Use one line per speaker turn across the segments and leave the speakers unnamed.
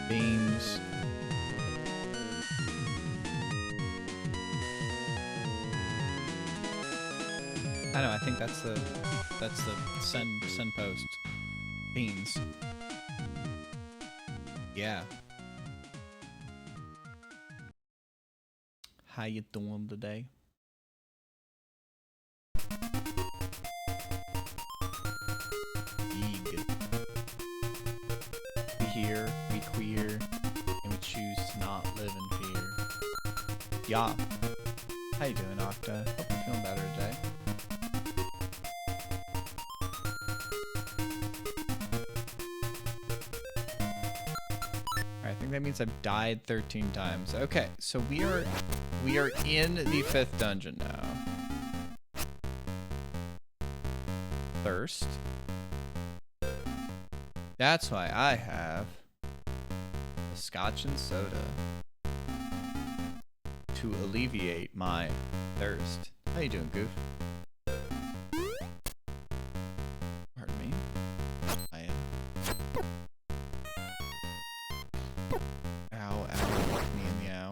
Beams. I know, I think that's the send post. Beans. Yeah. How you doing today? Eeg. We here, we queer, and we choose to not live in fear. Yeah. How you doing, Octa? Hope you're feeling better today. I think that means I've died 13 times. Okay, so we are in the 5th dungeon now. Thirst. That's why I have a scotch and soda to alleviate my thirst. How you doing, Goof? Pardon me. I am. Ow, ow, look me in the ow.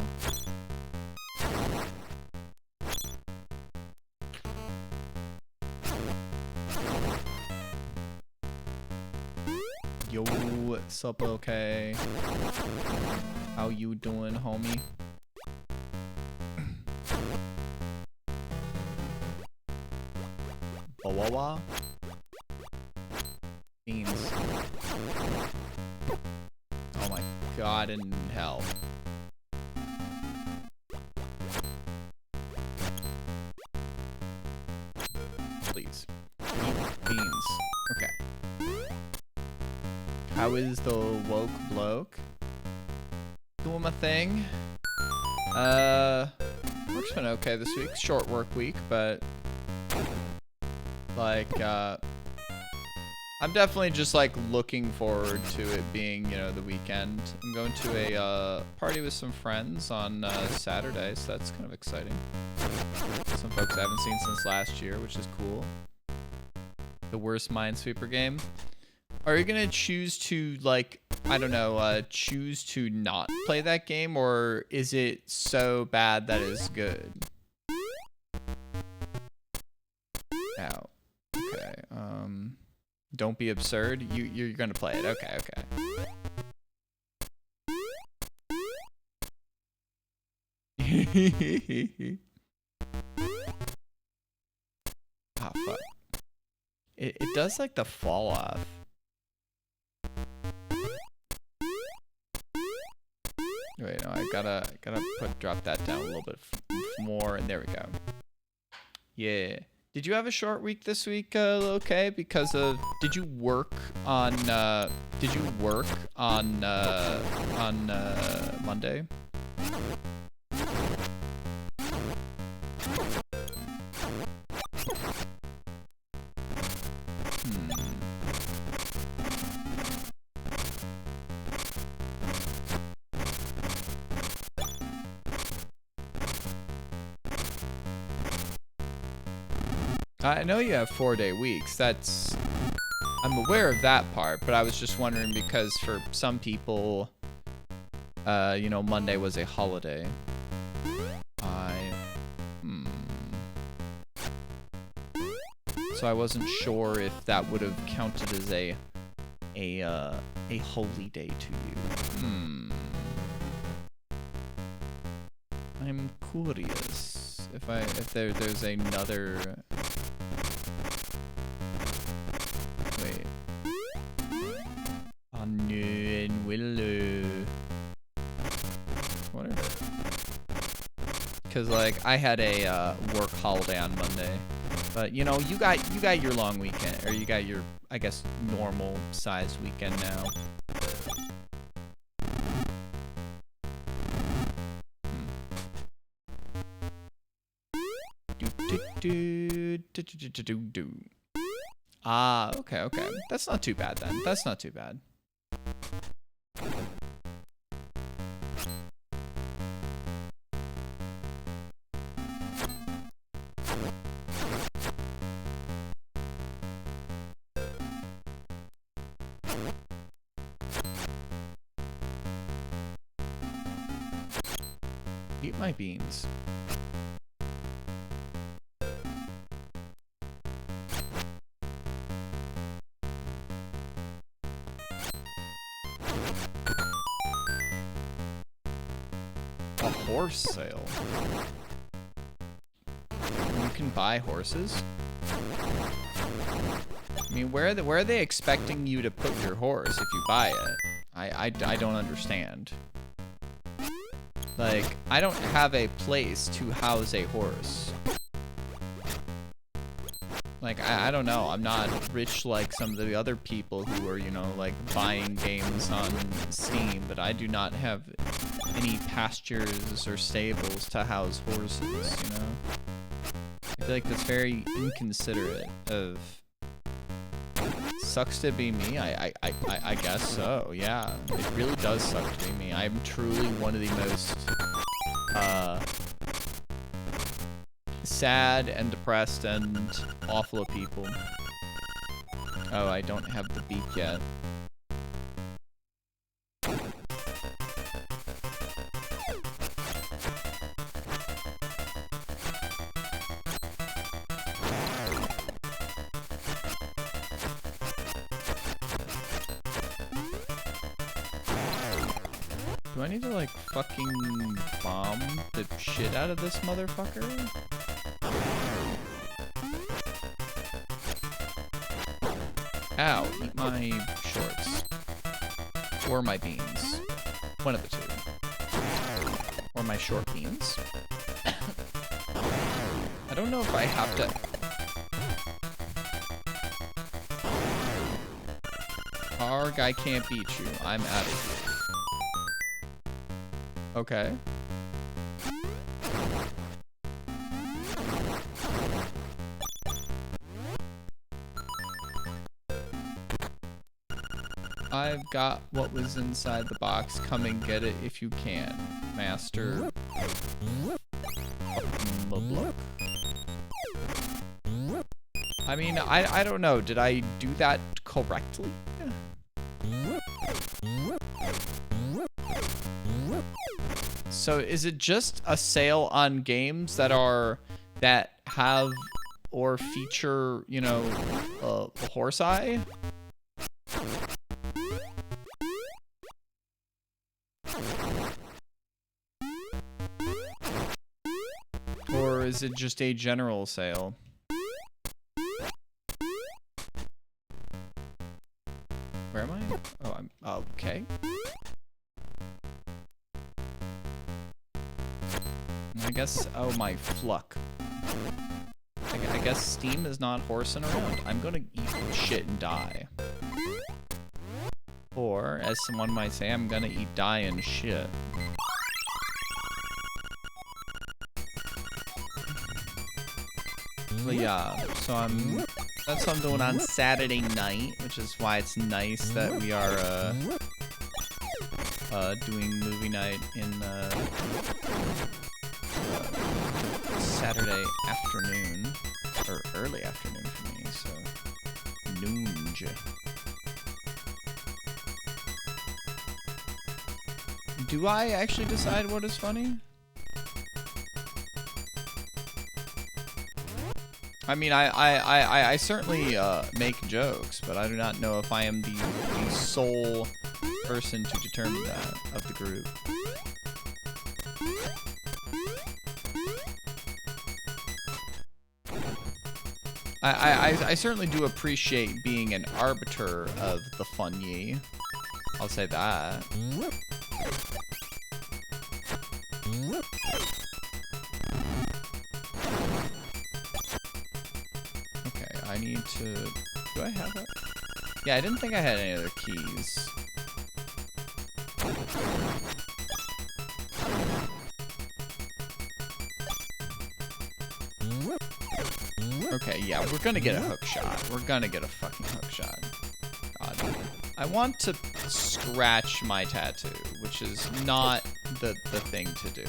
Yo, what's up, okay? How you doing, homie? Wawa? Beans. Oh my god in hell. please. Eat beans. Okay. How is the woke bloke? Doing my thing. Work's been okay this week. Short work week, but like, I'm definitely just like looking forward to it being, you know, the weekend. I'm going to a party with some friends on Saturday, so that's kind of exciting. Some folks I haven't seen since last year, which is cool. The worst Minesweeper game. Are you gonna choose to, like, I don't know, choose to not play that game, or is it so bad that it's good? Ow. Okay, don't be absurd. You're gonna play it. Okay, okay. Ah, fuck. It does like the fall off. Wait, no, I gotta drop that down a little bit more, and there we go. Yeah. Did you have a short week this week, okay? Because of, did you work on Monday? I know you have 4-day weeks. I'm aware of that part, but I was just wondering because for some people, you know, Monday was a holiday. So I wasn't sure if that would have counted as a holy day to you. I'm curious if there's another. Wait. What are they? Because like I had a work holiday on Monday, but you know you got your long weekend, or you got your, I guess, normal size weekend now. Ah, okay. That's not too bad then. That's not too bad. Eat my beans. A horse sale. You can buy horses? I mean, where are they expecting you to put your horse if you buy it? I don't understand. Like, I don't have a place to house a horse. Like, I don't know. I'm not rich like some of the other people who are, you know, like buying games on Steam, but I do not have any pastures or stables to house horses, you know? I feel like that's very inconsiderate of... Sucks to be me? I guess so, yeah. It really does suck to be me. I'm truly one of the most, sad and depressed and awful of people. Oh, I don't have the beak yet. Do I need to, like, fucking bomb the shit out of this motherfucker? Ow, eat my shorts. Or my beans. One of the two. Or my short beans. I don't know if I have to... Arg, I can't beat you. I'm out of here. Okay. I've got what was inside the box. Come and get it if you can. Master. I mean, I don't know. Did I do that correctly? So is it just a sale on games that have or feature, you know, a horse eye? Or is it just a general sale? Where am I? Oh, I'm okay. I guess, oh my fluck. I guess Steam is not horsing around. I'm gonna eat shit and die. Or, as someone might say, I'm gonna eat, die, and shit. But yeah, so that's what I'm doing on Saturday night, which is why it's nice that we are, doing movie night in, Saturday afternoon, or early afternoon for me, so noonja. Do I actually decide what is funny? I mean, I certainly make jokes, but I do not know if I am the sole person to determine that of the group. I certainly do appreciate being an arbiter of the funny. I'll say that. Okay, I need to... Do I have it? Yeah, I didn't think I had any other keys. Okay, yeah, we're gonna get a hook shot. We're gonna get a fucking hook shot. God. I want to scratch my tattoo, which is not the thing to do.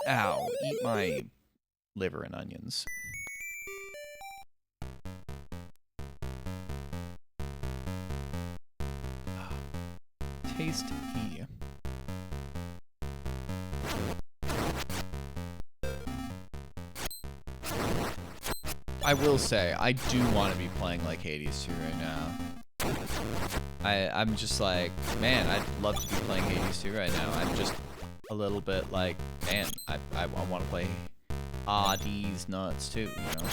Ow, eat my liver and onions. Tasty. I will say, I do want to be playing like Hades 2 right now. I'm just like, man, I'd love to be playing Hades 2 right now. I'm just a little bit like, man, I want to play these nuts too, you know?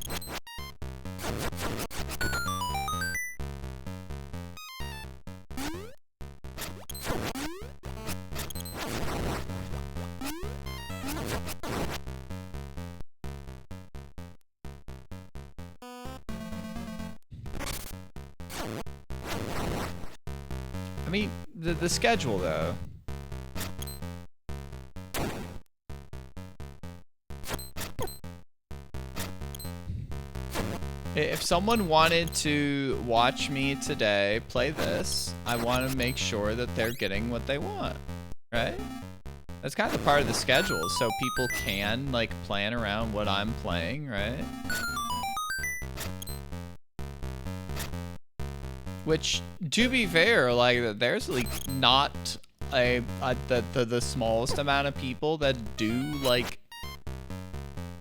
I mean, the schedule, though. If someone wanted to watch me today play this, I want to make sure that they're getting what they want, right? That's kind of part of the schedule, so people can, like, plan around what I'm playing, right? Which, to be fair, like, there's like not the smallest amount of people that do like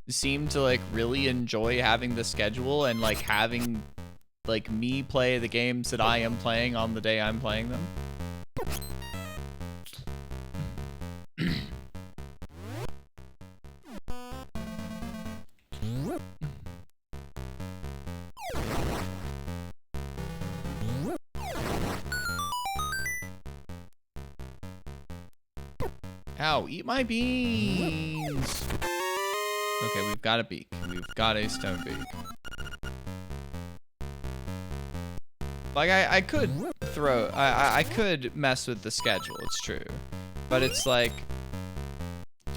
seem to like really enjoy having the schedule and like having like me play the games that I am playing on the day I'm playing them. Ow, eat my beans. Okay, we've got a beak. We've got a stone beak. Like, I could throw... I could mess with the schedule, it's true. But it's like...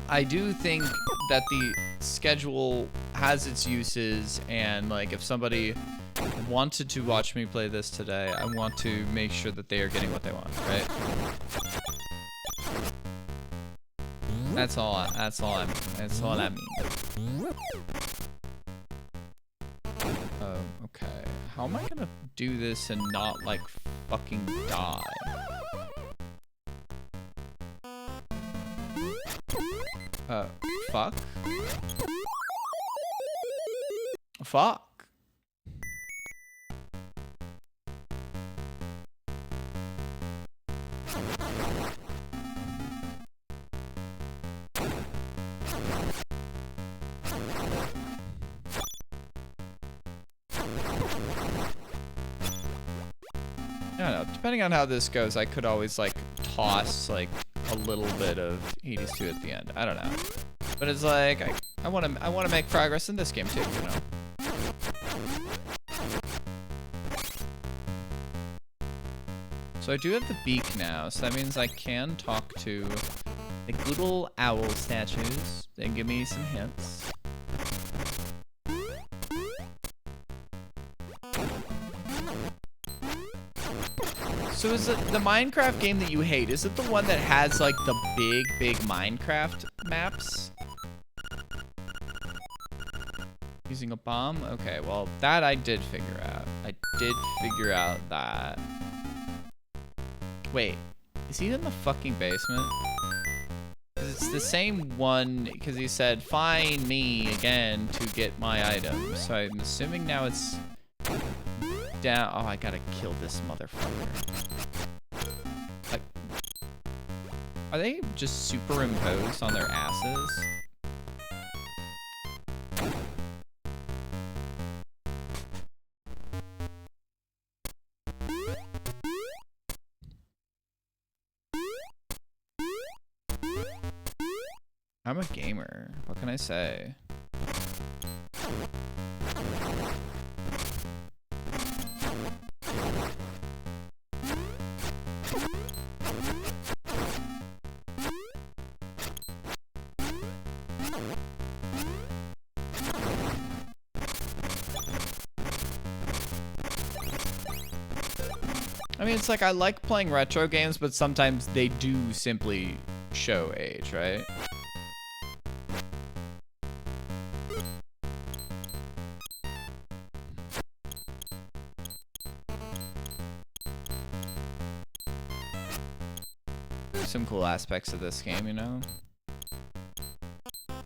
I do think that the schedule has its uses, and, like, if somebody wanted to watch me play this today, I want to make sure that they are getting what they want, right? That's all I mean. Okay. How am I gonna do this and not, like, fucking die? Fuck? Fuck. I don't know. Depending on how this goes, I could always, like, toss, like, a little bit of 82 at the end. I don't know. But it's like, I want to make progress in this game too, you know? So I do have the beak now, so that means I can talk to the good old owl statues. They give me some hints. So is it the Minecraft game that you hate? Is it the one that has like the big Minecraft maps? Using a bomb? Okay, well that I did figure out. I did figure out that. Wait, is he in the fucking basement? 'Cause it's the same one, because he said, find me again to get my item. So I'm assuming now it's down. Oh, I gotta kill this motherfucker. Like, are they just superimposed on their asses? I'm a gamer. What can I say? I mean, it's like I like playing retro games, but sometimes they do simply show age, right? Some cool aspects of this game, you know?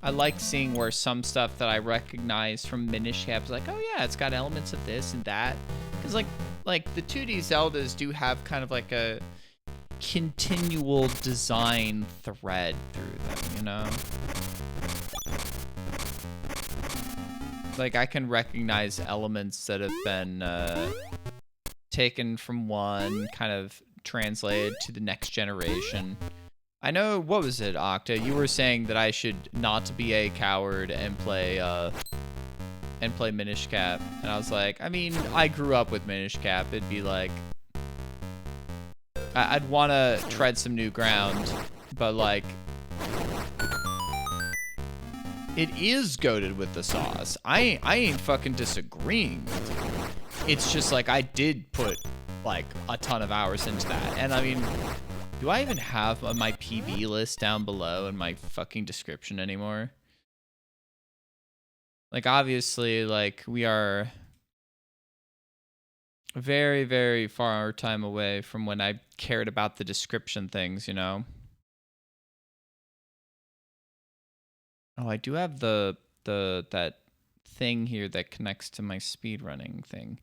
I like seeing where some stuff that I recognize from Minish Cap's like, oh yeah, it's got elements of this and that. Because like the 2D Zeldas do have kind of like a continual design thread through them, you know? Like I can recognize elements that have been taken from one, kind of translated to the next generation. I know, what was it, Octa? You were saying that I should not be a coward and play Minish Cap, and I was like, I mean, I grew up with Minish Cap. It'd be like, I'd want to tread some new ground, but like, it is goated with the sauce. I ain't fucking disagreeing with you. It's just like I did put like a ton of hours into that, and I mean, do I even have my PB list down below in my fucking description anymore? Like, obviously, like, we are very, very far time away from when I cared about the description things, you know? Oh, I do have that thing here that connects to my speedrunning thing.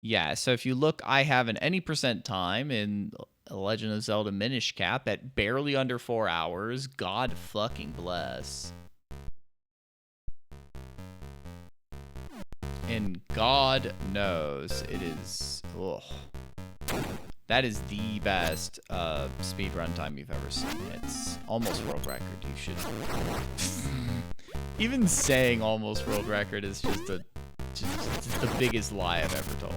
Yeah, so if you look, I have an any percent time in Legend of Zelda Minish Cap at barely under 4 hours. God fucking bless. And God knows it is, ugh. That is the best speedrun time you've ever seen. It's almost world record. You should Even saying almost world record is just the biggest lie I've ever told.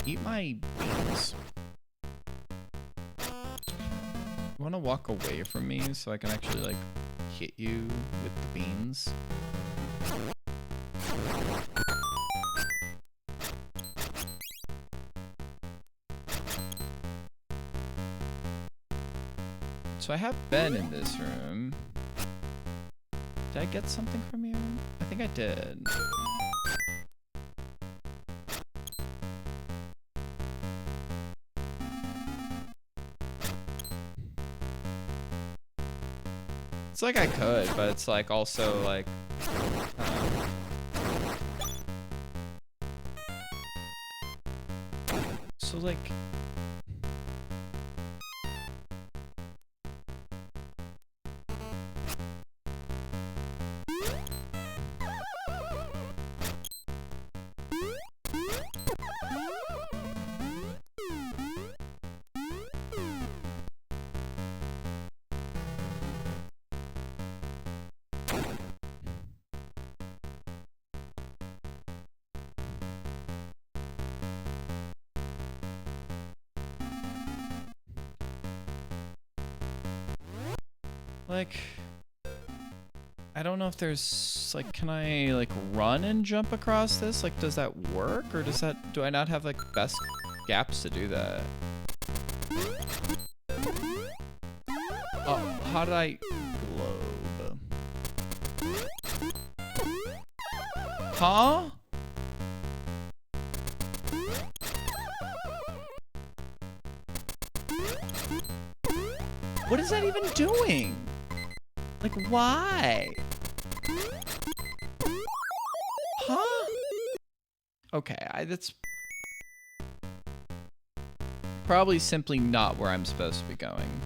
Eat my beans. You want to walk away from me so I can actually like hit you with the beans? So I have been in this room. Did I get something from you? I think I did. It's like I could, but it's like also like so like I don't know if there's like, can I like run and jump across this? Like, does that work, or do I not have like best gaps to do that? Oh, how did I globe? Huh? What is that even doing? Like, why? Huh? Okay, that's probably simply not where I'm supposed to be going.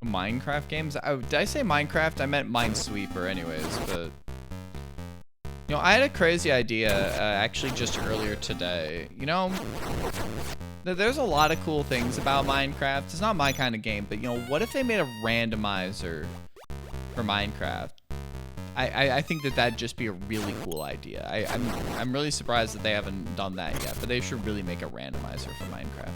Minecraft games? Oh, did I say Minecraft? I meant Minesweeper anyways, but... You know, I had a crazy idea, actually just earlier today. You know, there's a lot of cool things about Minecraft. It's not my kind of game, but you know, what if they made a randomizer for Minecraft? I think that'd just be a really cool idea. I'm really surprised that they haven't done that yet, but they should really make a randomizer for Minecraft.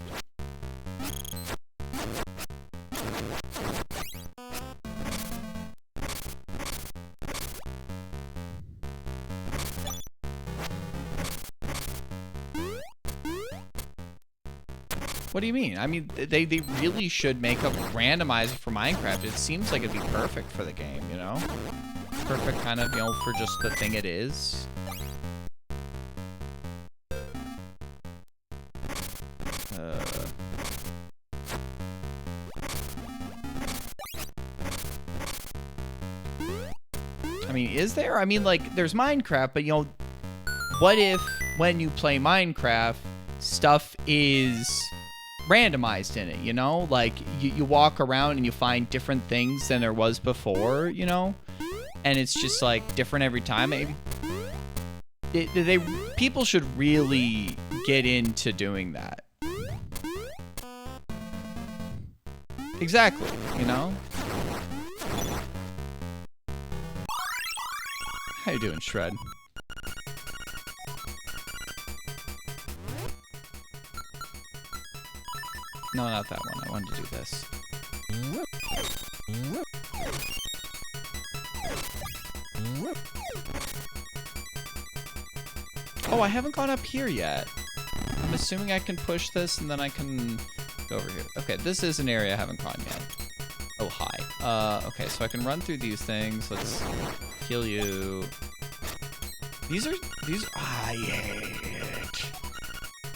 What do you mean? I mean, they really should make a randomizer for Minecraft. It seems like it'd be perfect for the game, you know? Perfect kind of, you know, for just the thing it is. I mean, is there? I mean, like, there's Minecraft, but, you know, what if when you play Minecraft, stuff is randomized in it, you know? Like, you walk around and you find different things than there was before, you know? And it's just, like, different every time. Maybe people should really get into doing that. Exactly, you know? How you doing, Shred? No, not that one. I wanted to do this. Oh, I haven't gone up here yet. I'm assuming I can push this and then I can go over here. Okay, this is an area I haven't gone yet. Oh, hi. Okay, so I can run through these things. Let's heal you. These,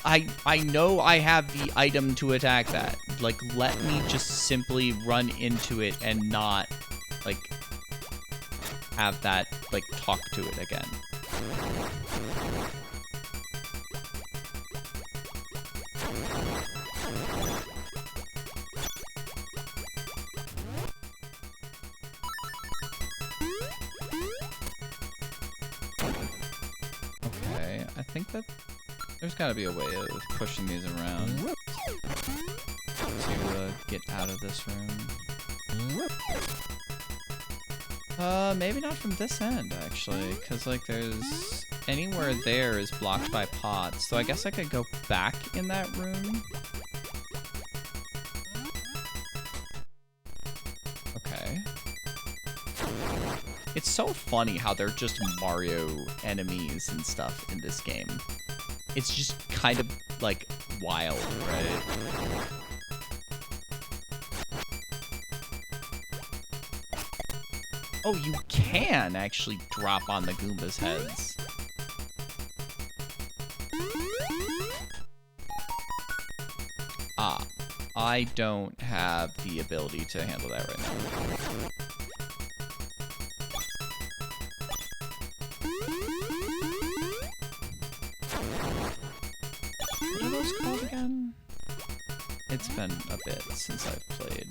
I know I have the item to attack that. Like, let me just simply run into it and not, like, have that, like, talk to it again. I think that there's got to be a way of pushing these around to get out of this room. Maybe not from this end, actually, because, like, there's... Anywhere there is blocked by pots, so I guess I could go back in that room. Okay. It's so funny how they're just Mario enemies and stuff in this game. It's just kind of, like, wild, right? Oh, you can actually drop on the Goombas' heads. Ah, I don't have the ability to handle that right now. What are those called again? It's been a bit since I've played.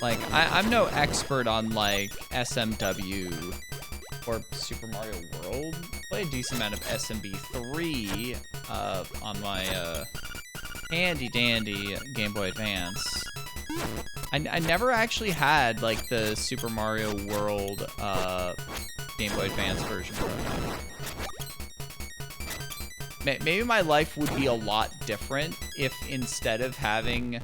Like, I'm no expert on, like, SMW or Super Mario World. I play a decent amount of SMB3 on my handy-dandy Game Boy Advance. I never actually had, like, the Super Mario World Game Boy Advance version growing up. Maybe my life would be a lot different if instead of having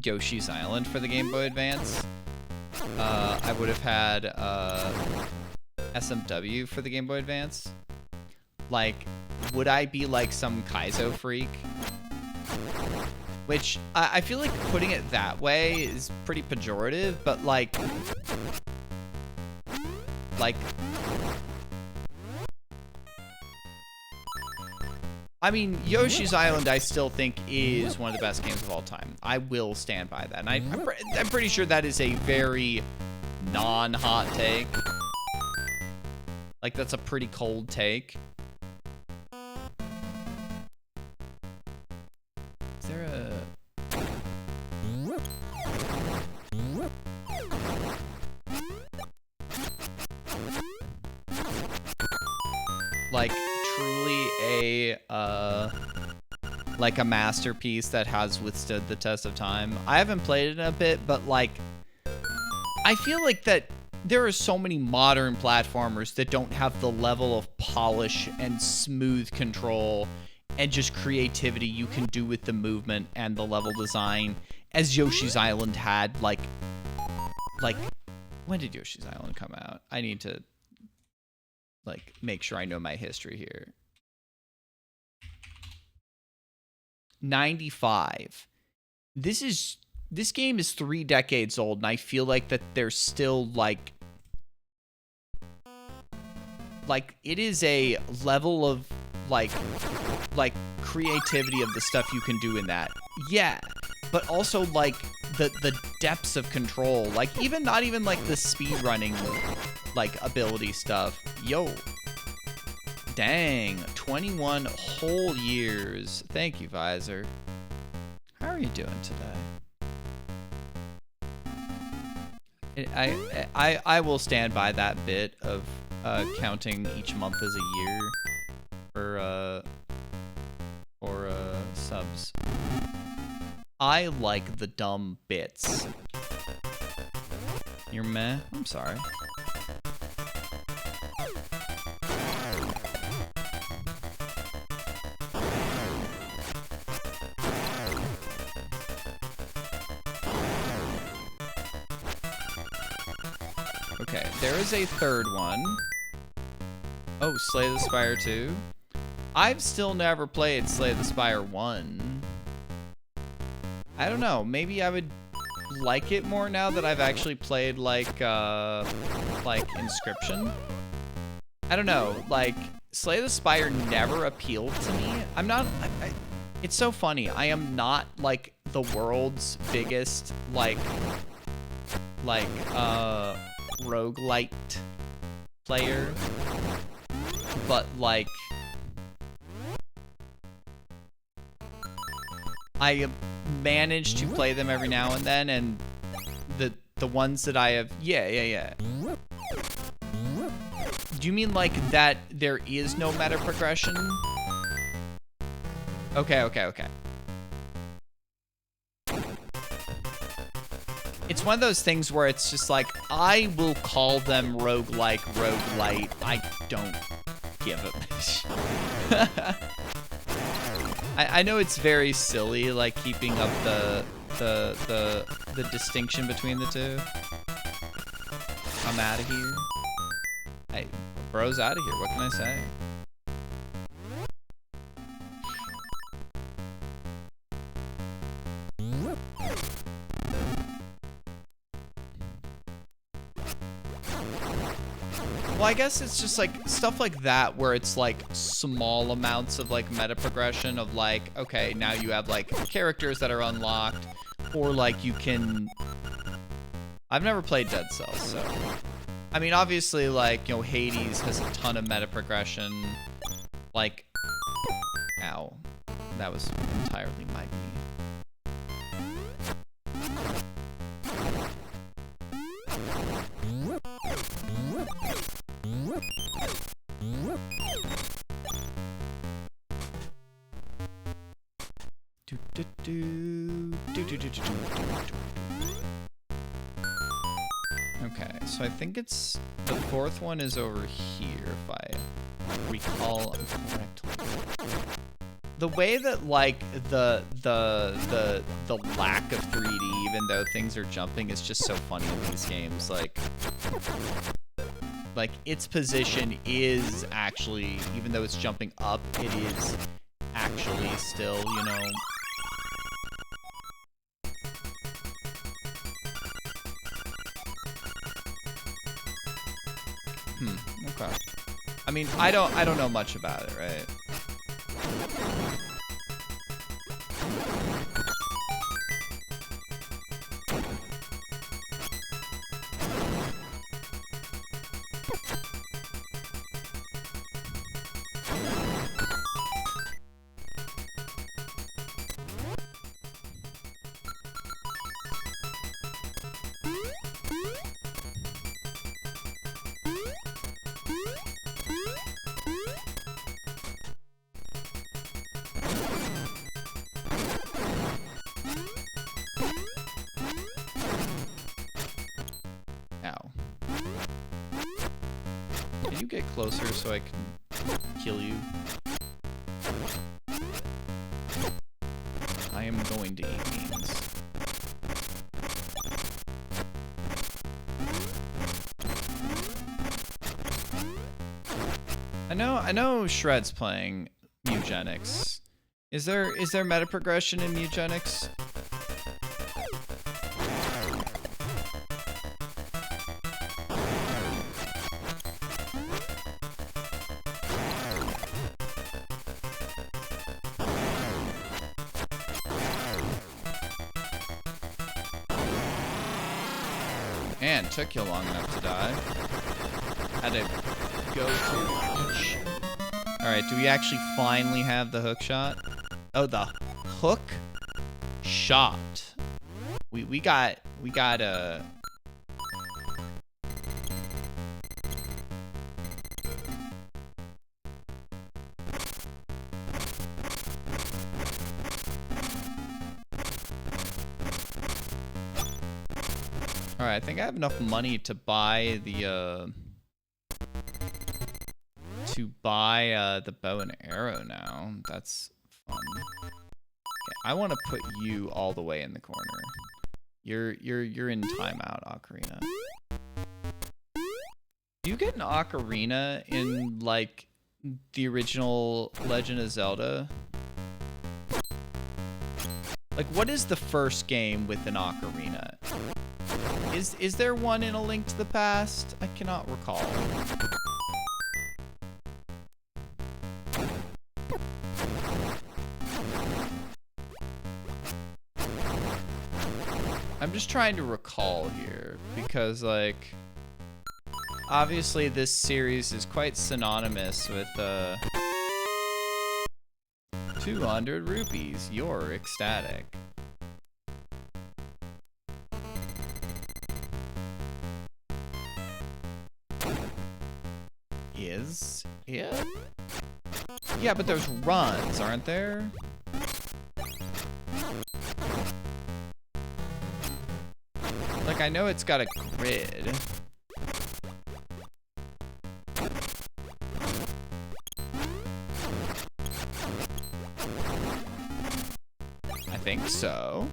Yoshi's Island for the Game Boy Advance, I would have had SMW for the Game Boy Advance. Like, would I be like some Kaizo freak? Which, I feel like putting it that way is pretty pejorative, but like... I mean, Yoshi's Island I still think is one of the best games of all time. I will stand by that. And I'm pretty sure that is a very non-hot take. Like, that's a pretty cold take. Is there a... Like, truly like a masterpiece that has withstood the test of time. I haven't played it in a bit, but like, I feel like that there are so many modern platformers that don't have the level of polish and smooth control and just creativity you can do with the movement and the level design as Yoshi's Island had. Like, when did Yoshi's Island come out? I need to, like, make sure I know my history here. 95. This game is 3 decades old, and I feel like that there's still, like, it is a level of, like creativity of the stuff you can do in that. Yeah, but also, like, the depths of control. Like, not even, like, the speed running, like, ability stuff. Yo. Dang, 21 whole years. Thank you, Visor. How are you doing today? I will stand by that bit of counting each month as a year for subs. I like the dumb bits. You're meh? I'm sorry. Okay, there is a third one. Oh, Slay the Spire 2. I've still never played Slay the Spire 1. I don't know, maybe I would like it more now that I've actually played, like Inscription. I don't know, like, Slay the Spire never appealed to me. I'm not, it's so funny, I am not, like, the world's biggest, like, roguelite player, but like I manage to play them every now and then, and the ones that I have, yeah, Do you mean like that there is no meta progression? Okay. It's one of those things where it's just like, I will call them roguelike, roguelite. I don't give a I know it's very silly, like keeping up the distinction between the two. I'm out of here. Hey, bro's out of here. What can I say? Well, I guess it's just like stuff like that where it's like small amounts of like meta progression of like, okay, now you have like characters that are unlocked, or like you can... I've never played Dead Cells, so... I mean, obviously, like, you know, Hades has a ton of meta progression. Like... Ow. That was entirely my knee. Okay, so I think it's the fourth one is over here, if I recall correctly. The way that like the lack of 3D, even though things are jumping, is just so funny in these games. Like its position is actually, even though it's jumping up, it is actually still, you know. Okay. I mean, I don't know much about it, right? Can you get closer so I can kill you? I am going to eat beans. I know Shred's playing Eugenics. Is there meta progression in Eugenics? Man, took you long enough to die. Had to go to... Alright, do we actually finally have the hook shot? Oh, the hook shot. We got a... Alright, I think I have enough money to buy the bow and arrow now. That's fun. Okay, I want to put you all the way in the corner. You're in timeout, Ocarina. Do you get an Ocarina in like the original Legend of Zelda? Like, what is the first game with an Ocarina? Is there one in A Link to the Past? I cannot recall. I'm just trying to recall here because, like, obviously this series is quite synonymous with 200 rupees. You're ecstatic. is it? Yeah, but there's runs, aren't there? Like, I know it's got a grid. I think so.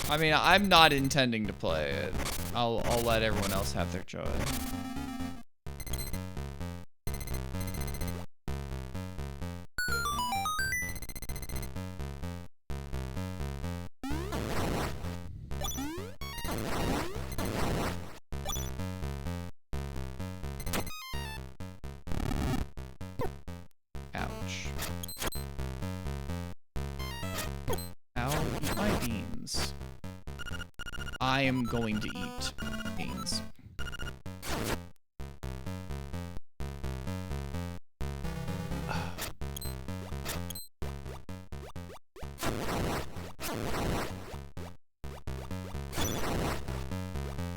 I mean, I'm not intending to play it. I'll let everyone else have their joy. Ouch. Ow, eat my beans. I am going to eat beans.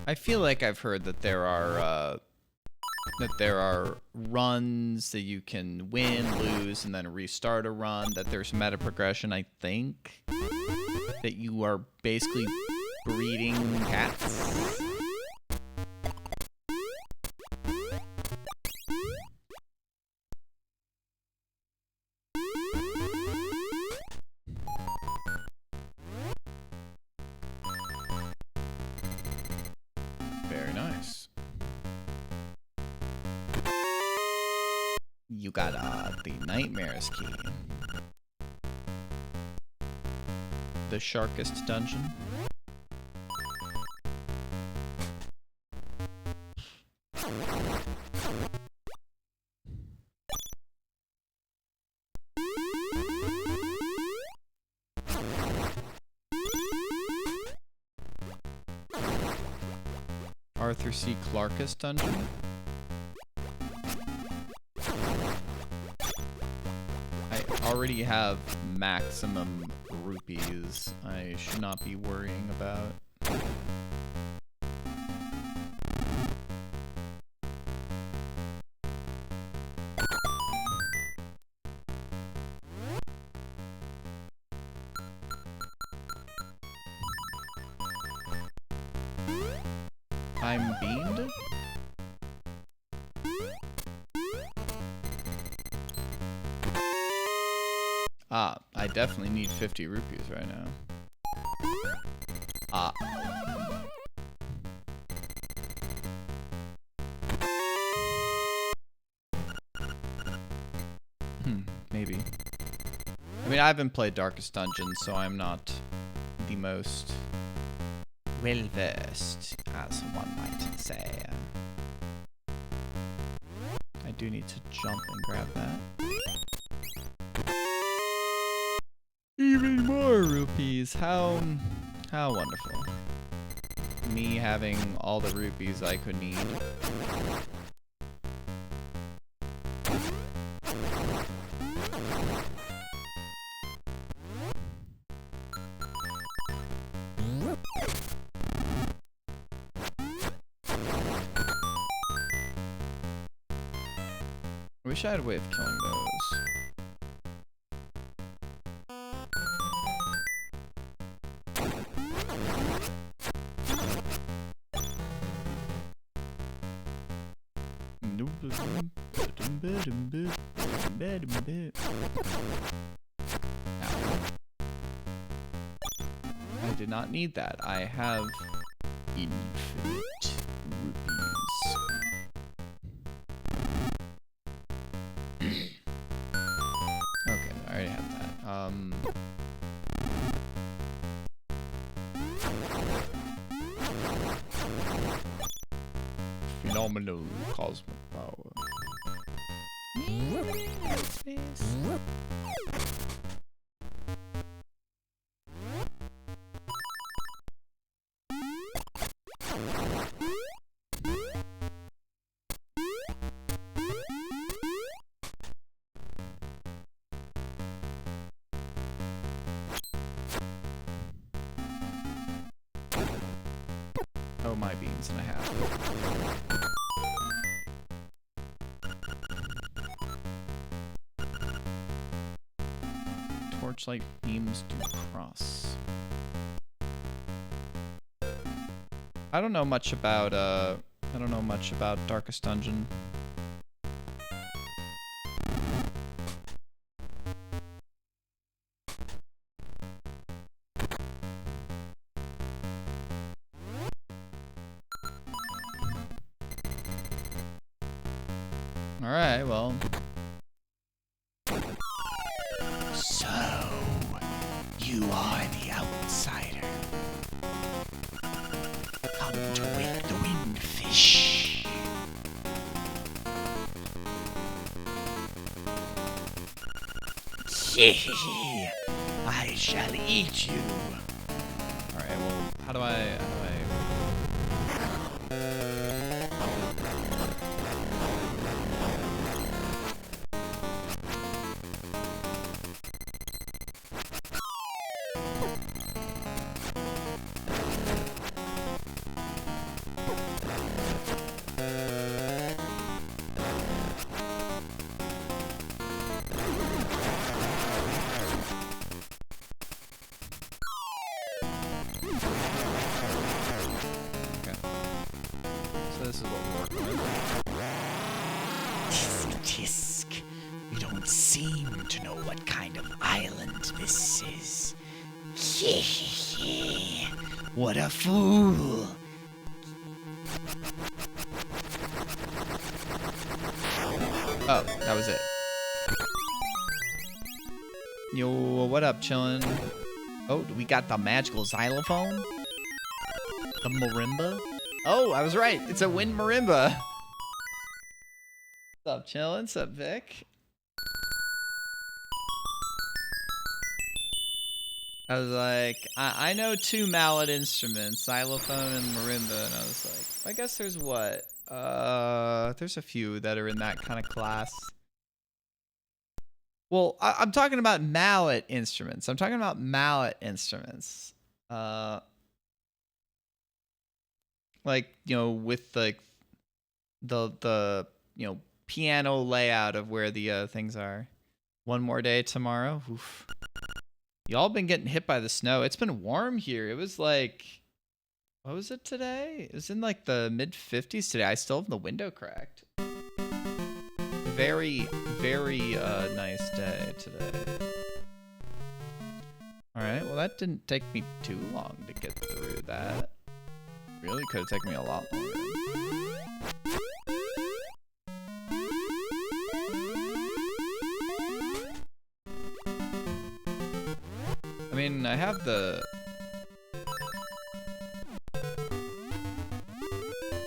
I feel like I've heard that there are runs that you can win, lose, and then restart a run. That there's meta progression. I think that you are basically breeding cats. Very nice. You got the Nightmares key. The Sharkest dungeon. Arthur C. Clarke's dungeon. I already have maximum rupees. I should not be worrying about. I'm beamed? Ah, I definitely need 50 rupees right now. Ah. Maybe. I mean, I haven't played Darkest Dungeon, so I'm not the most well-versed, as one might say. I do need to jump and grab that. Even more rupees. How wonderful. Me having all the rupees I could need. I wish I had a way of killing those. I did not need that. I have infinite rupees. Okay, I already have that. Phenomenal cosmic power. Space. Oh my beans and a half. Torchlight beams do cross. I don't know much about Darkest Dungeon. All right, well.
So, you are the outsider. Come to wake the windfish. I shall eat you.
All right, well, how do I this is what we're working with.
Tisk. You don't seem to know what kind of island this is. What a fool.
Oh, that was it. Yo, what up, chillin'? Oh, we got the magical xylophone? The marimba? Oh, I was right. It's a wind marimba. What's up, chillin'? What's up, Vic? I was like, I know two mallet instruments, xylophone and marimba, and I was like, I guess there's what? There's a few that are in that kind of class. Well, I'm talking about mallet instruments. Like, you know, with like the you know, piano layout of where the things are. One more day tomorrow. Oof. Y'all been getting hit by the snow. It's been warm here. It was like, what was it today? It was in like the mid 50s today. I still have the window cracked. Very, very nice day today. All right, well that didn't take me too long to get through that. Really could have taken me a lot longer. I mean, I have the...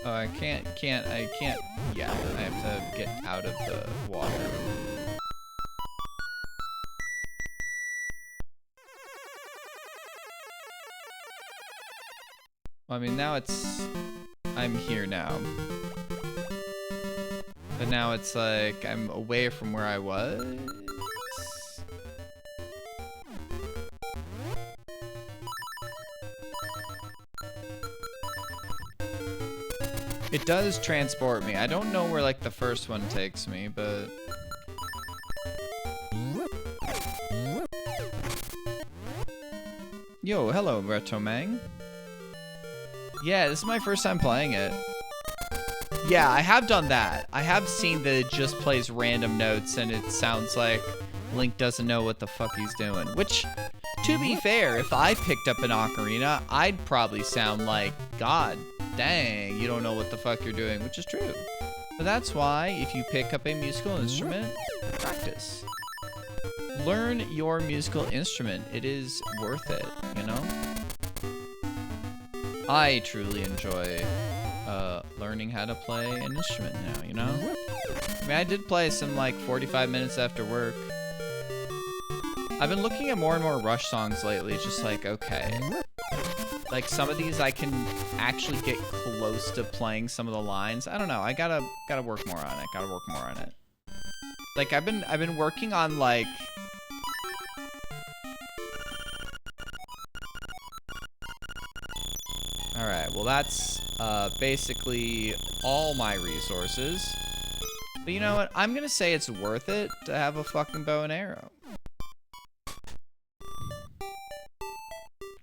Oh, I can't, yeah, I have to get out of the water. Well, I mean, now I'm here now. But now it's like, I'm away from where I was. It does transport me. I don't know where like the first one takes me, but... Yo, hello, Retomang. Yeah, this is my first time playing it. Yeah, I have done that. I have seen that it just plays random notes and it sounds like Link doesn't know what the fuck he's doing. Which, to be fair, if I picked up an ocarina, I'd probably sound like, God dang, you don't know what the fuck you're doing, which is true. But that's why, if you pick up a musical instrument, practice. Learn your musical instrument. It is worth it, you know? I truly enjoy learning how to play an instrument now, you know? I mean, I did play some like 45 minutes after work. I've been looking at more and more Rush songs lately, just like, okay. Like some of these I can actually get close to playing some of the lines. I don't know. I gotta work more on it. Like I've been working on like Alright, well that's basically all my resources. But you know what? I'm gonna say it's worth it to have a fucking bow and arrow.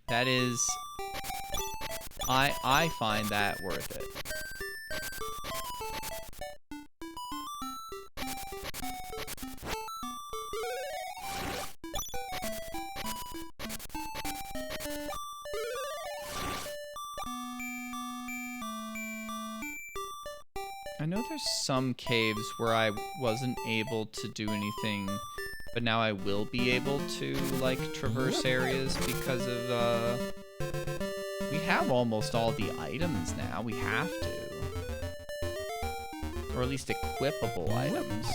That is... I find that worth it. I know there's some caves where I wasn't able to do anything, but now I will be able to, like, traverse areas because of, we have almost all the items now. We have to. Or at least equipable items.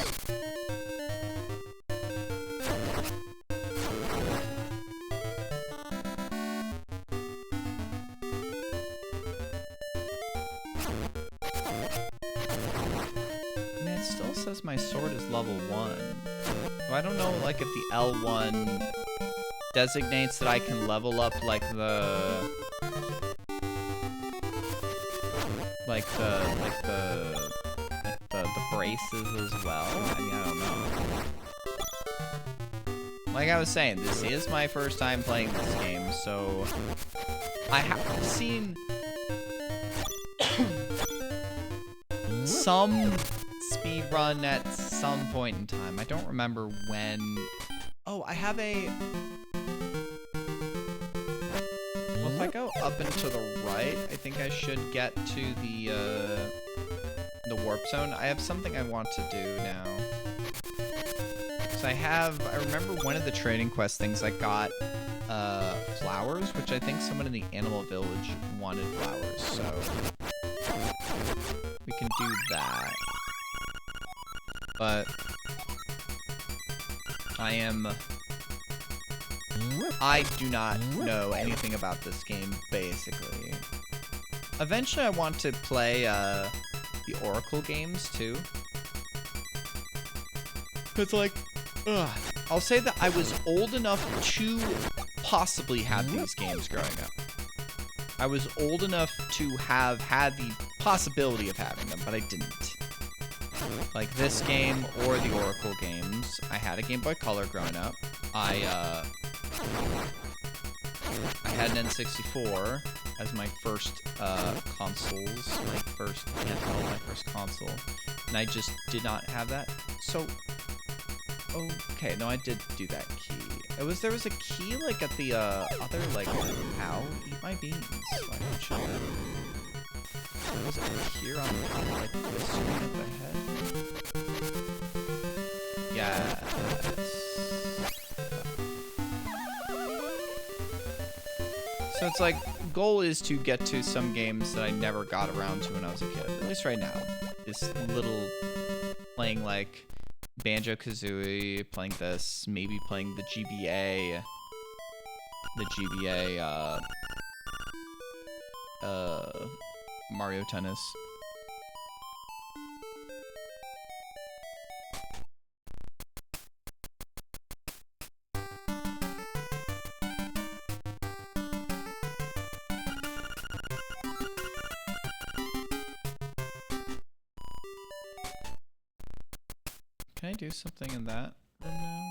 Man, it still says my sword is level 1. So I don't know, like, if the L1 designates that I can level up, like, the braces as well. I mean, I don't know. Like I was saying, this is my first time playing this game, so I have seen some speed run at some point in time. I don't remember when. Oh, I have a... Well, if I go up and to the right, I think I should get to the warp zone. I have something I want to do now. So I remember one of the trading quest things I got flowers, which I think someone in the animal village wanted flowers, so we can do that. But I do not know anything about this game, basically. Eventually I want to play the Oracle games too. Cause like, I'll say that I was old enough to possibly have these games growing up. I was old enough to have had the possibility of having them, but I didn't. Like this game or the Oracle games. I had a Game Boy Color growing up. I had an N64 as my first consoles, my first handheld, my first console, and I just did not have that. So, okay, no, I did do that key. There was a key like at the other like ow, eat my beans. Why don't you? Was it here on like this screen at the head? Yeah. So it's like, goal is to get to some games that I never got around to when I was a kid. At least right now. This little, playing like Banjo-Kazooie, playing this, maybe playing the GBA. Mario Tennis. Can I do something in that room now?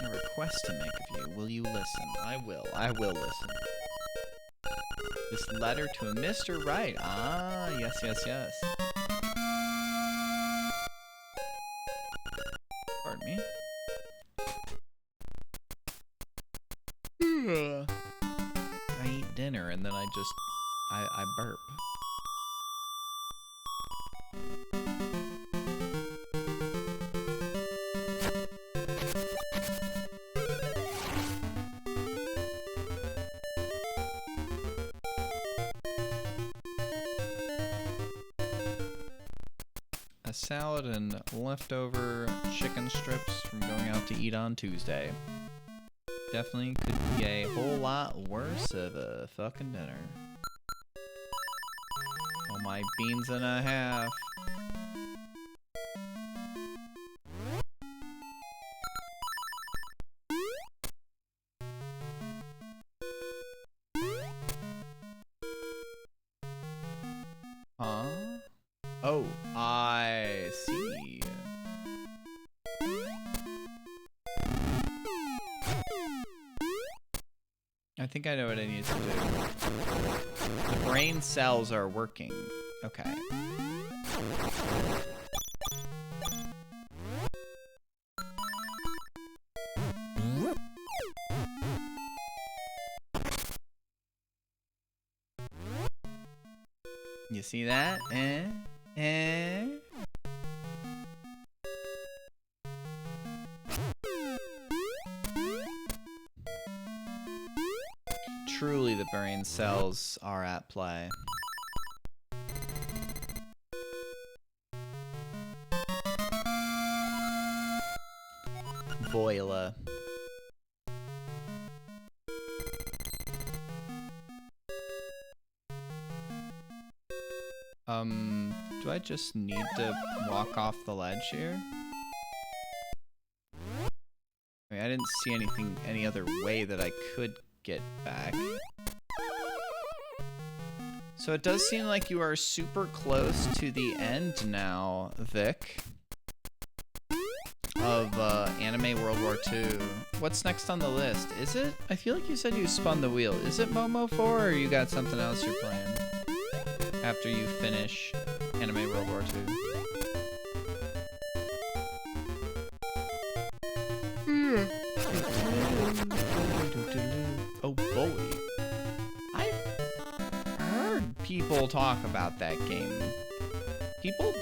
A request to make of you. Will you listen? I will. I will listen. This letter to a Mr. Right. Ah, yes, yes, yes. Pardon me. I eat dinner and then I burp. A salad and leftover chicken strips from going out to eat on Tuesday. Definitely could be a whole lot worse of a fucking dinner. Oh, my beans and a half. I think I know what I need to do. The brain cells are working. Okay. You see that? Truly, the brain cells are at play. Voila. Do I just need to walk off the ledge here? I mean, I didn't see any other way that I could get back. So it does seem like you are super close to the end now, Vic, of Anime World War II. What's next on the list? Is it? I feel like you said you spun the wheel. Is it Momo 4 or you got something else you're playing after you finish Anime World War II? Oh, Bully. I've heard people talk about that game. People,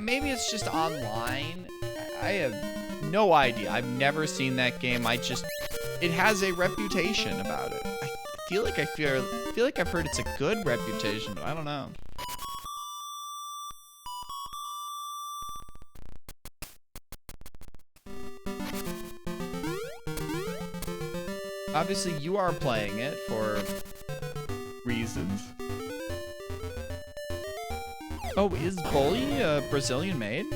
maybe it's just online. I have no idea. I've never seen that game. It has a reputation about it. I feel like I've heard it's a good reputation, but I don't know. Obviously, you are playing it for reasons. Oh, is Bully Brazilian made?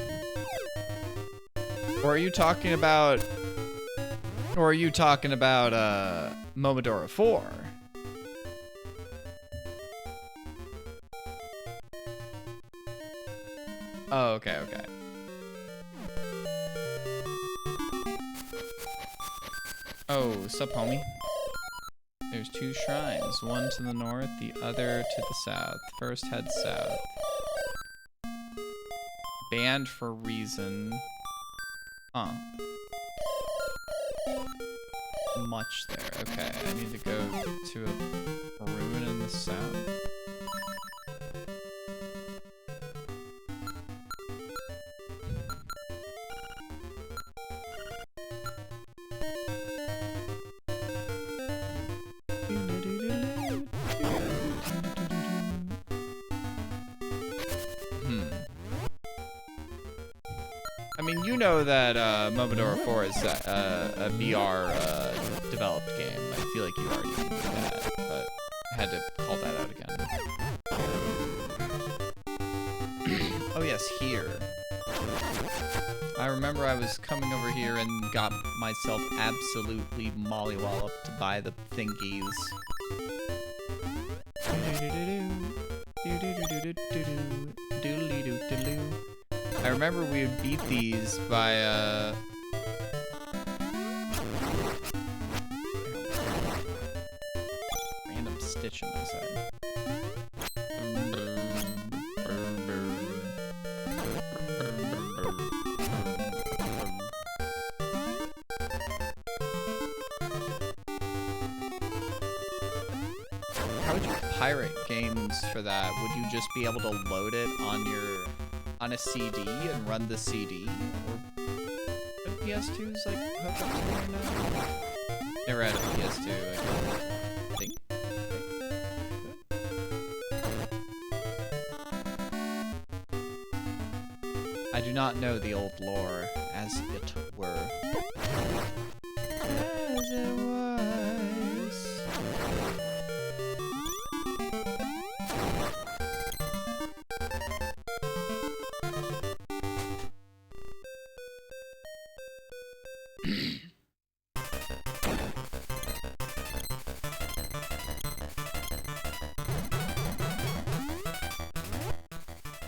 Or are you talking about Momodora 4? Oh, okay. Oh, sup, homie? There's 2 shrines, one to the north, the other to the south. First, head south. Banned for reason. Huh. Much there. Okay, I need to go to a ruin in the south. I mean, you know that Momodora 4 is a VR developed game. I feel like you already knew that, but I had to call that out again. Oh yes, here. I remember I was coming over here and got myself absolutely mollywalloped by the thingies. I remember we would beat these by, random stitch on my side. How would you pirate games for that? Would you just be able to load it on a CD and run the CD? Or would PS2s like hook up to the internet? Never had a PS2, I think. I do not know the old lore, as it were. As it was.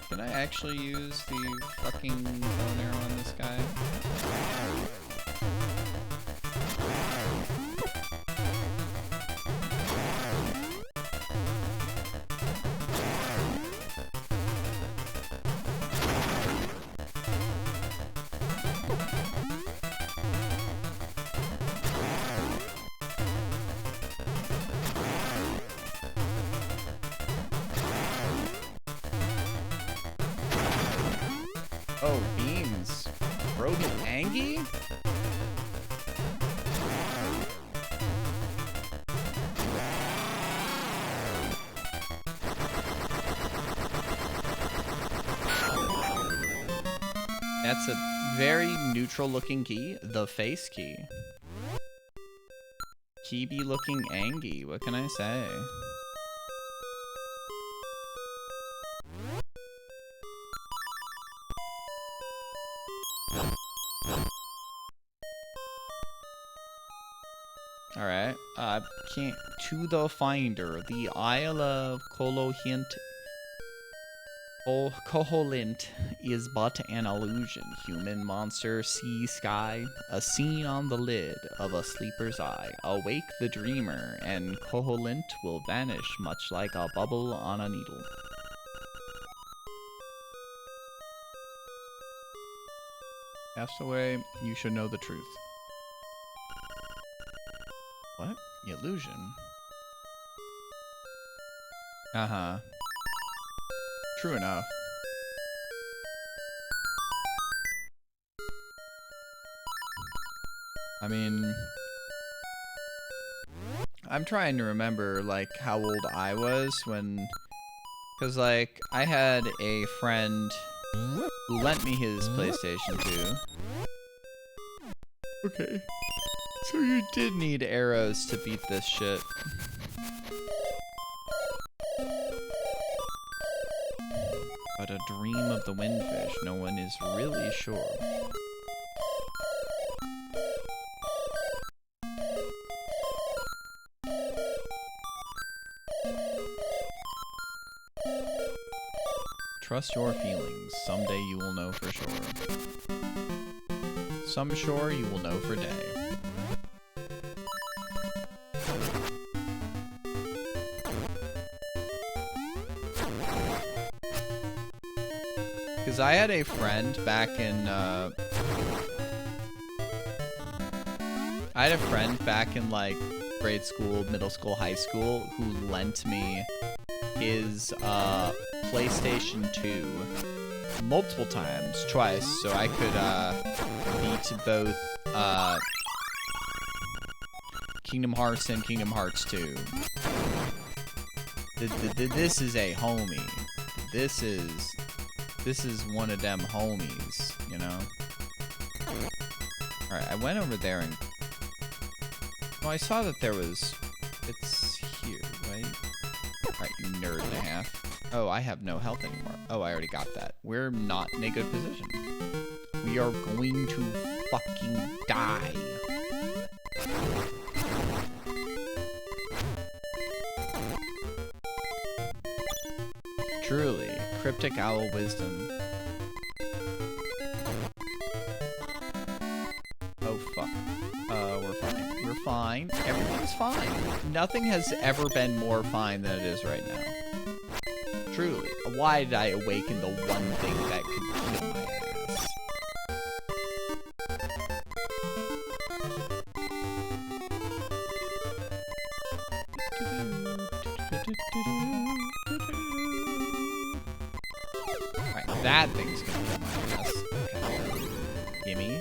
Can I actually use the fucking bone arrow on this guy? Oh, beans. Broken Angie? That's a very neutral looking key. The face key. Kibi looking Angie. What can I say? Alright. Can't to the finder. The Isle of Koholint is but an illusion. Human, monster, sea, sky. A scene on the lid of a sleeper's eye. Awake the dreamer, and Koholint will vanish much like a bubble on a needle. Castaway, you should know the truth. What? Illusion? Uh-huh. True enough. I mean, I'm trying to remember, like, how old I was when, because, like, I had a friend who lent me his PlayStation 2. Okay. So you did need arrows to beat this shit. But a dream of the windfish, no one is really sure. Trust your feelings. Someday you will know for sure. Some shore you will know for day. Because I had a friend back in, like, grade school, middle school, high school, who lent me his, PlayStation 2 multiple times, twice, so I could, beat both, Kingdom Hearts and Kingdom Hearts 2. This is a homie. This is one of them homies, you know? Alright, I went over there and... Oh, I saw that there was... It's here, right? Alright, you nerd and a half. Oh, I have no health anymore. Oh, I already got that. We're not in a good position. We are going to fucking die. Truly, cryptic owl wisdom. Oh fuck. We're fine. We're fine. Everything's fine. Nothing has ever been more fine than it is right now. Truly. Why did I awaken the one thing that could kill my ass? Alright, that thing's gonna kill my ass. Okay. Gimme.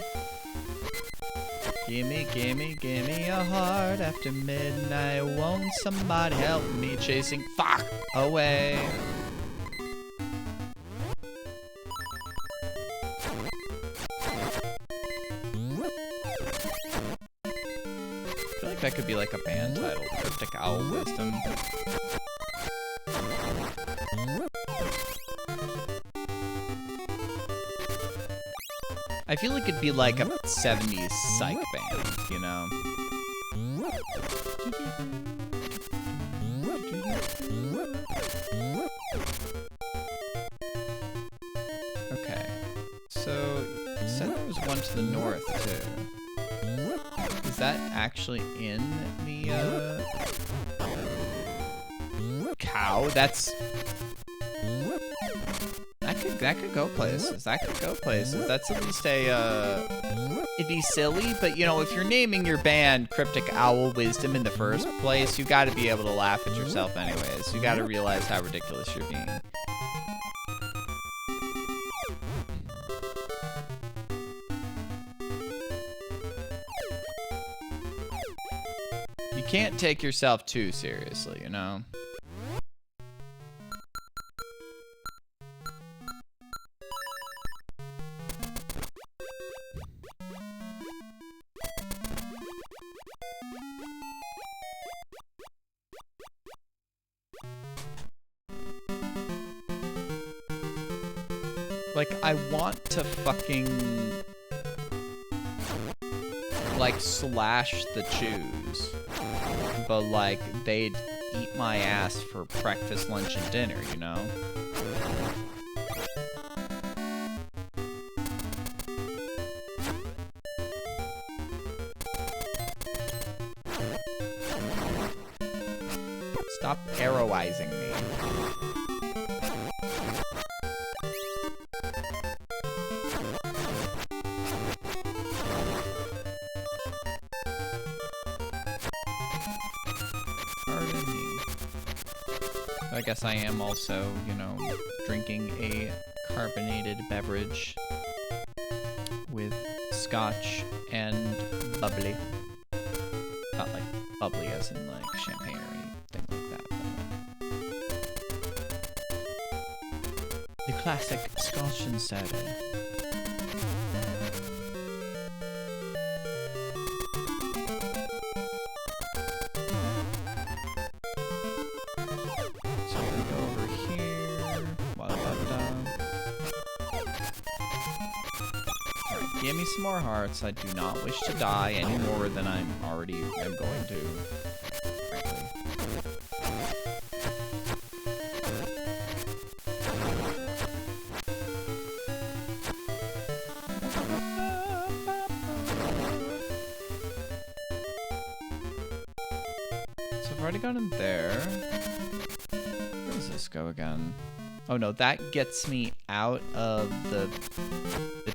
Gimme a heart after midnight. Won't somebody help me chasing fuck away? I feel like that could be like a band title, Cryptic Owl Wisdom. I feel like it'd be like a 70s psych band, you know? Okay. So, you said there was one to the north, too. Is that actually in the, cow? That's... That could go places. That could go places. That's at least a, it'd be silly, but, you know, if you're naming your band Cryptic Owl Wisdom in the first place, you gotta be able to laugh at yourself anyways. You gotta realize how ridiculous you're being. You can't take yourself too seriously, you know? Like, I want to fucking, like, slash the chews, but, like, they'd eat my ass for breakfast, lunch, and dinner, you know? Stop arrowizing me. I guess I am also, you know, drinking a carbonated beverage with scotch and bubbly. Not like bubbly as in like champagne or anything like that, but like the classic scotch and soda. Give me some more hearts. I do not wish to die any more than I'm already am going to, frankly. So I've already got him there. Where does this go again? Oh no, that gets me out of the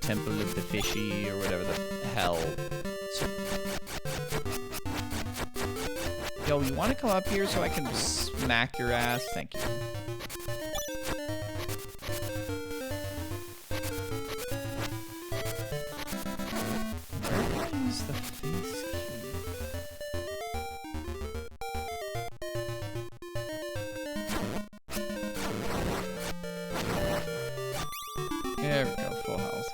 Temple of the Fishy or whatever the hell. Yo, you want to come up here so I can smack your ass? Thank you. Where do I use the face key? There we go, full health.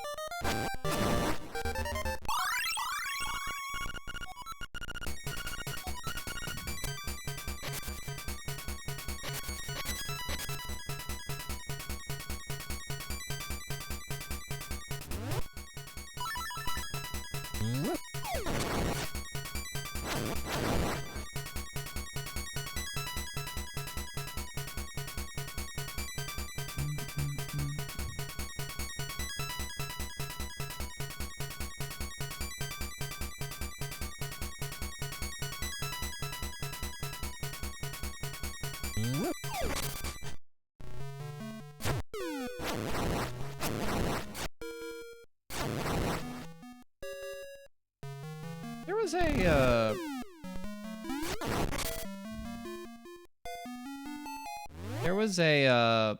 There was a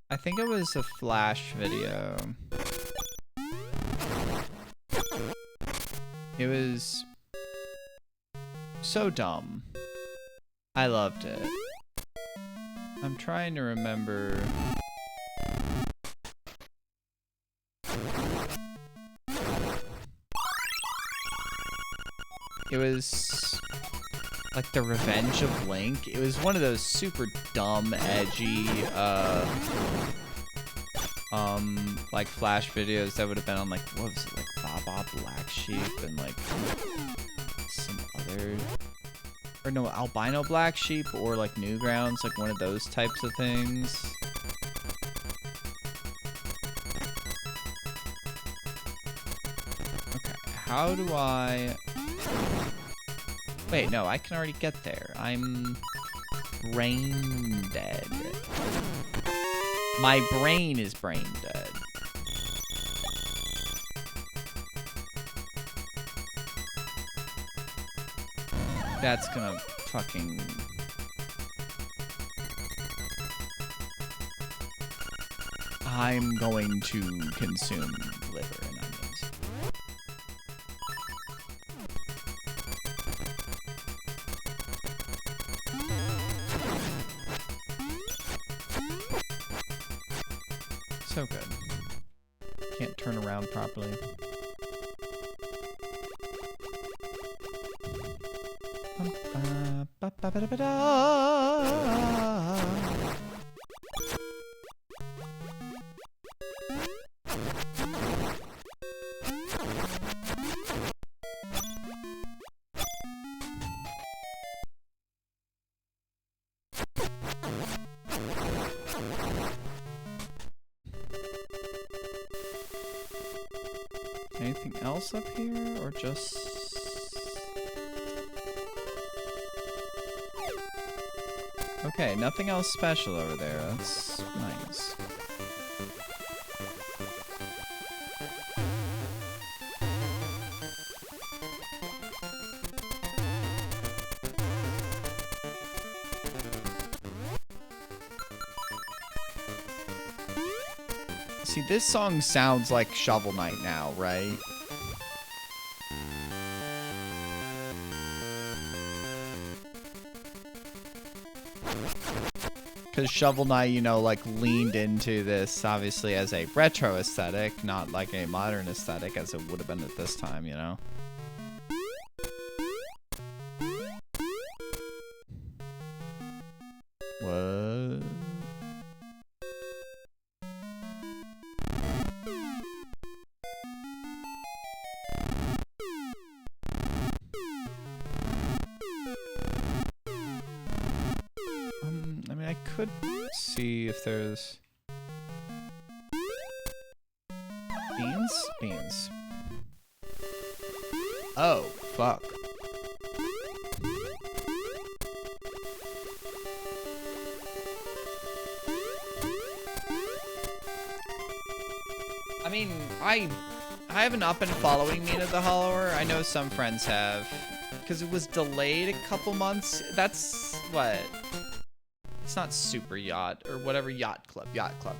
I think it was a Flash video. It was so dumb. I loved it. I'm trying to remember. It was like the Revenge of Link. It was one of those super dumb, edgy, like Flash videos that would have been on like, what was it, like Baba Black Sheep and like some other, or no, Albino Black Sheep or like Newgrounds, like one of those types of things. Okay, how do I... Wait, no, I can already get there. I'm brain dead. My brain is brain dead. That's gonna fucking... I'm going to consume liver and onions. So good. Can't turn around properly. Anything else up here, or just... Okay, nothing else special over there. That's nice. See, this song sounds like Shovel Knight now, right? Because Shovel Knight, you know, like leaned into this obviously as a retro aesthetic, not like a modern aesthetic as it would have been at this time, you know? What? I mean, I could see if there's... Beans? Beans. Oh, fuck. I mean, I haven't not been following Mina the Hollower. I know some friends have. Because it was delayed a couple months. That's what? It's not Super Yacht or whatever Yacht Club,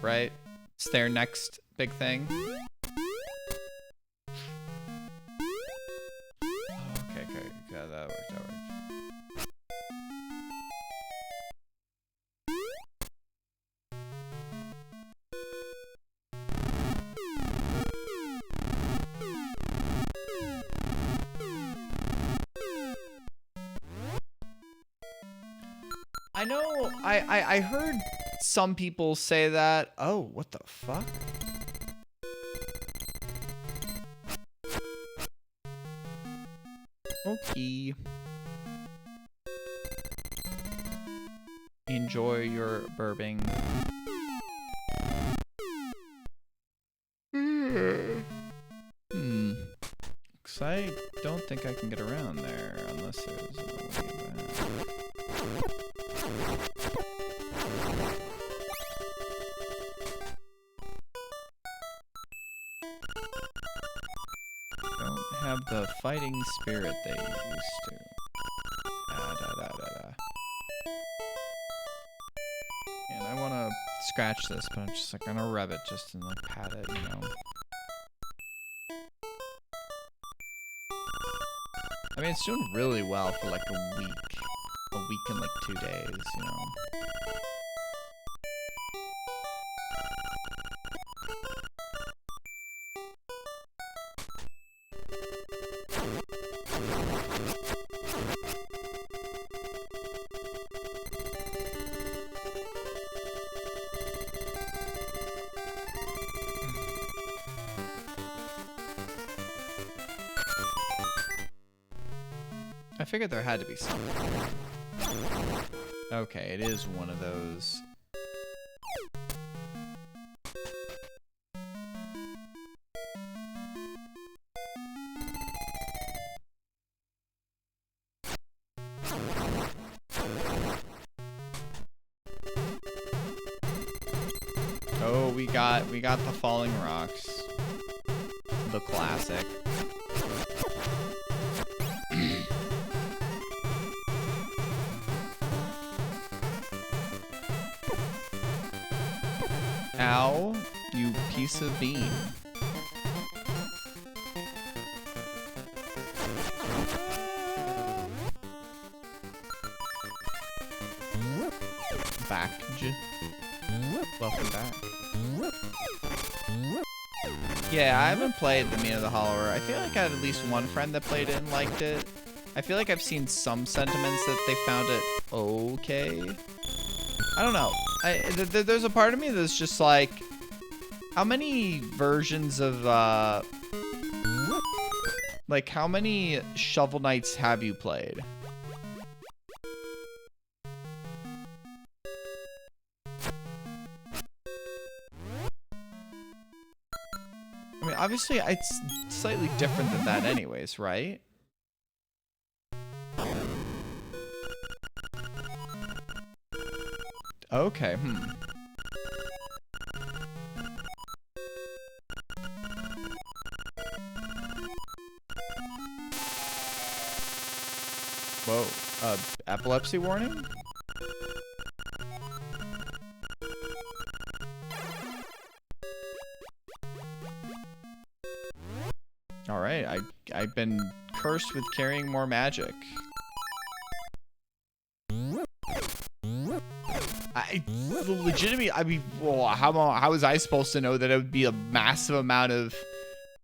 right? It's their next big thing. Oh, okay, that worked. I know, I heard some people say that. Oh, what the fuck? Okay. Enjoy your burping. Cause I don't think I can get around there unless there's a way back. Don't have the fighting spirit they used to. And I want to scratch this, but I'm just like gonna rub it just and like pat it, you know. I mean, it's doing really well for like a week and like 2 days, you know. I figured there had to be something. Okay, it is one of those. Oh, we got the falling rocks. The classic. Ow, you piece of bean. Back. Welcome back. Yeah, I haven't played the Mean of the Hollower. I feel like I had at least one friend that played it and liked it. I feel like I've seen some sentiments that they found it okay. I don't know. There's a part of me that's just like, how many versions of, like, how many Shovel Knights have you played? I mean, obviously, it's slightly different than that anyways, right? Okay, Whoa, epilepsy warning? All right, I've been cursed with carrying more magic. Legitimately, I mean, well, how was I supposed to know that it would be a massive amount of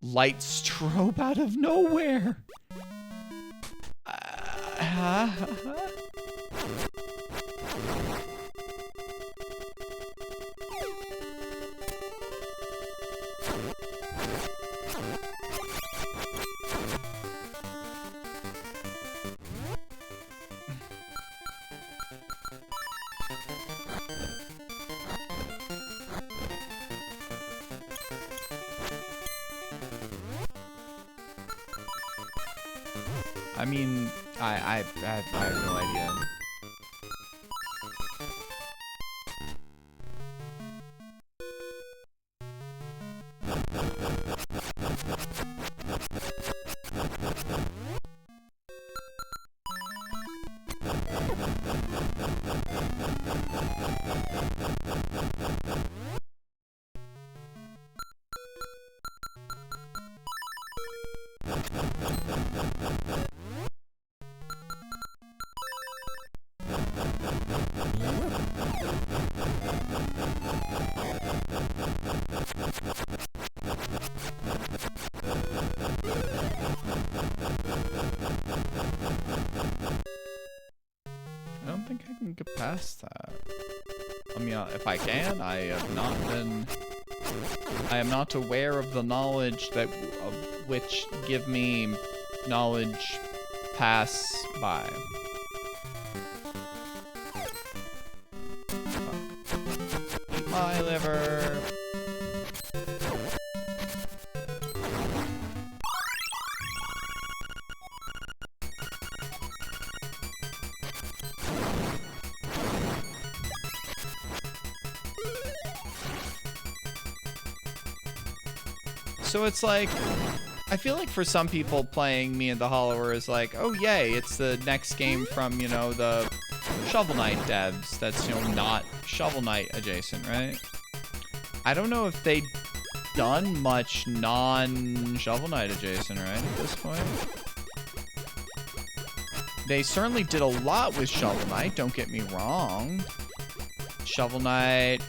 light strobe out of nowhere? I mean, I have no idea. I don't think I can get past that. I mean, if I can, I am not aware of the knowledge that which give me knowledge pass by. Eat my liver. So it's like, I feel like for some people playing Me and the Hollower is like, oh yay, it's the next game from, you know, the Shovel Knight devs that's, you know, not Shovel Knight adjacent, right? I don't know if they've done much non-Shovel Knight adjacent, right, at this point? They certainly did a lot with Shovel Knight, don't get me wrong. Shovel Knight,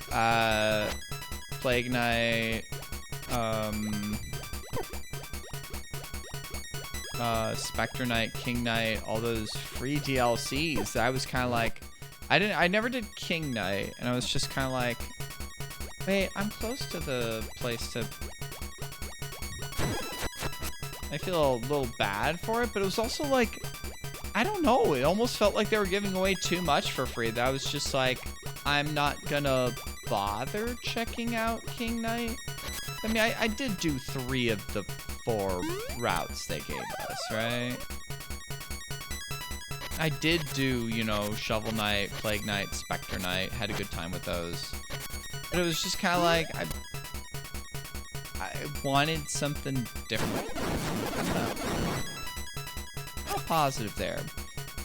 Plague Knight, Spectre Knight, King Knight, all those free DLCs that I was kind of like, I never did King Knight, and I was just kind of like, wait, I'm close to the place to, I feel a little bad for it, but it was also like, I don't know, it almost felt like they were giving away too much for free, that I was just like, I'm not gonna bother checking out King Knight. I mean, I did do 3 of the 4 routes they gave us, right? I did do, you know, Shovel Knight, Plague Knight, Spectre Knight, had a good time with those. But it was just kind of like, I wanted something different. I don't know. Not positive there.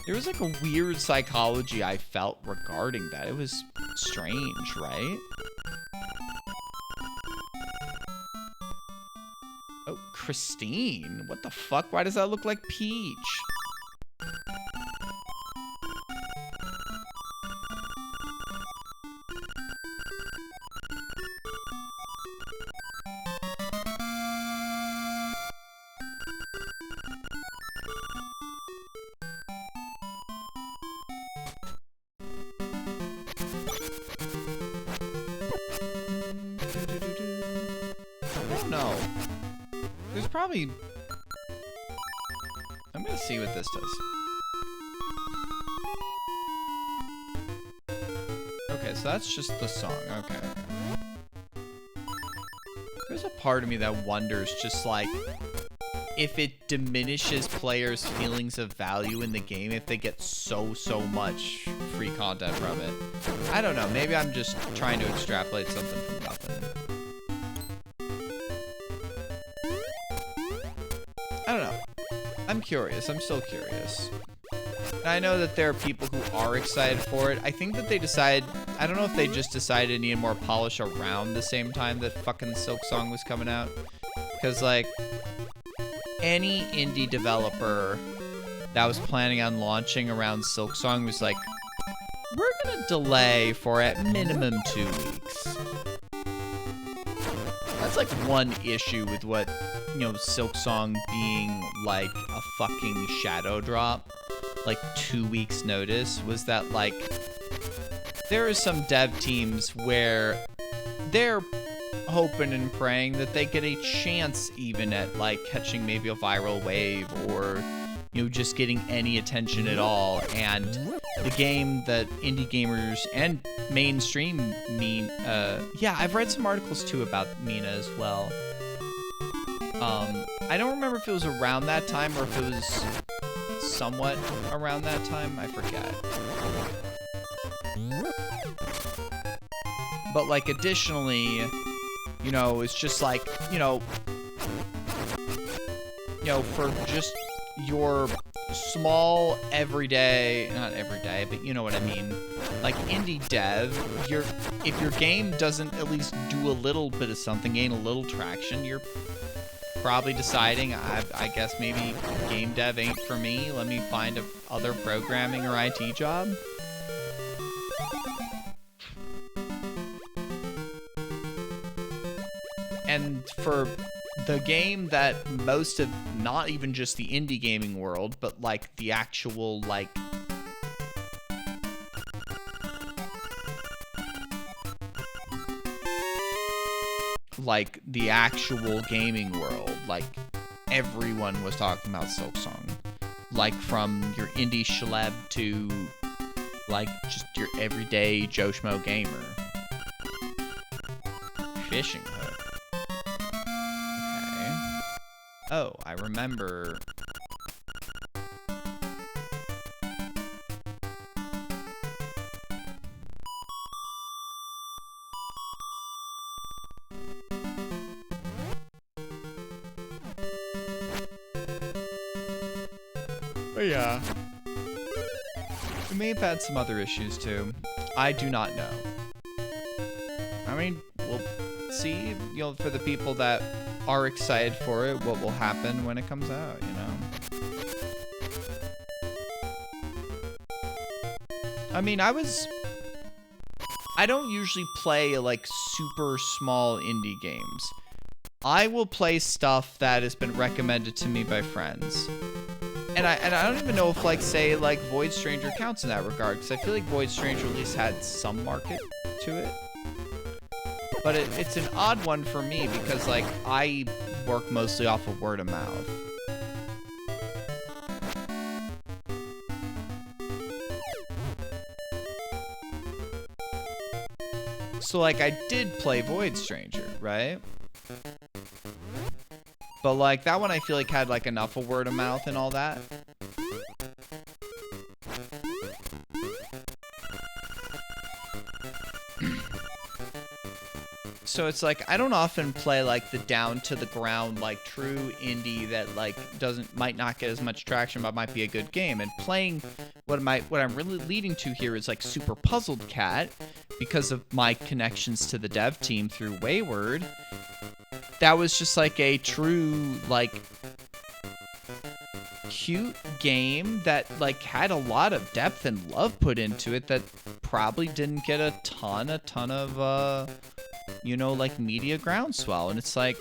There was like a weird psychology I felt regarding that. It was strange, right? Oh, Christine. What the fuck? Why does that look like Peach? don't know. There's probably... I'm gonna see what this does. Okay, so that's just the song. Okay. There's a part of me that wonders just like if it diminishes players' feelings of value in the game if they get so much free content from it. I don't know. Maybe I'm just trying to extrapolate something from nothing. I don't know. I'm curious. I'm still curious. And I know that there are people who are excited for it. I think that they decided... I don't know if they just decided it needed more polish around the same time that fucking Silksong was coming out. Because, like, any indie developer that was planning on launching around Silksong was like, we're gonna delay for at minimum 2 weeks. That's like one issue with what, you know, Silksong being like a fucking shadow drop, like 2 weeks notice, was that like there are some dev teams where they're hoping and praying that they get a chance even at like catching maybe a viral wave or, you know, just getting any attention at all. And the game that indie gamers and mainstream mean, yeah, I've read some articles too about Mina as well. I don't remember if it was around that time or if it was somewhat around that time. I forget. But like additionally, you know, it's just like, you know, for just your small everyday, not everyday, but you know what I mean, like indie dev, if your game doesn't at least do a little bit of something, gain a little traction, you're probably deciding, I guess maybe game dev ain't for me, let me find a other programming or IT job. And for the game that most of, not even just the indie gaming world, but like the actual, like, the actual gaming world, like everyone was talking about Silksong. Like from your indie schleb to like just your everyday Joe Schmo gamer. Fishing hook. Oh, I remember. But yeah. We may have had some other issues too. I do not know. I mean, we'll see, you know, for the people that are excited for it, what will happen when it comes out, you know? I mean, I don't usually play, like, super small indie games. I will play stuff that has been recommended to me by friends. And I don't even know if, like, say, like, Void Stranger counts in that regard, because I feel like Void Stranger at least had some market to it. But it's an odd one for me because, like, I work mostly off of word of mouth. So, like, I did play Void Stranger, right? But, like, that one I feel like had, like, enough of word of mouth and all that. So it's like, I don't often play like the down to the ground, like true indie that like might not get as much traction, but might be a good game. And playing what I'm really leading to here is like Super Puzzled Cat, because of my connections to the dev team through Wayward. That was just like a true, like, cute game that like had a lot of depth and love put into it that probably didn't get a ton of you know, like media groundswell. And it's like,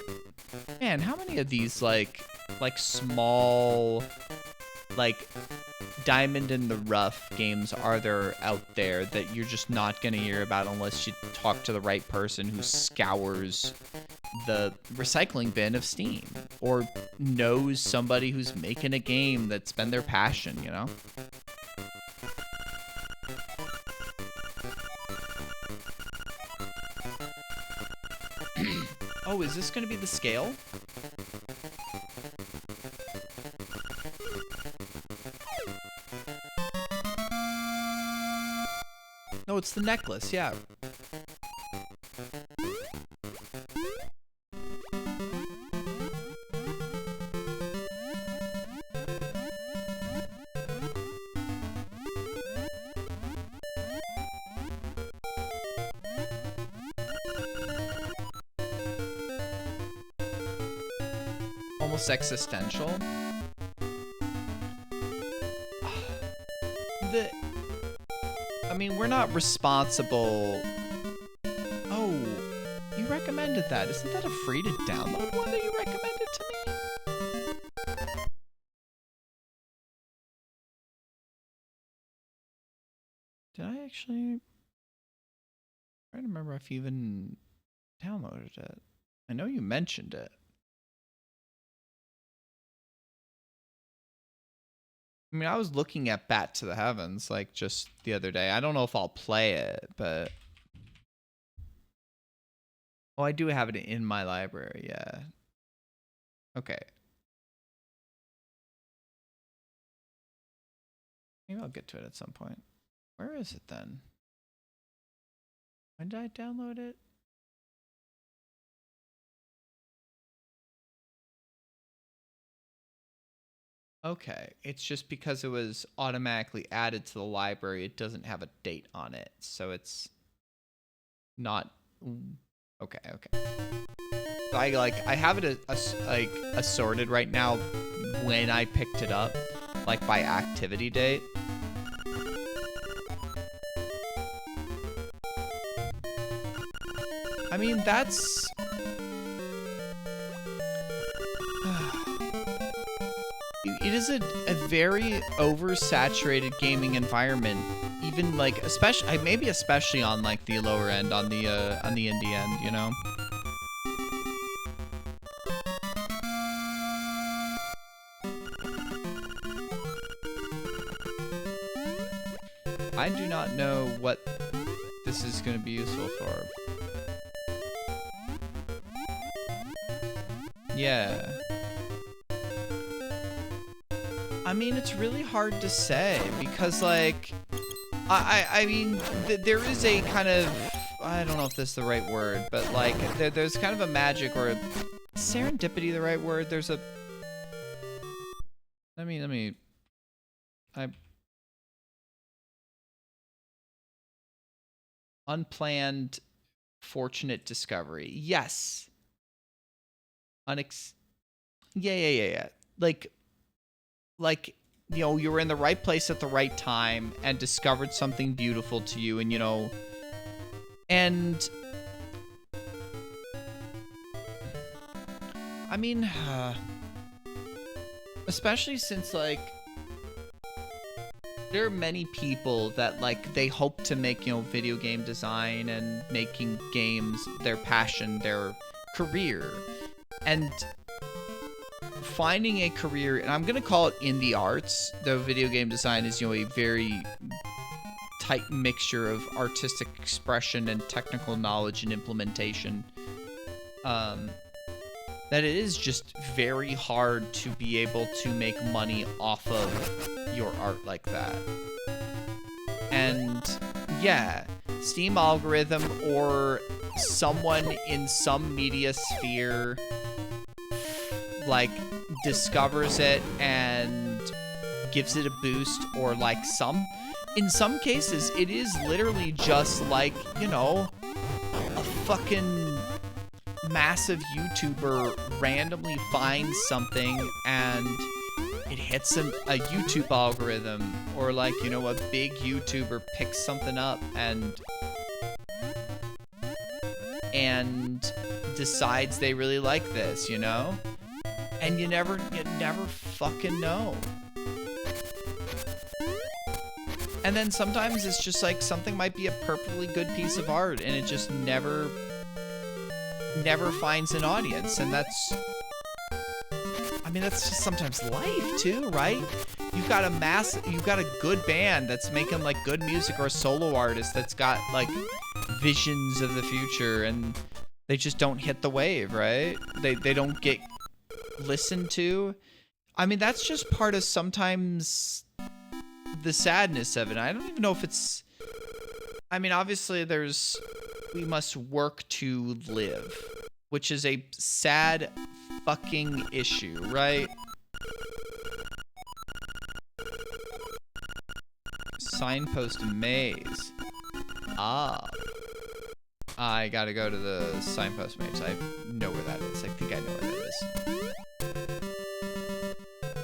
man, how many of these like small, like diamond in the rough games are there out there that you're just not gonna hear about unless you talk to the right person who scours the recycling bin of Steam, or knows somebody who's making a game that's been their passion, you know? Oh, is this gonna be the scale? No, it's the necklace, yeah. Almost existential. I mean, we're not responsible. Oh, you recommended that. Isn't that a free to download one that you recommended to me? Did I actually? I'm trying to remember if you even downloaded it. I know you mentioned it. I mean, I was looking at Bat to the Heavens, like, just the other day. I don't know if I'll play it, but... Oh, I do have it in my library, yeah. Okay. Maybe I'll get to it at some point. Where is it, then? When did I download it? Okay, it's just because it was automatically added to the library, it doesn't have a date on it, so it's not... Okay. I have it assorted right now when I picked it up, like by activity date. I mean, that's... It is a very oversaturated gaming environment, even like maybe especially on like the lower end, on the indie end, you know. I do not know what this is going to be useful for. Yeah. I mean, it's really hard to say because, like, I mean, there is a kind of, I don't know if this is the right word, but like, there's kind of a magic or serendipity, the right word. There's a, unplanned, fortunate discovery. Yes. Yeah. Like, you know, you were in the right place at the right time and discovered something beautiful to you, and, you know, and I mean, especially since, like, there are many people that, like, they hope to make, you know, video game design and making games their passion, their career, and finding a career, and I'm gonna call it in the arts, though video game design is, you know, a very tight mixture of artistic expression and technical knowledge and implementation, that it is just very hard to be able to make money off of your art like that. And yeah, Steam algorithm or someone in some media sphere like discovers it and gives it a boost, or like in some cases it is literally just like, you know, a fucking massive YouTuber randomly finds something and it hits a YouTube algorithm, or like, you know, a big YouTuber picks something up and decides they really like this, you know? And you never fucking know. And then sometimes it's just like something might be a perfectly good piece of art and it just never never finds an audience, and that's, I mean, that's just sometimes life too, right? You've got a good band that's making like good music, or a solo artist that's got like visions of the future, and they just don't hit the wave, right? They don't get listened to. I mean, that's just part of sometimes the sadness of it. I don't even know if it's, I mean, obviously we must work to live, which is a sad fucking issue, right? Signpost maze. I gotta go to the signpost maze. I know where that is. I think I know where that is.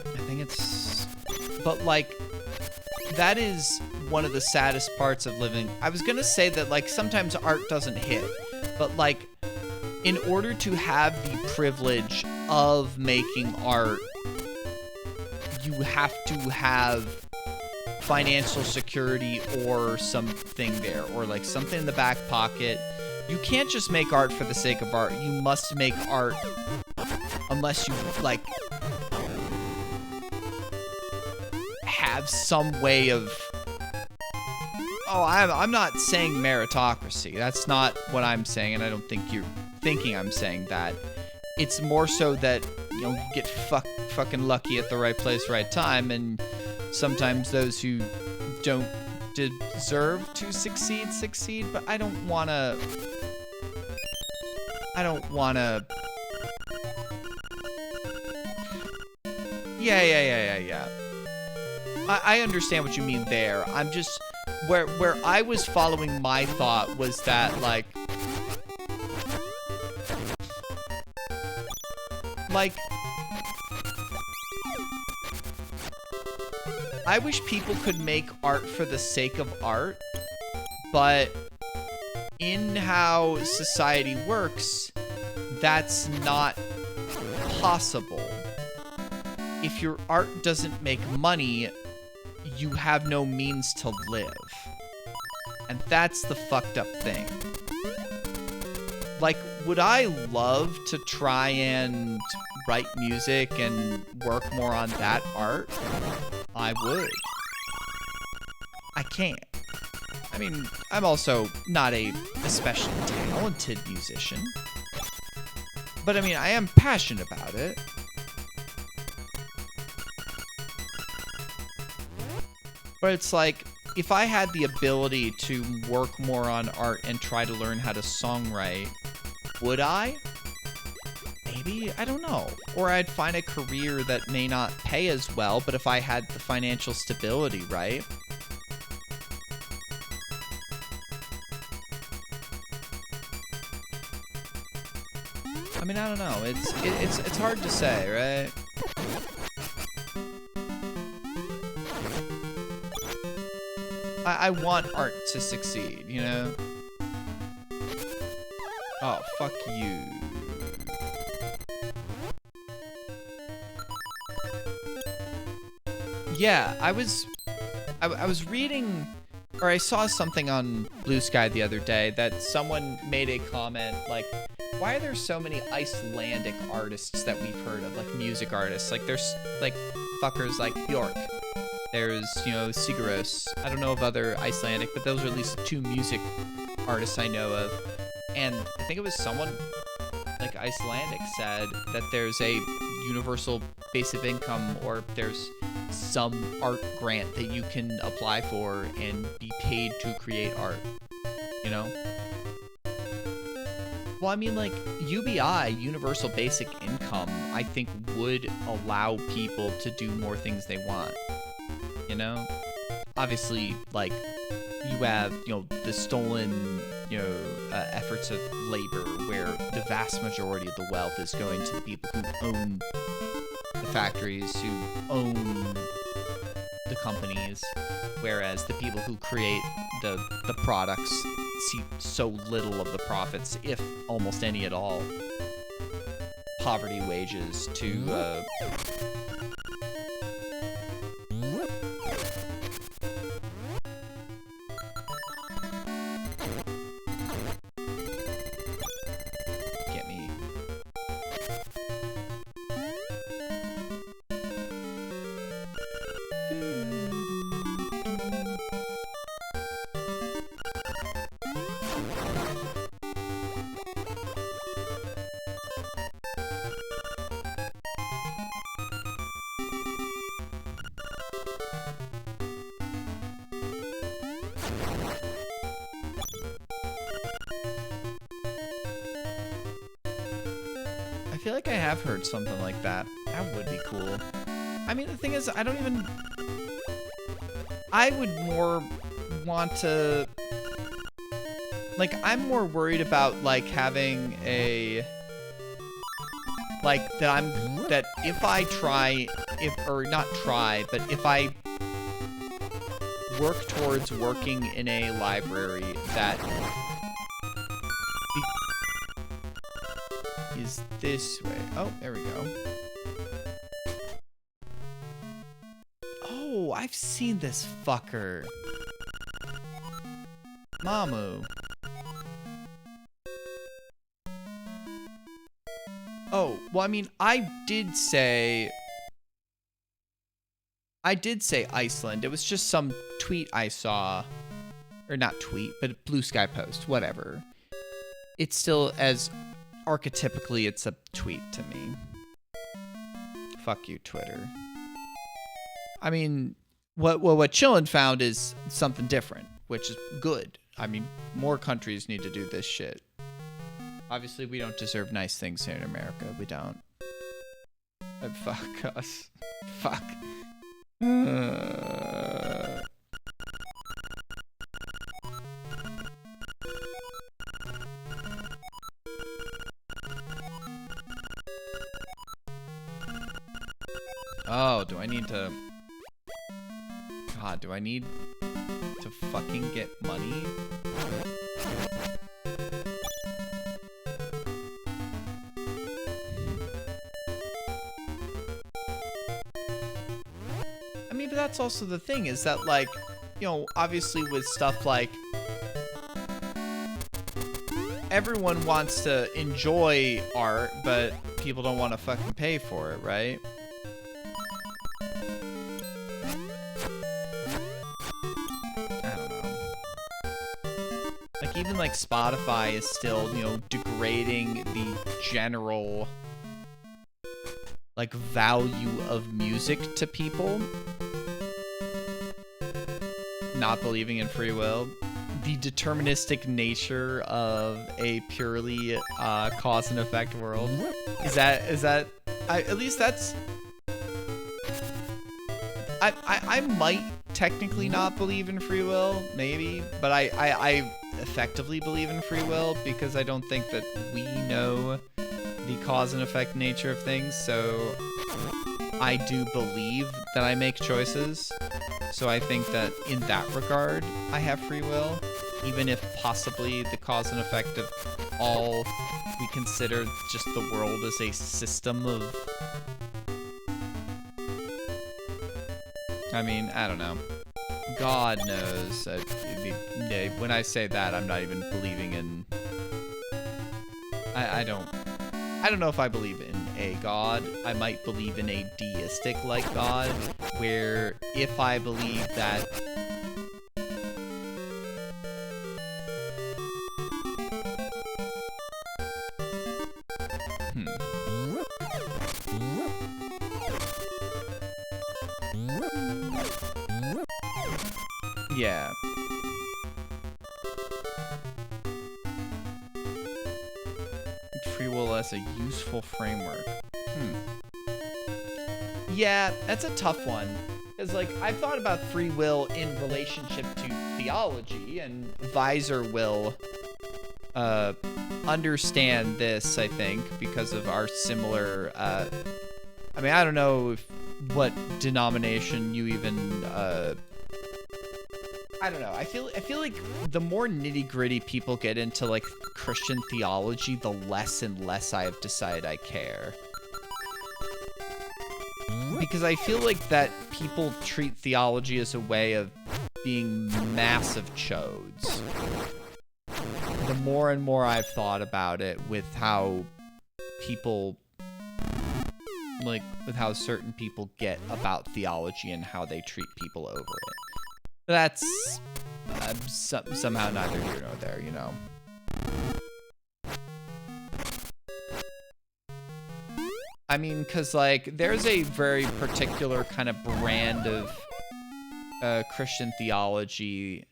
I think it's... But, like, that is one of the saddest parts of living. I was gonna say that, like, sometimes art doesn't hit. But, like, in order to have the privilege of making art, you have to have financial security or something there, or like something in the back pocket. You can't just make art for the sake of art. You must make art unless you like have some way of, oh, I'm not saying meritocracy. That's not what I'm saying, and I don't think you're thinking I'm saying that. It's more so that, you know, you get fucking lucky at the right place, right time, and sometimes those who don't deserve to succeed, but I don't wanna... Yeah. I understand what you mean there. I'm just... Where I was following my thought was that, like... I wish people could make art for the sake of art, but in how society works, that's not possible. If your art doesn't make money, you have no means to live. And that's the fucked up thing. Like, would I love to try and write music and work more on that art? I would. I can't. I mean, I'm also not a especially talented musician. But I mean, I am passionate about it. But it's like, if I had the ability to work more on art and try to learn how to songwrite, would I? Maybe, I don't know. Or I'd find a career that may not pay as well, but if I had the financial stability, right? I mean, I don't know. It's hard to say, right? I want art to succeed, you know? Oh, fuck you. Yeah, I was reading, or I saw something on Blue Sky the other day that someone made a comment like, why are there so many Icelandic artists that we've heard of, like music artists? Like there's like fuckers like Bjork. There's, you know, Sigaros. I don't know of other Icelandic, but those are at least two music artists I know of. And I think it was someone like Icelandic said that there's a universal basic income, or there's some art grant that you can apply for and be paid to create art, you know? Well, I mean, like, UBI, Universal Basic Income, I think would allow people to do more things they want, you know? Obviously, like, you have, you know, the stolen, you know, efforts of labor, where the vast majority of the wealth is going to the people who own the factories, who own the companies, whereas the people who create the products see so little of the profits, if almost any at all. Poverty wages to I feel like I have heard something like that. That would be cool. I mean, the thing is, I don't even... I would more want to... Like, I'm more worried about, like, having a... Like, that if I try... Or not try, but if I work towards working in a library that... is this way. Oh, there we go. Oh, I've seen this fucker. Mamu. Oh, well, I mean, I did say Iceland. It was just some tweet I saw. Or not tweet, but Blue Sky post. Whatever. It's still as... Archetypically, it's a tweet to me. Fuck you, Twitter. I mean, what Chillin found is something different, which is good. I mean, more countries need to do this shit. Obviously, we don't deserve nice things here in America. We don't. Fuck us. Fuck. Oh, do I need to... God, do I need to fucking get money? I mean, but that's also the thing, is that, like, you know, obviously with stuff like... Everyone wants to enjoy art, but people don't want to fucking pay for it, right? Even like Spotify is still, you know, degrading the general like value of music to people. Not believing in free will. The deterministic nature of a purely cause and effect world. Is that at least that's I might technically not believe in free will, maybe, but I effectively believe in free will because I don't think that we know the cause and effect nature of things, so I do believe that I make choices. So I think that in that regard, I have free will, even if possibly the cause and effect of all we consider just the world as a system of... I mean, I don't know. God knows. When I say that, I'm not even believing in... I don't know if I believe in a god. I might believe in a deistic-like god, where if I believe that... Yeah. Free will as a useful framework. Yeah, that's a tough one. Because, like, I've thought about free will in relationship to theology, and Visor will understand this, I think, because of our similar... I mean, I don't know what denomination you even... I don't know. I feel like the more nitty-gritty people get into like Christian theology, the less and less I have decided I care. Because I feel like that people treat theology as a way of being massive chodes. The more and more I've thought about it with how people, like, with how certain people get about theology and how they treat people over it. That's somehow neither here nor there, you know. I mean, because, like, there's a very particular kind of brand of Christian theology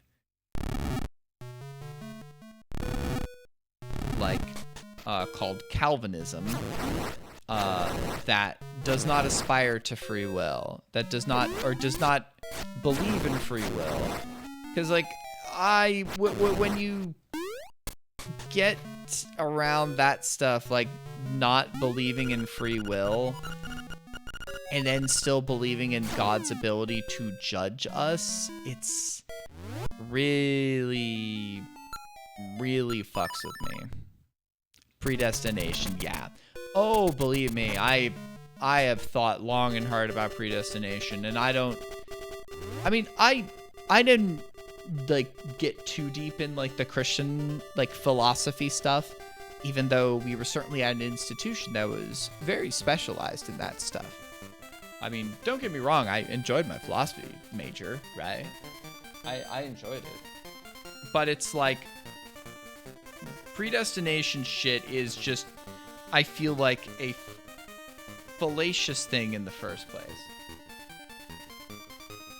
called Calvinism that does not aspire to free will, that does not believe in free will. Because like when you get around that stuff, like not believing in free will and then still believing in God's ability to judge us, it's really fucks with me. Predestination, yeah. Oh, believe me, I have thought long and hard about predestination, and I didn't like get too deep in like the Christian like philosophy stuff, even though we were certainly at an institution that was very specialized in that stuff. I mean, don't get me wrong, I enjoyed my philosophy major, right? I enjoyed it. But it's like predestination shit is just, I feel like a fallacious thing in the first place.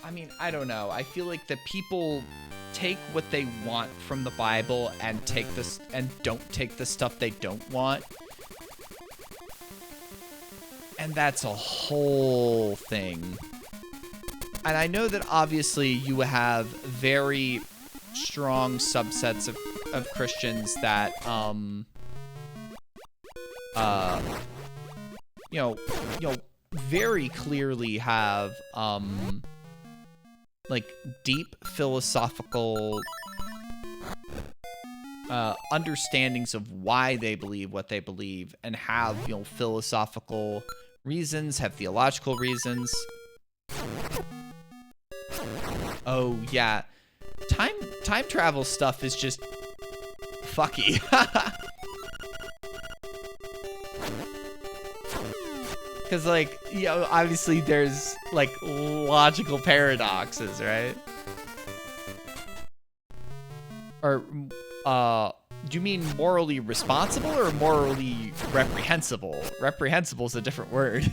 I mean, I don't know. I feel like the people take what they want from the Bible and take this and don't take the stuff they don't want. And that's a whole thing. And I know that obviously you have very strong subsets of Christians that you know very clearly have like deep philosophical understandings of why they believe what they believe, and have, you know, philosophical reasons, have theological reasons. Oh yeah, time travel stuff is just fucky. Because, like, you know, obviously there's, like, logical paradoxes, right? Or, do you mean morally responsible or morally reprehensible? Reprehensible is a different word.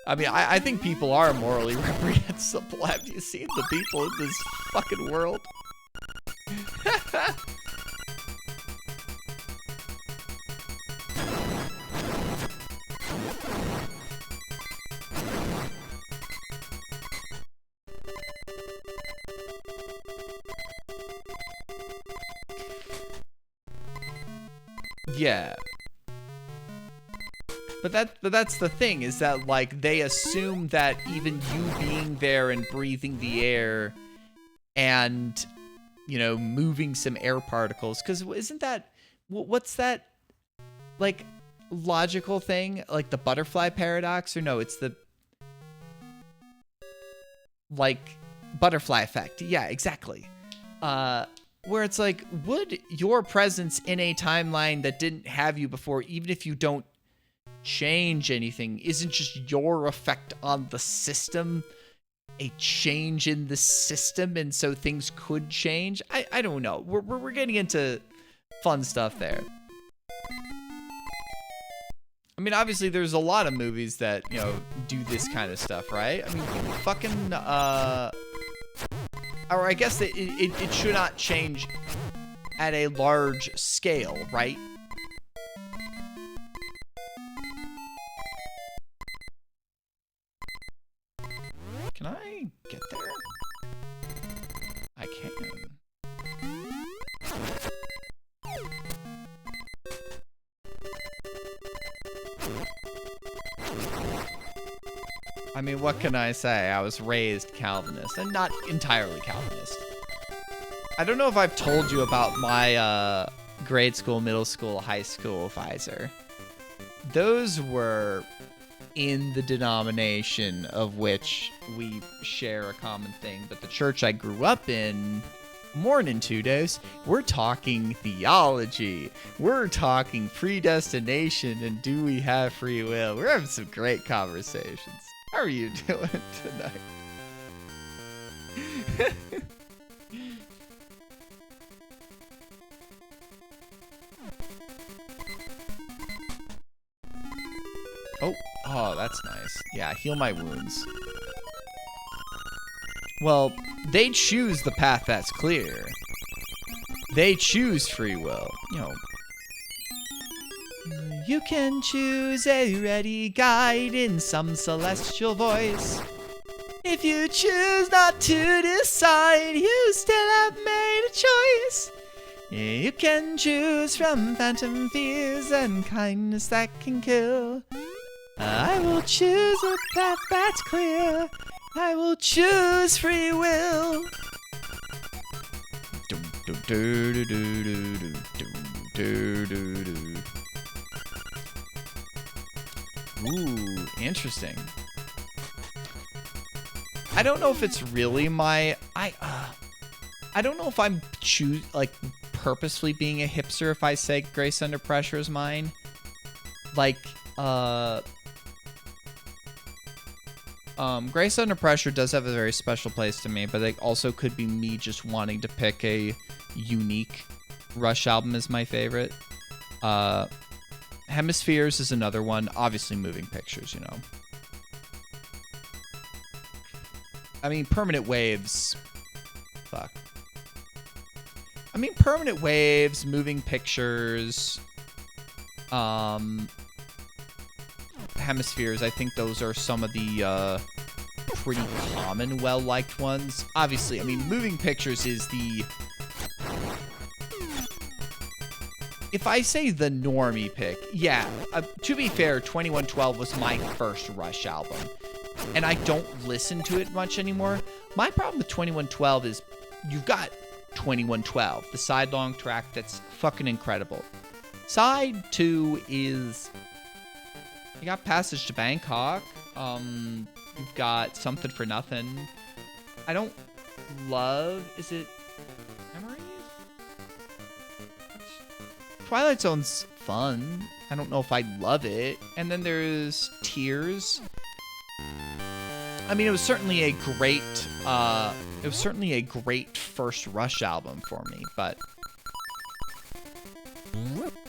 I mean, I think people are morally reprehensible. Have you seen the people in this fucking world? Yeah. But that's the thing, is that, like, they assume that even you being there and breathing the air and, you know, moving some air particles, because isn't that, what's that, like, logical thing? Like the butterfly paradox? Or no, it's the, like, butterfly effect. Yeah, exactly. Where it's like, would your presence in a timeline that didn't have you before, even if you don't change anything, isn't just your effect on the system a change in the system, and so things could change? I don't know. We're getting into fun stuff there. I mean, obviously there's a lot of movies that, you know, do this kind of stuff, right? I mean, fucking or I guess that it should not change at a large scale, right? Can I get there? I can. I mean, what can I say? I was raised Calvinist, and not entirely Calvinist. I don't know if I've told you about my grade school, middle school, high school visor. Those were in the denomination of which we share a common thing, but the church I grew up in, morning 2 days, we're talking theology. We're talking predestination and do we have free will. We're having some great conversations. How are you doing tonight? Oh, that's nice. Yeah, heal my wounds. Well, they choose the path that's clear. They choose free will. You know, You can choose a ready guide in some celestial voice. If you choose not to decide, you still have made a choice. You can choose from phantom fears and kindness that can kill. I will choose a path that's clear. I will choose free will. Ooh, interesting. I don't know if it's really my I don't know if I'm purposefully being a hipster if I say Grace Under Pressure is mine. Like Grace Under Pressure does have a very special place to me, but it also could be me just wanting to pick a unique Rush album as my favorite. Hemispheres is another one. Obviously Moving Pictures, you know. I mean, Permanent Waves. Fuck. I mean, Permanent Waves, Moving Pictures, Hemispheres. I think those are some of the pretty common, well-liked ones. Obviously, I mean, Moving Pictures is the... If I say the normie pick, yeah, to be fair, 2112 was my first Rush album. And I don't listen to it much anymore. My problem with 2112 is you've got 2112, the side-long track that's fucking incredible. Side 2 is... You got Passage to Bangkok. You've got Something for Nothing. I don't love... Is it... Memories? Twilight Zone's fun. I don't know if I love it. And then there's Tears. I mean, it was certainly a great first Rush album for me, but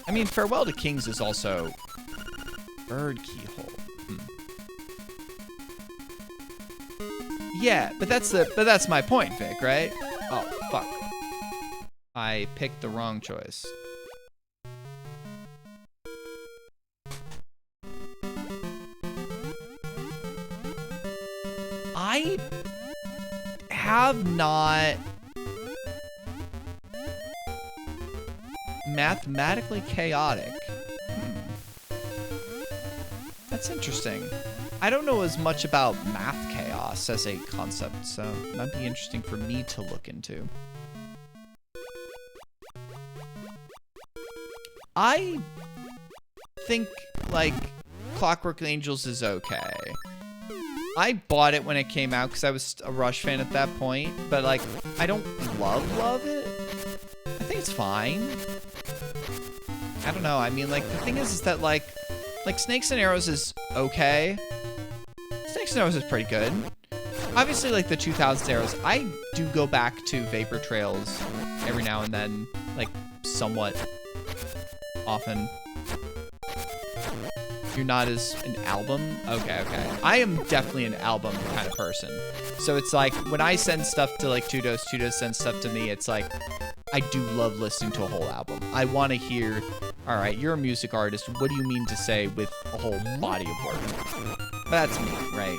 I mean, Farewell to Kings is also Bird Keyhole. Yeah, but that's my point, Vic, right? Oh, fuck. I picked the wrong choice. I have not mathematically chaotic. That's interesting. I don't know as much about math chaos as a concept, so it might be interesting for me to look into. I think, like, Clockwork Angels is okay. I bought it when it came out because I was a Rush fan at that point, but, like, I don't love it. I think it's fine. I don't know. I mean, like, the thing is that, like Snakes and Arrows is okay. Snakes and Arrows is pretty good. Obviously, like, the 2000s Arrows, I do go back to Vapor Trails every now and then, like, somewhat often. You're not as an album? Okay. I am definitely an album kind of person. So it's like, when I send stuff to, like, Tudos sends stuff to me, it's like, I do love listening to a whole album. I want to hear, all right, you're a music artist. What do you mean to say with a whole body of work? That's me, right?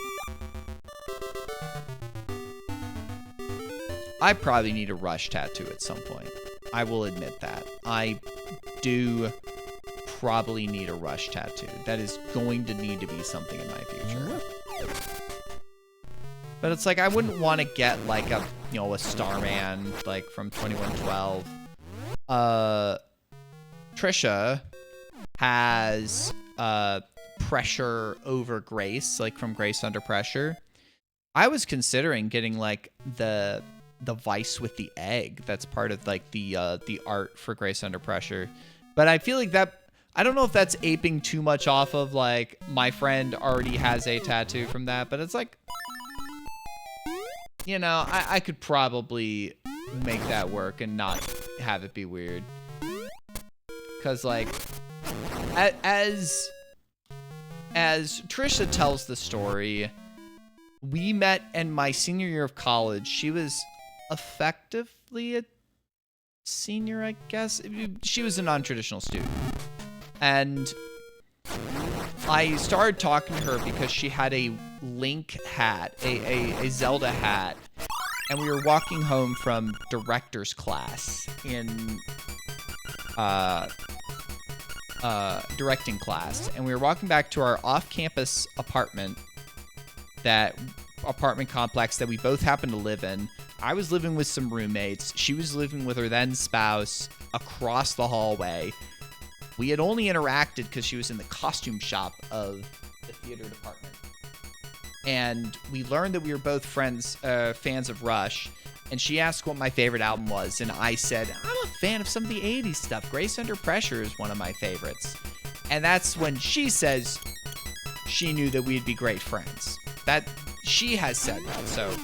I probably need a Rush tattoo at some point. I will admit that. I do probably need a Rush tattoo. That is going to need to be something in my future. But it's like, I wouldn't want to get, like, a Starman, like, from 2112. Trisha has, Pressure Over Grace, like, from Grace Under Pressure. I was considering getting, like, the vice with the egg that's part of, like, the art for Grace Under Pressure. But I feel like that, I don't know if that's aping too much off of, like, my friend already has a tattoo from that, but it's like, you know, I could probably make that work and not have it be weird. Because, like, as Trisha tells the story, we met in my senior year of college. She was effectively a senior, I guess. She was a non-traditional student. And I started talking to her because she had a Link hat, a Zelda hat, and we were walking home from director's class in directing class, and we were walking back to our off-campus apartment, that apartment complex that we both happened to live in. I was living with some roommates. She was living with her then spouse across the hallway. We had only interacted because she was in the costume shop of the theater department. And we learned that we were both fans of Rush. And she asked what my favorite album was. And I said, I'm a fan of some of the 80s stuff. Grace Under Pressure is one of my favorites. And that's when she says she knew that we'd be great friends. That she has said that, so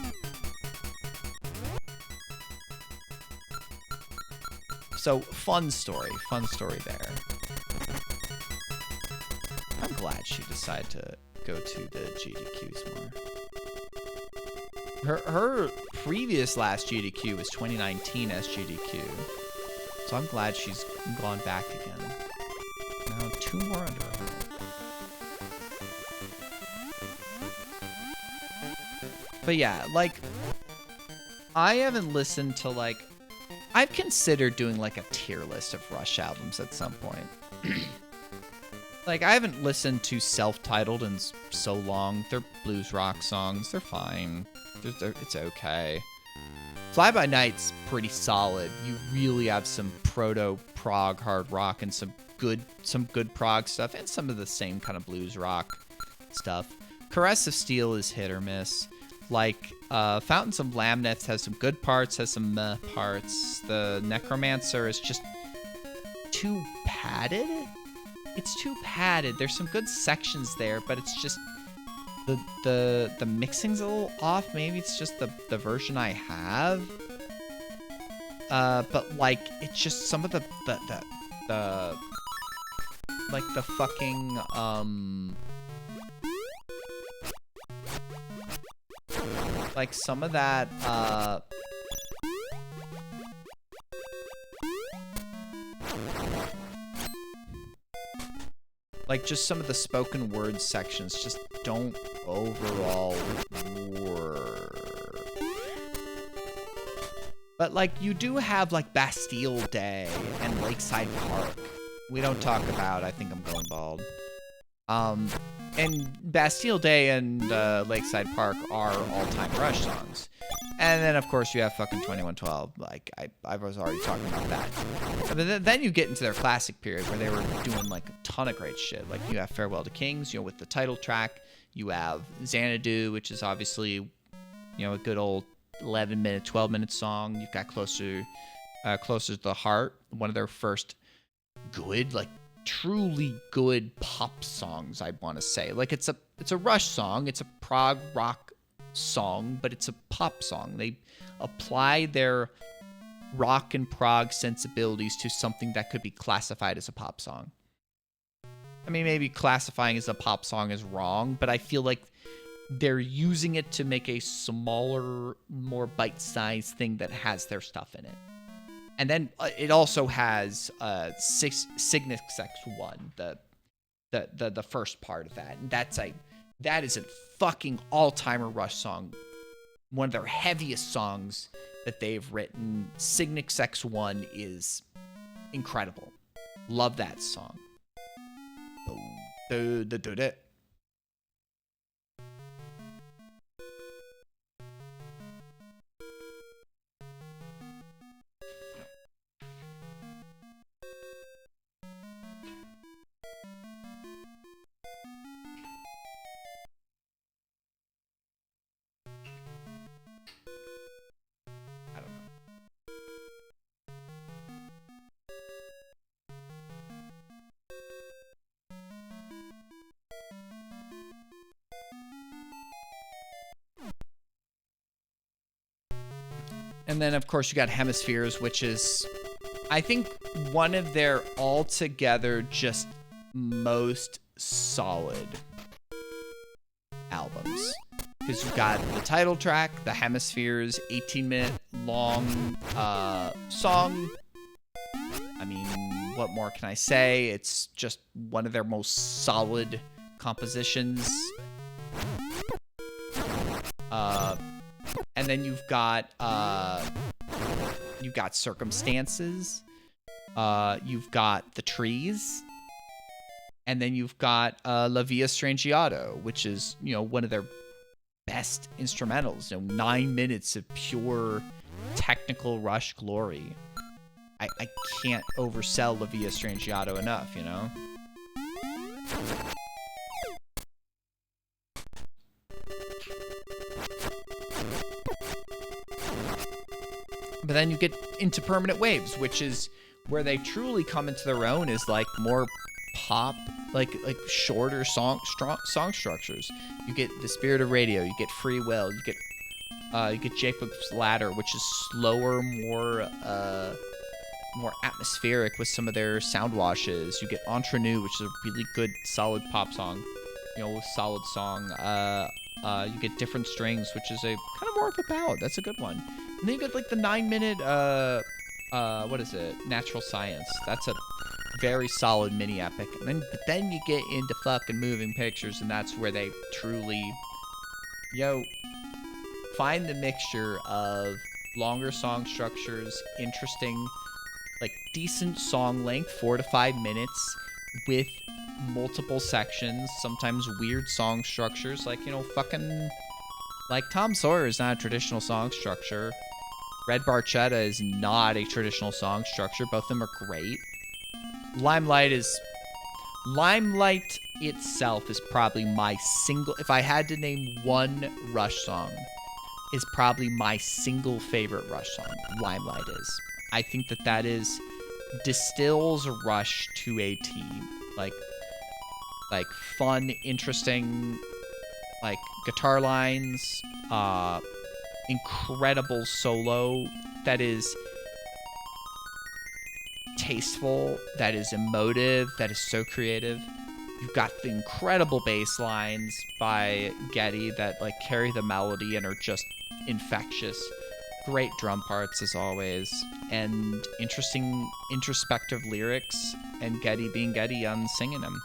fun story there. I'm glad she decided to go to the GDQs more. Her previous last GDQ was 2019 SGDQ, so I'm glad she's gone back again. Now 2 more under her belt. But yeah, like, I haven't listened to, like, I've considered doing, like, a tier list of Rush albums at some point. Like, I haven't listened to self-titled in so long. They're blues rock songs. They're fine. It's okay. Fly By Night's pretty solid. You really have some proto-prog hard rock and some good prog stuff, and some of the same kind of blues rock stuff. Caress of Steel is hit or miss. Like, Fountains of Lamneth has some good parts, has some meh parts. The Necromancer is just too padded. It's too padded. There's some good sections there, but it's just the mixing's a little off. Maybe it's just the version I have. But like, it's just some of the like the fucking like some of that like just some of the spoken word sections just don't overall work. But like, you do have like Bastille Day and Lakeside Park. We don't talk about I Think I'm Going Bald. And Bastille Day and Lakeside Park are all-time Rush songs. And then, of course, you have fucking 2112. Like, I was already talking about that. But then you get into their classic period where they were doing, like, a ton of great shit. Like, you have Farewell to Kings, you know, with the title track. You have Xanadu, which is obviously, you know, a good old 11-minute, 12-minute song. You've got Closer to the Heart, one of their first good, like, truly good pop songs, I want to say. Like, it's a Rush song, it's a prog rock song, but it's a pop song. They apply their rock and prog sensibilities to something that could be classified as a pop song. I mean, maybe classifying as a pop song is wrong, but I feel like they're using it to make a smaller, more bite-sized thing that has their stuff in it. And then it also has Cygnus X1, the first part of that. And that is a fucking all-timer Rush song. One of their heaviest songs that they've written. Cygnus X1 is incredible. Love that song. And then, of course, you got Hemispheres, which is, I think, one of their altogether just most solid albums. Because you've got the title track, the Hemispheres, 18-minute long song. I mean, what more can I say? It's just one of their most solid compositions. And then you've got Circumstances. You've got The Trees. And then you've got La Via Strangiato, which is, you know, one of their best instrumentals. You know, 9 minutes of pure technical Rush glory. I can't oversell La Via Strangiato enough, you know? But then you get into Permanent Waves, which is where they truly come into their own, is like more pop, like shorter song structures. You get The Spirit of Radio, you get Free Will, you get Jacob's Ladder, which is slower, more atmospheric with some of their sound washes. You get Entre Nous, which is a really good, solid pop song, you know, solid song. You get Different Strings, which is a kind of more of a ballad. That's a good one. And then you get like the 9-minute, what is it? Natural Science. That's a very solid mini epic. And then you get into fucking Moving Pictures, and that's where they truly, find the mixture of longer song structures, interesting, like decent song length, 4 to 5 minutes, with multiple sections, sometimes weird song structures, like, you know, fucking, like Tom Sawyer is not a traditional song structure. Red Barchetta is not a traditional song structure. Both of them are great. Limelight itself is probably my single, if I had to name one Rush song, is probably my single favorite Rush song. Limelight is. I think that distills Rush to a T. Like fun, interesting, like guitar lines, incredible solo that is tasteful, that is emotive, that is so creative. You've got the incredible bass lines by Geddy that like carry the melody and are just infectious. Great drum parts as always, and interesting introspective lyrics, and Geddy being Geddy on singing them.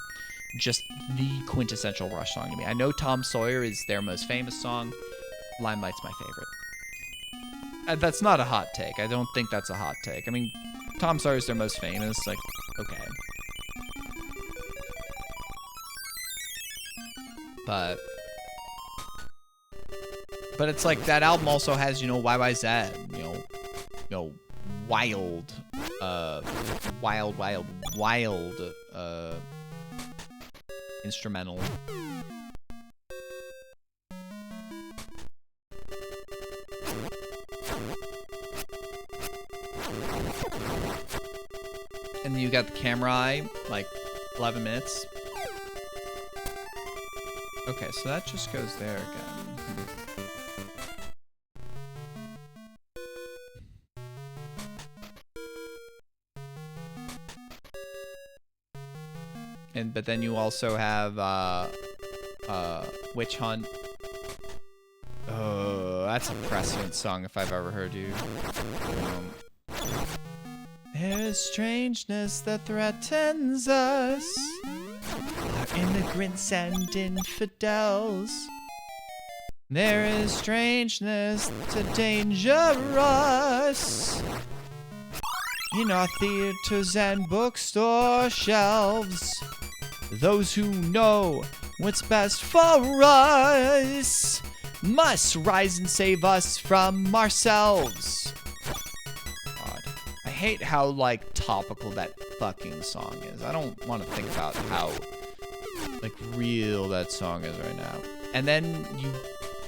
Just the quintessential Rush song to me. I know Tom Sawyer is their most famous song. Limelight's my favorite. That's not a hot take. I don't think that's a hot take. I mean, Tom Sawyer's their most famous. Like, okay. But it's like that album also has, you know, YYZ, you know, wild instrumental. And then you got the Camera Eye, like 11 minutes. Okay, so that just goes there again. But then you also have Witch Hunt. Oh, that's a precedent song if I've ever heard you. There is strangeness that threatens us, our immigrants and infidels. There is strangeness to danger us in our theaters and bookstore shelves. Those who know what's best for us must rise and save us from ourselves. God, I hate how, like, topical that fucking song is. I don't want to think about how, like, real that song is right now. And then you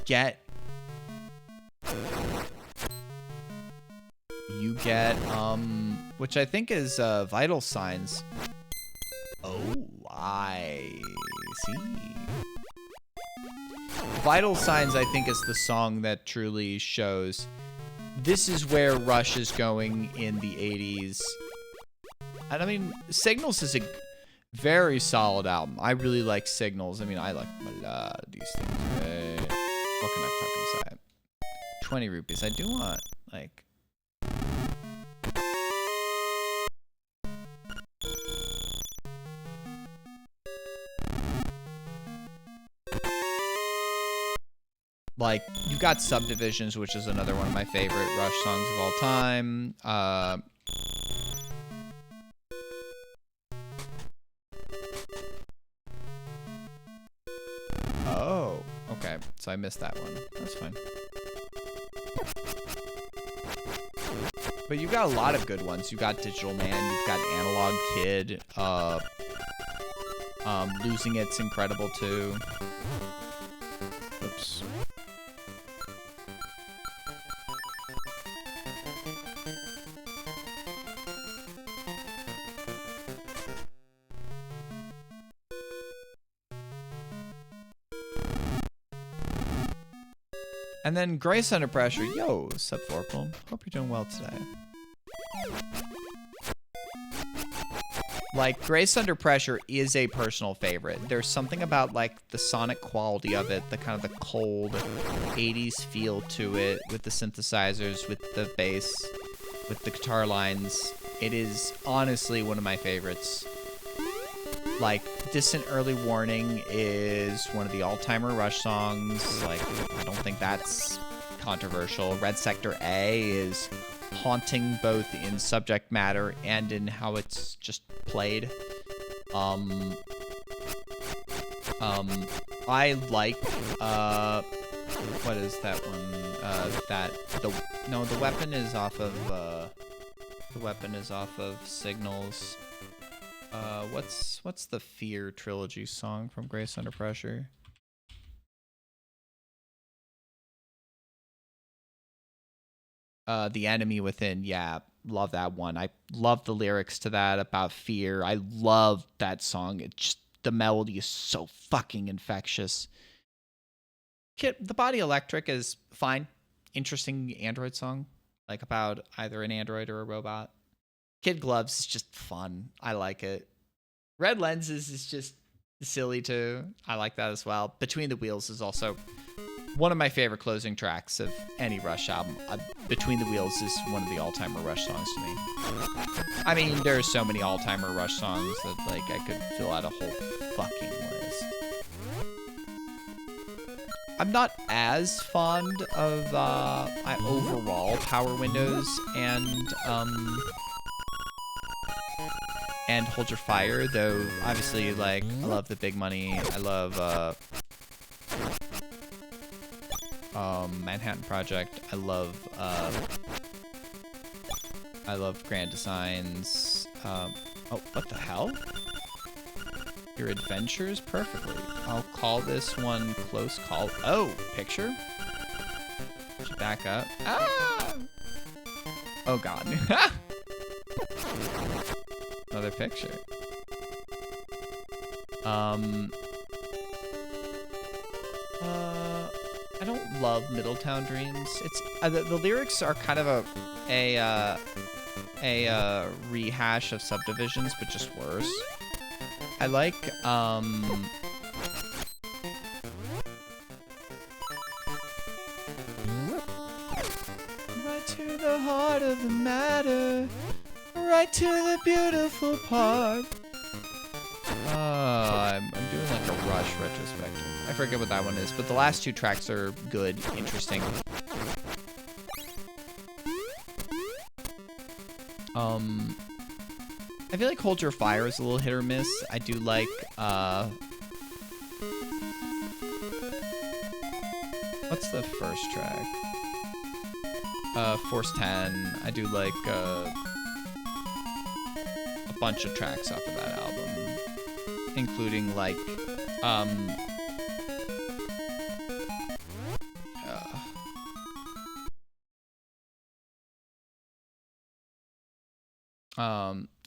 get... which I think is Vital Signs. Oh, I see. Vital Signs, I think, is the song that truly shows this is where Rush is going in the 80s. And I mean, Signals is a very solid album. I really like Signals. I mean, I like a lot of these things. Right? What can I fucking say? 20 rupees. I do want, like... Like, you've got Subdivisions, which is another one of my favorite Rush songs of all time. Oh, okay. So I missed that one. That's fine. But you've got a lot of good ones. You've got Digital Man, you've got Analog Kid, Losing It's incredible too. Oops. And then Grace Under Pressure. Yo, Sub Vorpal. Hope you're doing well today. Like, Grace Under Pressure is a personal favorite. There's something about, like, the sonic quality of it, the kind of the cold 80s feel to it, with the synthesizers, with the bass, with the guitar lines. It is honestly one of my favorites. Like, Distant Early Warning is one of the all-timer Rush songs. Like, I don't think that's controversial. Red Sector A is haunting both in subject matter and in how it's just played. I like, what is that one? The Weapon is off of Signals. What's the Fear trilogy song from Grace Under Pressure? The Enemy Within. Yeah, love that one. I love the lyrics to that about fear. I love that song. It just, the melody is so fucking infectious. The Body Electric is fine. Interesting Android song, like about either an android or a robot. Kid Gloves is just fun. I like it. Red Lenses is just silly too. I like that as well. Between the Wheels is also one of my favorite closing tracks of any Rush album. Between the Wheels is one of the all-timer Rush songs to me. I mean, there are so many all-timer Rush songs that, like, I could fill out a whole fucking list. I'm not as fond of overall Power Windows and Hold Your Fire, though obviously, like, I love the Big Money. I love Manhattan Project. I love Grand Designs. Oh, what the hell? Your Adventures perfectly. I'll call this one Close Call. Oh, picture? Should back up. Ah! Oh god. Another picture. I don't love Middletown Dreams. It's the lyrics are kind of a rehash of Subdivisions, but just worse. I like right to the heart of the matter, right to the beautiful part. I'm doing like a Rush retrospective. I forget what that one is, but the last two tracks are good, interesting. I feel like Hold Your Fire is a little hit or miss. I do like, what's the first track? Force 10. I do like, a bunch of tracks off of that album, including like,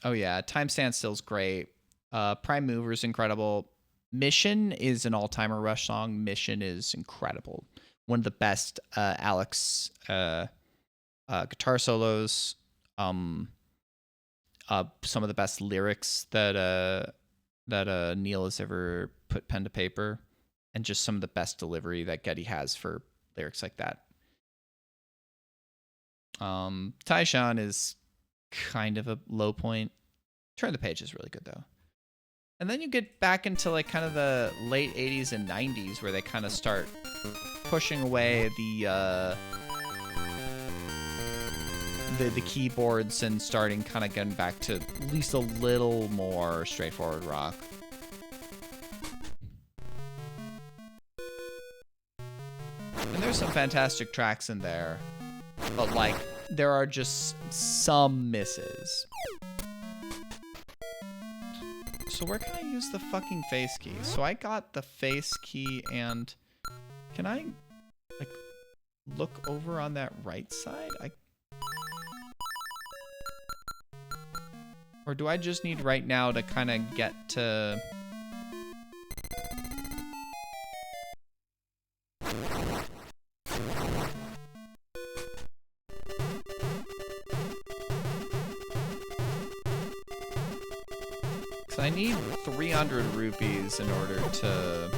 oh yeah, Time Stands Still's great. Prime Mover's incredible. Mission is an all-timer Rush song. Mission is incredible. One of the best Alex guitar solos. Some of the best lyrics that Neil has ever put pen to paper, and just some of the best delivery that Geddy has for lyrics like that. Taishan is kind of a low point. Turn the Page is really good though. And then you get back into like kind of the late 80s and 90s where they kind of start pushing away the keyboards and starting kind of getting back to at least a little more straightforward rock. And there's some fantastic tracks in there, but like there are just some misses. So where can I use the fucking face key? So I got the face key, and can I like look over on that right side? Or do I just need right now to kind of get to... Because I need 300 rupees in order to...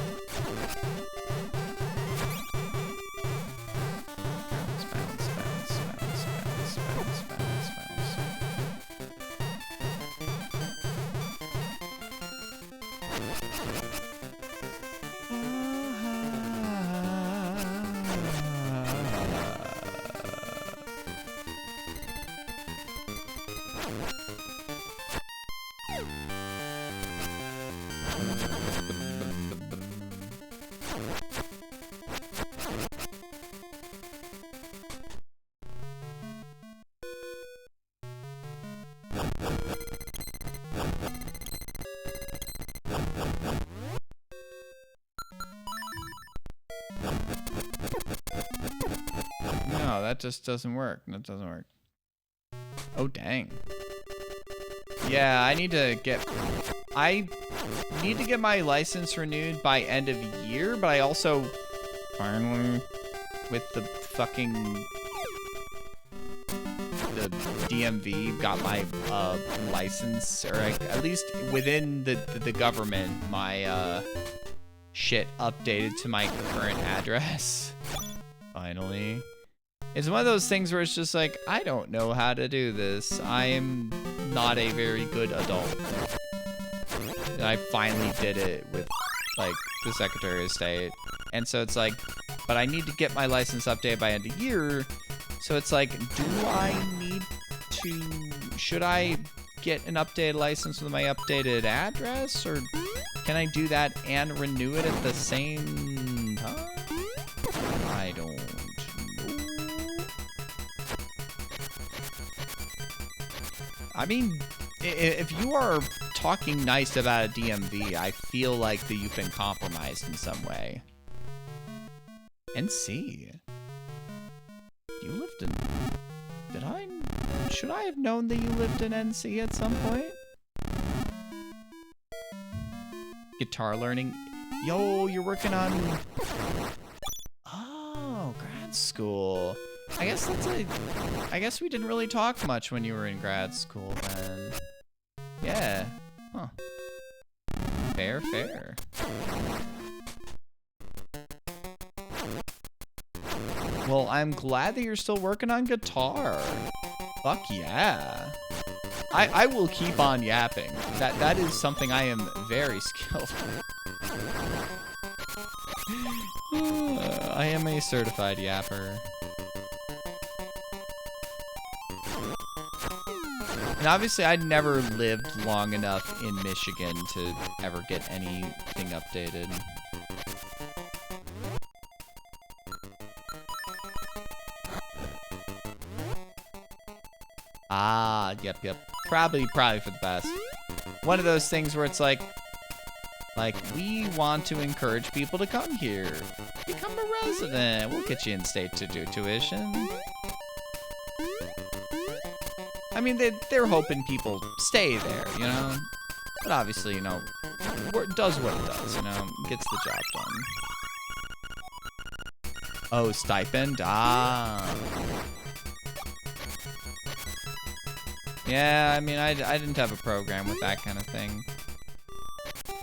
Bounce, bounce, bounce, bounce, bounce, bounce, bounce, bounce. No, that just doesn't work. That doesn't work. Oh, dang. Yeah, I need to get my license renewed by end of year, but I also finally with the fucking the DMV got my license, or at least within the government, my shit updated to my current address. Finally. It's one of those things where it's just like, I don't know how to do this. I am not a very good adult. And I finally did it with, like, the Secretary of State. And so it's like, but I need to get my license updated by end of year. So it's like, do I need to, should I get an updated license with my updated address? Or can I do that and renew it at the same time? I don't know. I mean, if you are talking nice about a DMV, I feel like that you've been compromised in some way. NC. You lived in... Should I have known that you lived in NC at some point? Guitar learning. Yo, you're working on... Oh, grad school. I guess that's I guess we didn't really talk much when you were in grad school then. Yeah. Huh. Fair, fair. Well, I'm glad that you're still working on guitar. Fuck yeah. I will keep on yapping. That is something I am very skilled at. I am a certified yapper. And obviously, I'd never lived long enough in Michigan to ever get anything updated. Ah, yep. Probably for the best. One of those things where it's like, we want to encourage people to come here. Become a resident. We'll get you in state to do tuition. I mean, they're hoping people stay there, you know? But obviously, you know, it does what it does, you know? Gets the job done. Oh, stipend? Ah. Yeah, I mean, I didn't have a program with that kind of thing.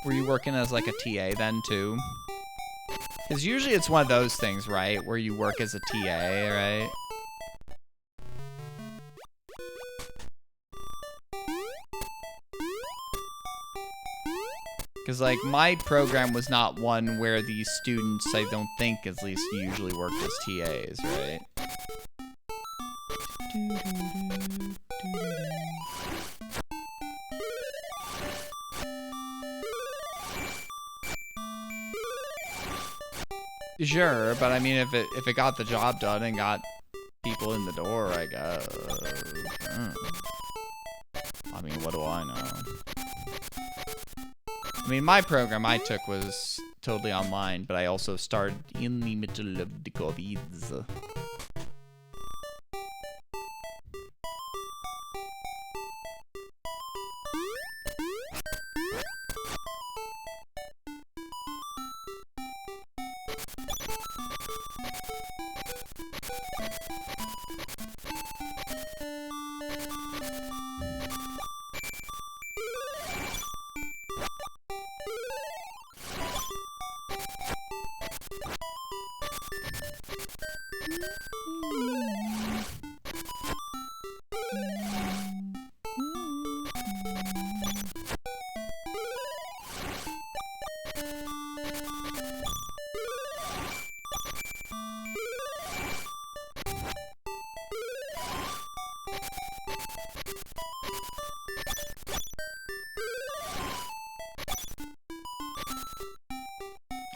Were you working as, like, a TA then, too? Because usually it's one of those things, right? Where you work as a TA, right? Because, like, my program was not one where the students, I don't think, at least usually worked as TAs, right? Sure, but I mean, if it got the job done and got people in the door, I guess. I mean, what do I know? I mean, my program I took was totally online, but I also started in the middle of the COVID.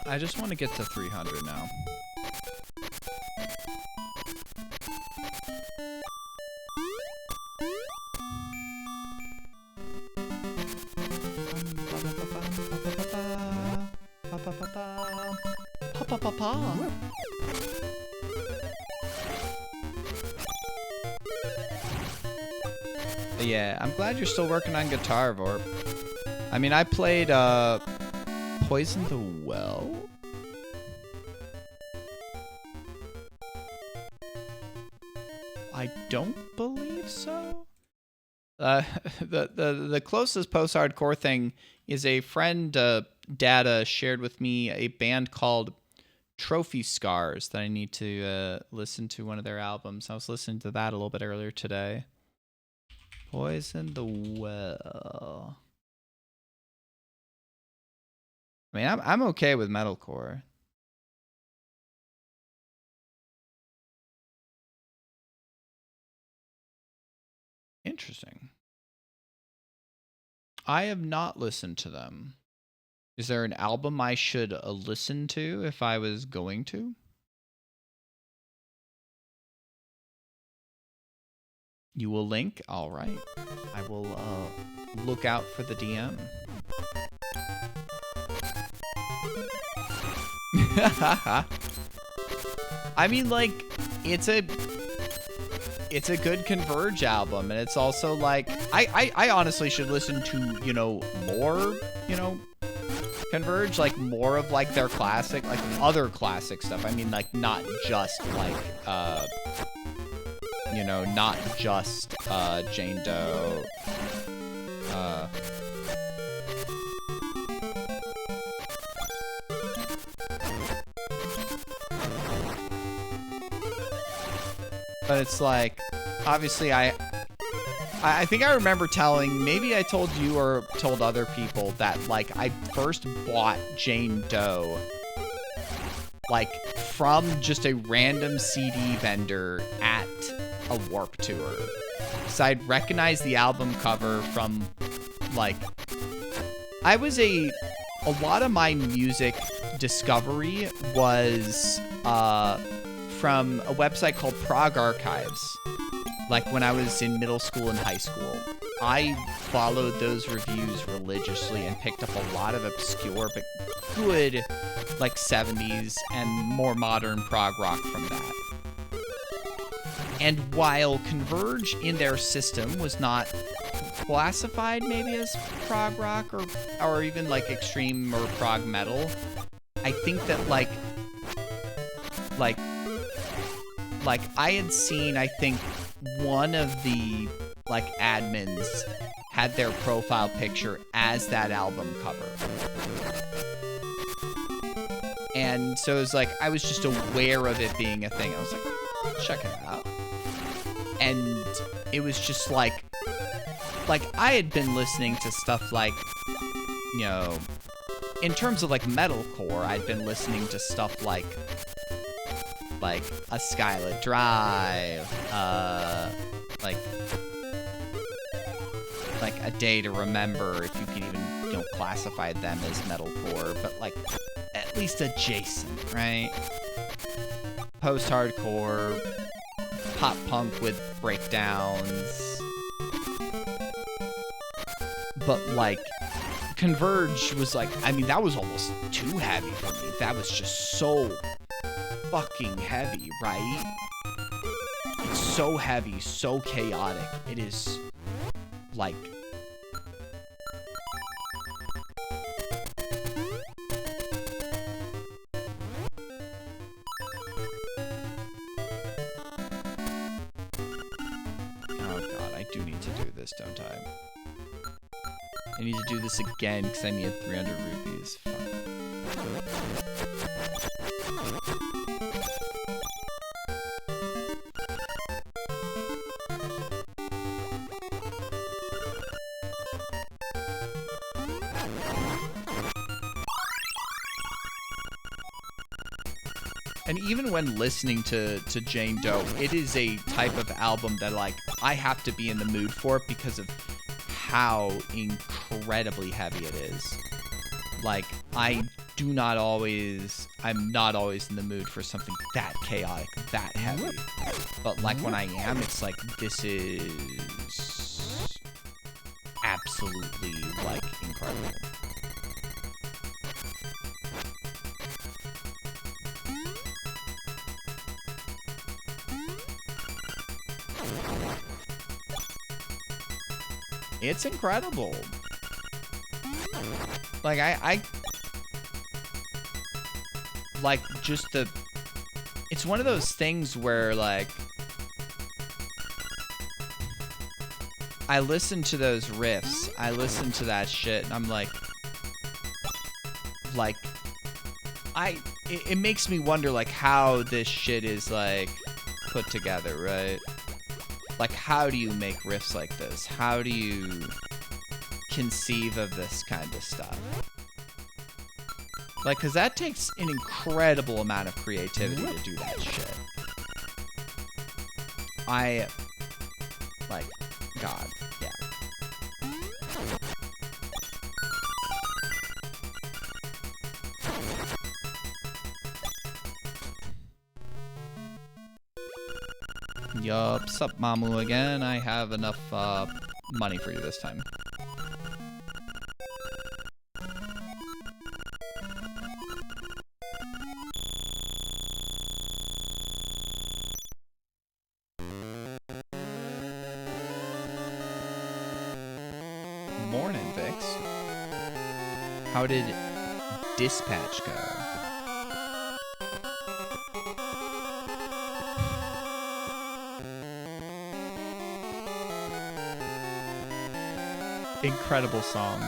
I just want to get to 300 now. Yeah, I'm glad you're still working on guitar, Vorp. I mean, I played Poison the Well. I don't believe so. The closest post-hardcore thing is a friend, Data, shared with me a band called Trophy Scars that I need to listen to one of their albums. I was listening to that a little bit earlier today. Poison the Well. I mean, I'm okay with metalcore. Interesting. I have not listened to them. Is there an album I should listen to if I was going to? You will link? All right. I will look out for the DM. I mean, like, it's a good Converge album, and it's also like I honestly should listen to, you know, more, you know, Converge, like more of like their classic, like other classic stuff. I mean, like not just like you know, not just Jane Doe. But it's like, obviously I think I remember telling, maybe I told you or told other people that, like, I first bought Jane Doe, like, from just a random CD vendor at a Warp Tour. So I'd recognize the album cover from, like, a lot of my music discovery was, from a website called Prog Archives. Like when I was in middle school and high school, I followed those reviews religiously and picked up a lot of obscure but good, like 70s and more modern prog rock from that. And while Converge in their system was not classified maybe as prog rock or even like extreme or prog metal, I think that like I had seen, I think, one of the, like, admins had their profile picture as that album cover. And so it was like, I was just aware of it being a thing. I was like, oh, I'll check it out. And it was just like I had been listening to stuff like, you know, in terms of like metalcore, I'd been listening to stuff like A Skylit Drive, like A Day to Remember, if you can even, you know, classify them as metalcore, but like at least adjacent, right? Post-hardcore, pop punk with breakdowns, but like Converge was like, I mean, that was almost too heavy for me. That was just so fucking heavy, right? It's so heavy, so chaotic. It is like, oh god, I do need to do this, don't I? I need to do this again because I need 300 rupees. Fuck. And even when listening to Jane Doe, it is a type of album that like I have to be in the mood for because of how incredibly heavy it is. Like I'm not always in the mood for something that chaotic, that heavy. But like when I am, it's like this is absolutely like incredible. It's incredible. Like I like just it's one of those things where like I listen to those riffs, I listen to that shit, and I'm like it makes me wonder like how this shit is like put together, right? Like, how do you make riffs like this? How do you conceive of this kind of stuff? Like, because that takes an incredible amount of creativity to do that shit. Like, God, yeah. Yup, sup Mamu again. I have enough money for you this time. Morning, Vix. How did dispatch go? Incredible song.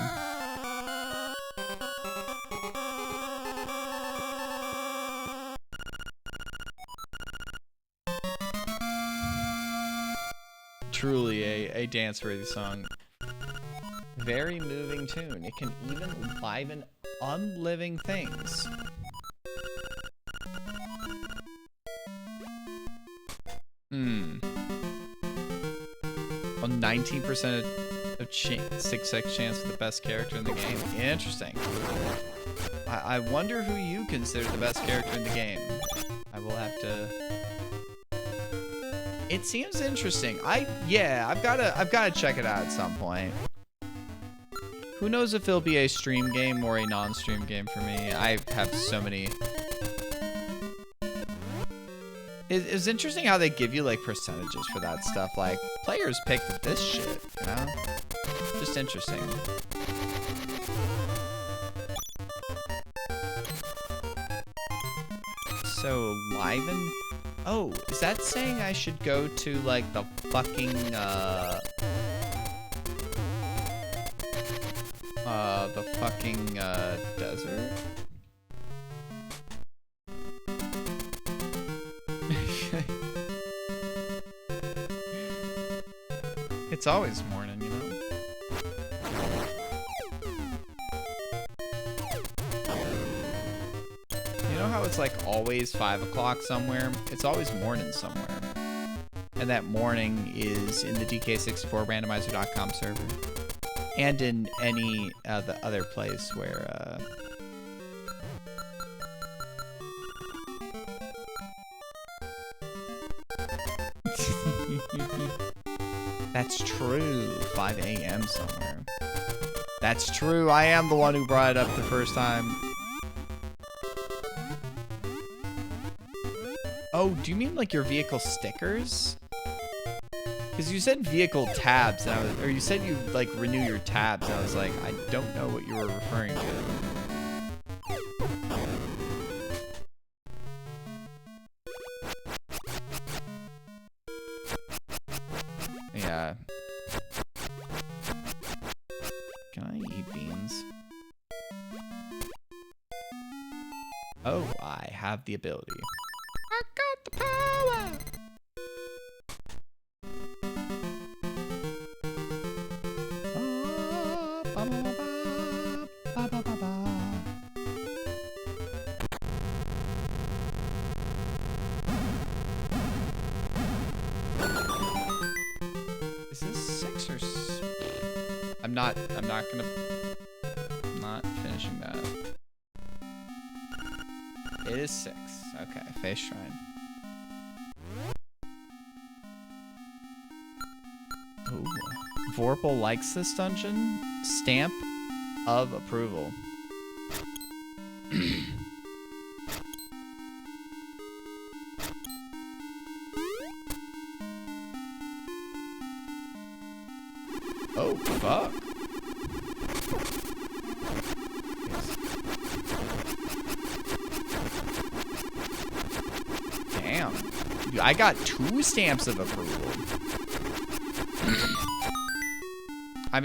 Truly a dance-worthy song. Very moving tune. It can even enliven unliving things. A 19% of 6x chance for the best character in the game. Interesting. I wonder who you consider the best character in the game. I will have to. It seems interesting. I've gotta check it out at some point. Who knows if it'll be a stream game or a non-stream game for me. I have so many. It's interesting how they give you like percentages for that stuff. Like players picked this shit, you know? Just interesting. So Liven? Oh, is that saying I should go to like the fucking desert? It's always morning, you know? it's like always 5 o'clock somewhere? It's always morning somewhere. And that morning is in the DK64randomizer.com server. And in any the other place where That's true. 5 a.m. somewhere. That's true. I am the one who brought it up the first time. Oh, do you mean like your vehicle stickers? Because you said vehicle tabs, and or you said you like renew your tabs, and I was like, I don't know what you were referring to. Yeah. Can I eat beans? Oh, I have the ability. I got the power! Is this 6 or I'm not finishing that. It is 6. Okay, face shrine. Ooh. Vorpal likes this dungeon. Stamp of approval. Oh, fuck. Damn. Dude, I got 2 stamps of approval.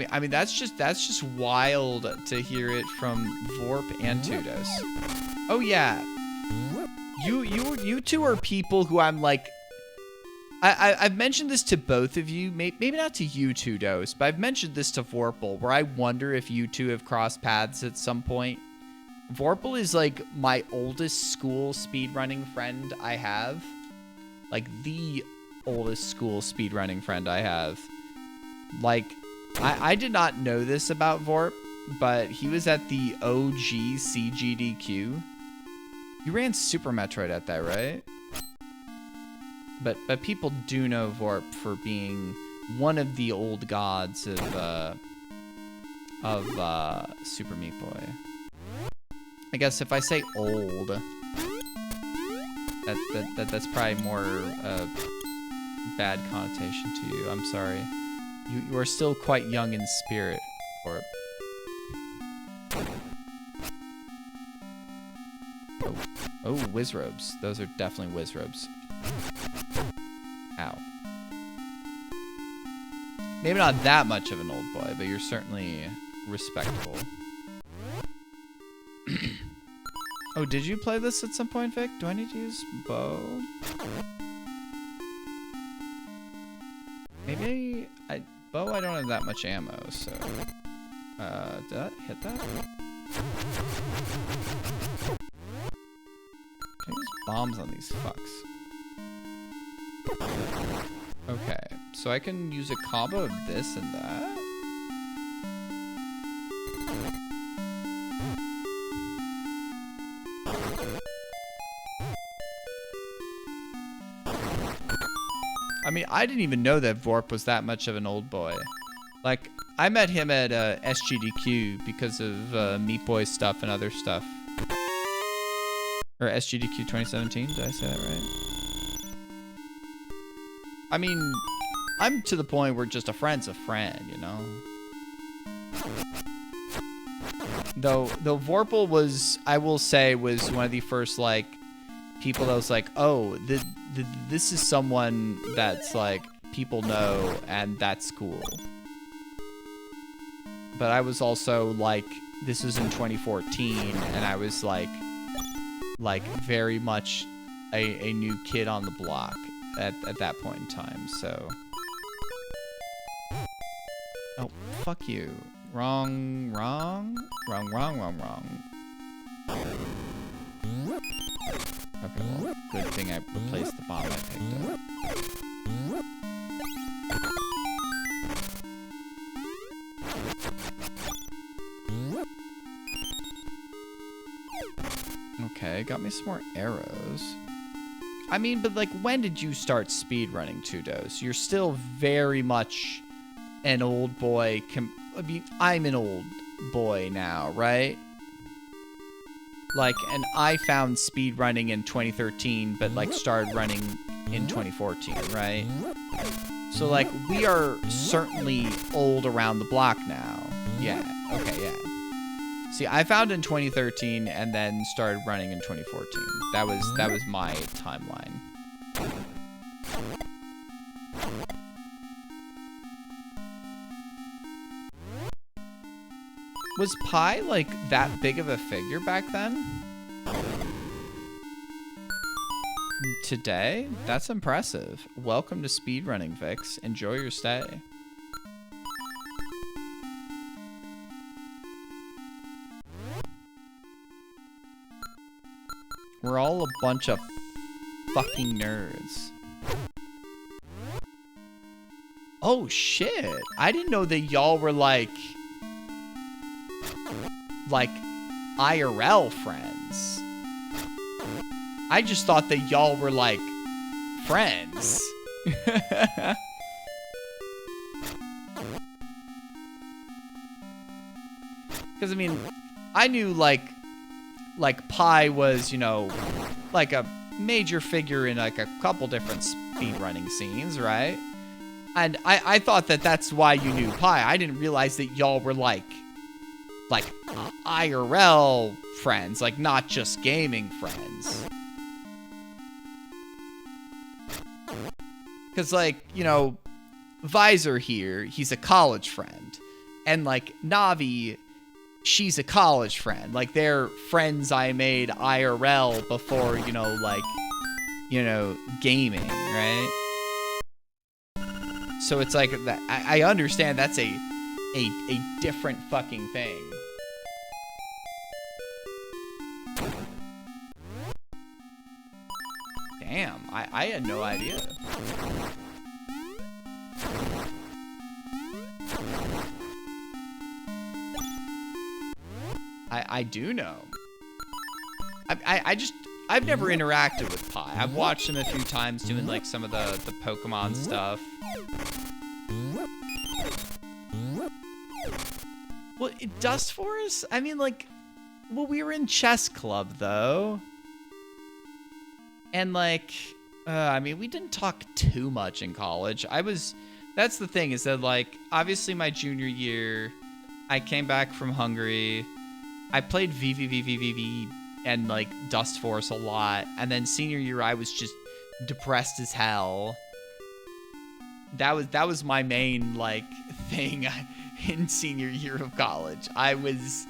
I mean that's just wild to hear it from Vorp and Tudos. Oh yeah. You two are people who I'm like I've mentioned this to both of you, maybe not to you two, Dose, but I've mentioned this to Vorpal, where I wonder if you two have crossed paths at some point. Vorpal is like my oldest school speedrunning friend I have. Like the oldest school speedrunning friend I have. Like, I did not know this about Vorp, but he was at the OG CGDQ. You ran Super Metroid at that, right? But people do know Vorp for being one of the old gods of Super Meat Boy. I guess if I say old, that's probably more bad connotation to you. I'm sorry. You are still quite young in spirit, Vorp. Oh, whiz robes. Those are definitely whiz robes. Ow. Maybe not that much of an old boy, but you're certainly respectable. Oh, did you play this at some point, Vic? Do I need to use bow? Maybe bow, I don't have that much ammo, so did that hit that? Can I use bombs on these fucks? Okay, so I can use a combo of this and that. I mean, I didn't even know that Vorp was that much of an old boy. Like, I met him at SGDQ because of Meat Boy stuff and other stuff. Or SGDQ 2017, did I say that right? I mean, I'm to the point where just a friend's a friend, you know? Though Vorpal was, I will say, was one of the first, like, people that was like, oh, this is someone that's, like, people know, and that's cool. But I was also, like, this was in 2014, and I was, like very much a new kid on the block at that point in time, so. Oh, fuck you. Wrong. Okay, well, good thing I replaced the bomb I picked up. Okay, got me some more arrows. I mean, but like, when did you start speedrunning 2-Dose? You're still very much an old boy. I mean, I'm an old boy now, right? Like, and I found speedrunning in 2013, but like started running in 2014, right? So like, we are certainly old around the block now. Yeah, okay, yeah. See, I found in 2013 and then started running in 2014. That was my timeline. Was Pi like that big of a figure back then? Today? That's impressive. Welcome to speedrunning, Vix. Enjoy your stay. We're all a bunch of fucking nerds. Oh shit. I didn't know that y'all were like IRL friends. I just thought that y'all were like friends. Because I mean, I knew like Pi was, you know, like a major figure in like a couple different speedrunning scenes, right? And I thought that that's why you knew Pi. I didn't realize that y'all were like IRL friends, like not just gaming friends. Because like, you know, Visor here, he's a college friend. And like Navi, she's a college friend. Like, they're friends I made IRL before, you know, like, you know, gaming, right? So it's like that. I understand that's a different fucking thing. Damn, I had no idea. I do know. I've never interacted with Pi. I've watched him a few times doing like some of the Pokemon stuff. Well, Dust Forest? I mean, like, well, we were in chess club though. And like, I mean, we didn't talk too much in college. That's the thing, is that like, obviously my junior year, I came back from Hungary. I played VVVVVV and like Dust Force a lot. And then senior year, I was just depressed as hell. That was my main like thing in senior year of college. I was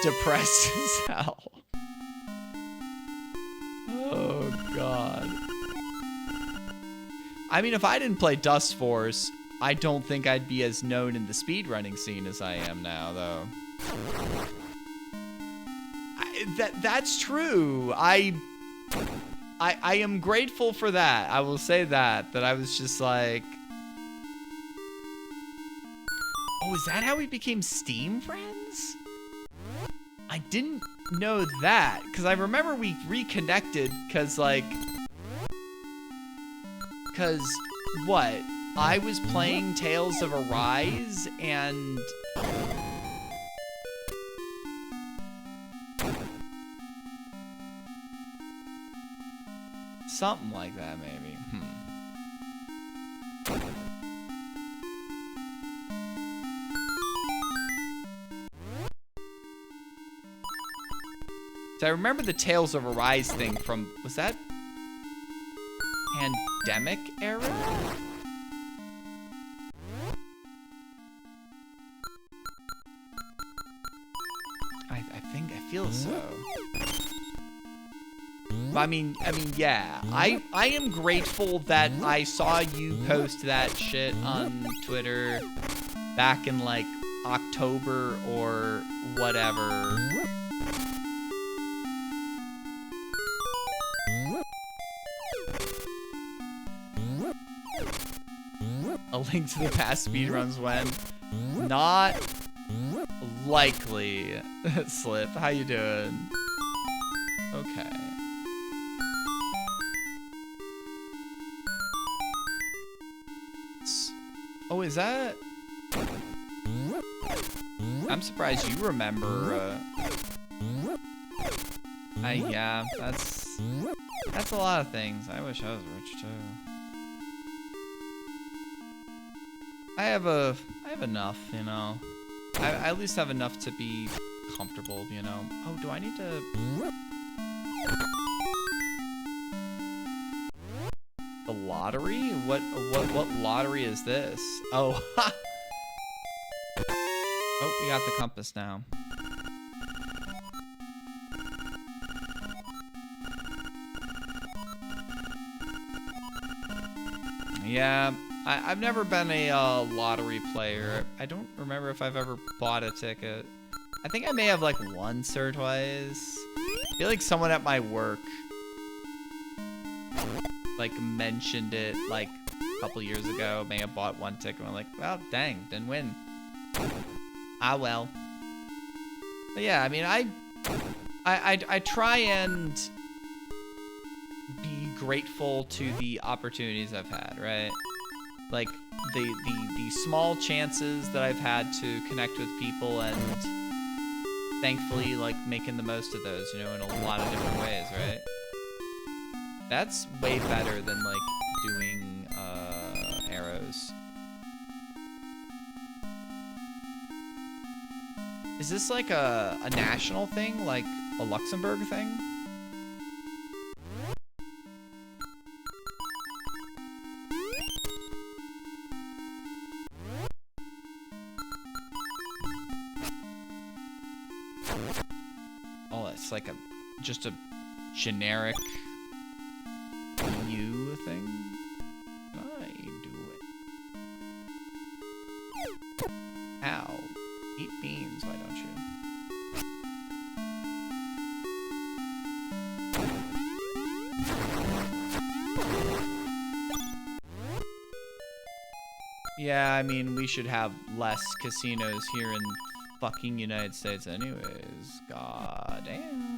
depressed as hell. Oh God. I mean, if I didn't play Dust Force, I don't think I'd be as known in the speedrunning scene as I am now, though. That's true. I am grateful for that. I will say that I was just like, oh, is that how we became Steam friends? I didn't know that, because I remember we reconnected because what? I was playing Tales of Arise and something like that, maybe. So I remember the Tales of Arise thing from, was that Pandemic era? I feel so. I mean, yeah. I am grateful that I saw you post that shit on Twitter back in like October or whatever. Link to the Past speedruns when? Not likely. Slip, how you doing? Okay. Oh, is that? I'm surprised you remember. Yeah, that's a lot of things. I wish I was rich too. I have enough, you know. I at least have enough to be comfortable, you know. Oh, do I need to? The lottery? What lottery is this? Oh, ha! Oh, we got the compass now. Yeah, I've never been a lottery player. I don't remember if I've ever bought a ticket. I think I may have like once or twice. I feel like someone at my work like mentioned it like a couple years ago. May have bought one ticket and I'm like, well, dang, didn't win. Ah, well. But yeah, I mean, I try and be grateful to the opportunities I've had, right? Like the small chances that I've had to connect with people and thankfully like making the most of those, you know, in a lot of different ways, right? That's way better than like doing arrows. Is this like a national thing, like a Luxembourg thing? Oh, it's like just a generic EU thing. I do it. Ow. Eat beans, why don't you? Yeah, I mean, we should have less casinos here in fucking United States anyways. God damn.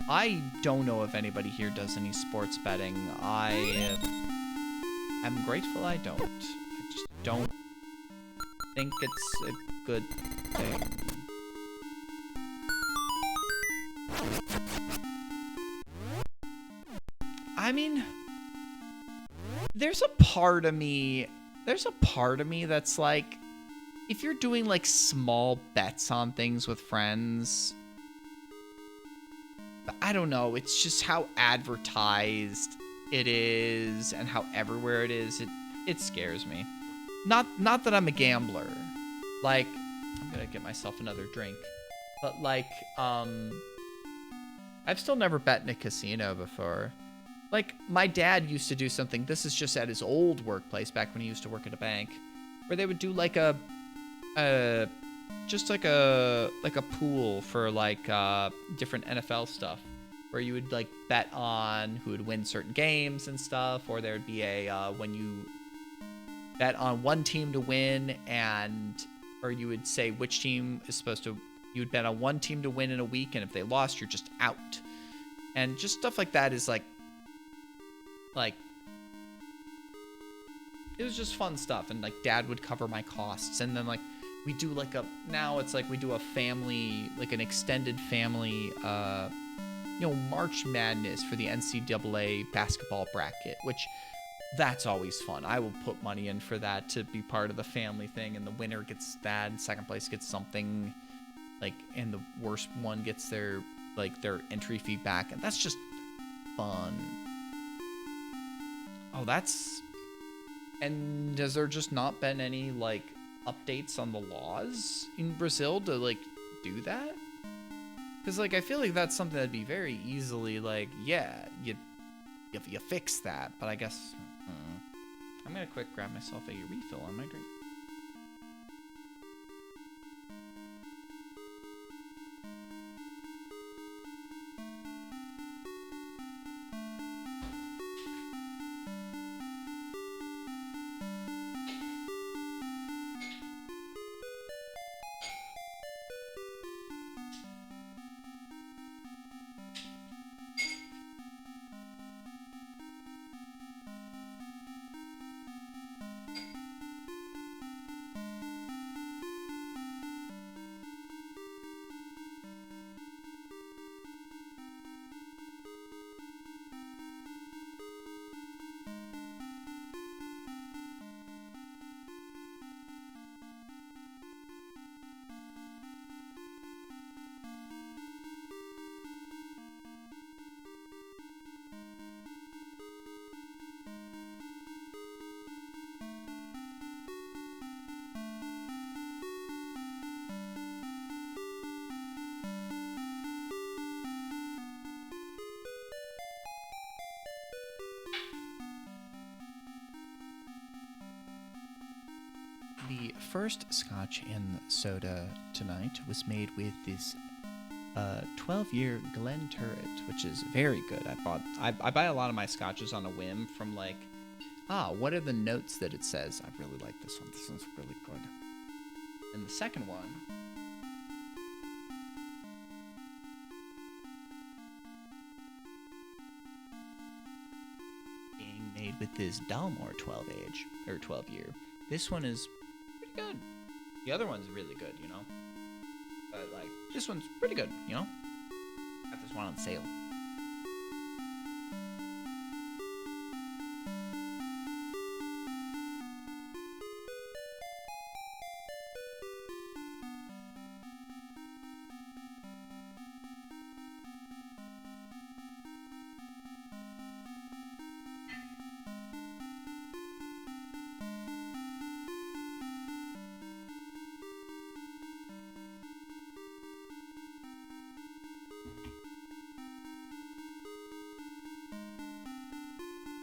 I don't know if anybody here does any sports betting. I am grateful I don't. I just don't think it's a good thing. I mean, there's a part of me that's like, if you're doing like small bets on things with friends, I don't know, it's just how advertised it is and how everywhere it is, it scares me. Not that I'm a gambler. Like, I'm gonna get myself another drink. But like, I've still never bet in a casino before. Like, my dad used to do something, this is just at his old workplace back when he used to work at a bank, where they would do like just like a pool for like different NFL stuff, where you would like bet on who would win certain games and stuff, or there'd be a when you bet on one team to win, or you would say which team is supposed to, you would bet on one team to win in a week, and if they lost, you're just out. And just stuff like that is like it was just fun stuff, and like dad would cover my costs, and then like we do like now it's like we do a family, like an extended family March Madness for the NCAA basketball bracket, which that's always fun. I will put money in for that to be part of the family thing, and the winner gets that, and second place gets something, like, and the worst one gets their entry fee back, and that's just fun. Oh, and has there just not been any like updates on the laws in Brazil to like do that? Because like I feel like that's something that'd be very easily like, yeah, you fix that, but I guess I'm gonna quick grab myself a refill on my drink.
The first scotch and soda tonight was made with this 12-year Glen Turret, which is very good. I buy a lot of my scotches on a whim from like, what are the notes that it says? I really like this one. This one's really good. And the second one being made with this Dalmore 12 year. This one is pretty good. The other one's really good, you know? But like, this one's pretty good, you know? Got this one on sale.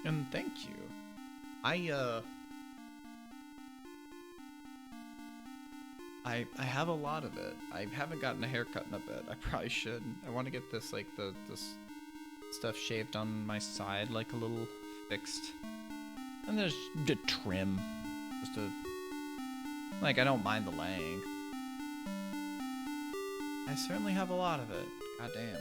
And thank you. I have a lot of it. I haven't gotten a haircut in a bit. I probably should. I want to get this like this stuff shaved on my side, like a little fixed, and there's a trim. Just a like I don't mind the length. I certainly have a lot of it. God damn.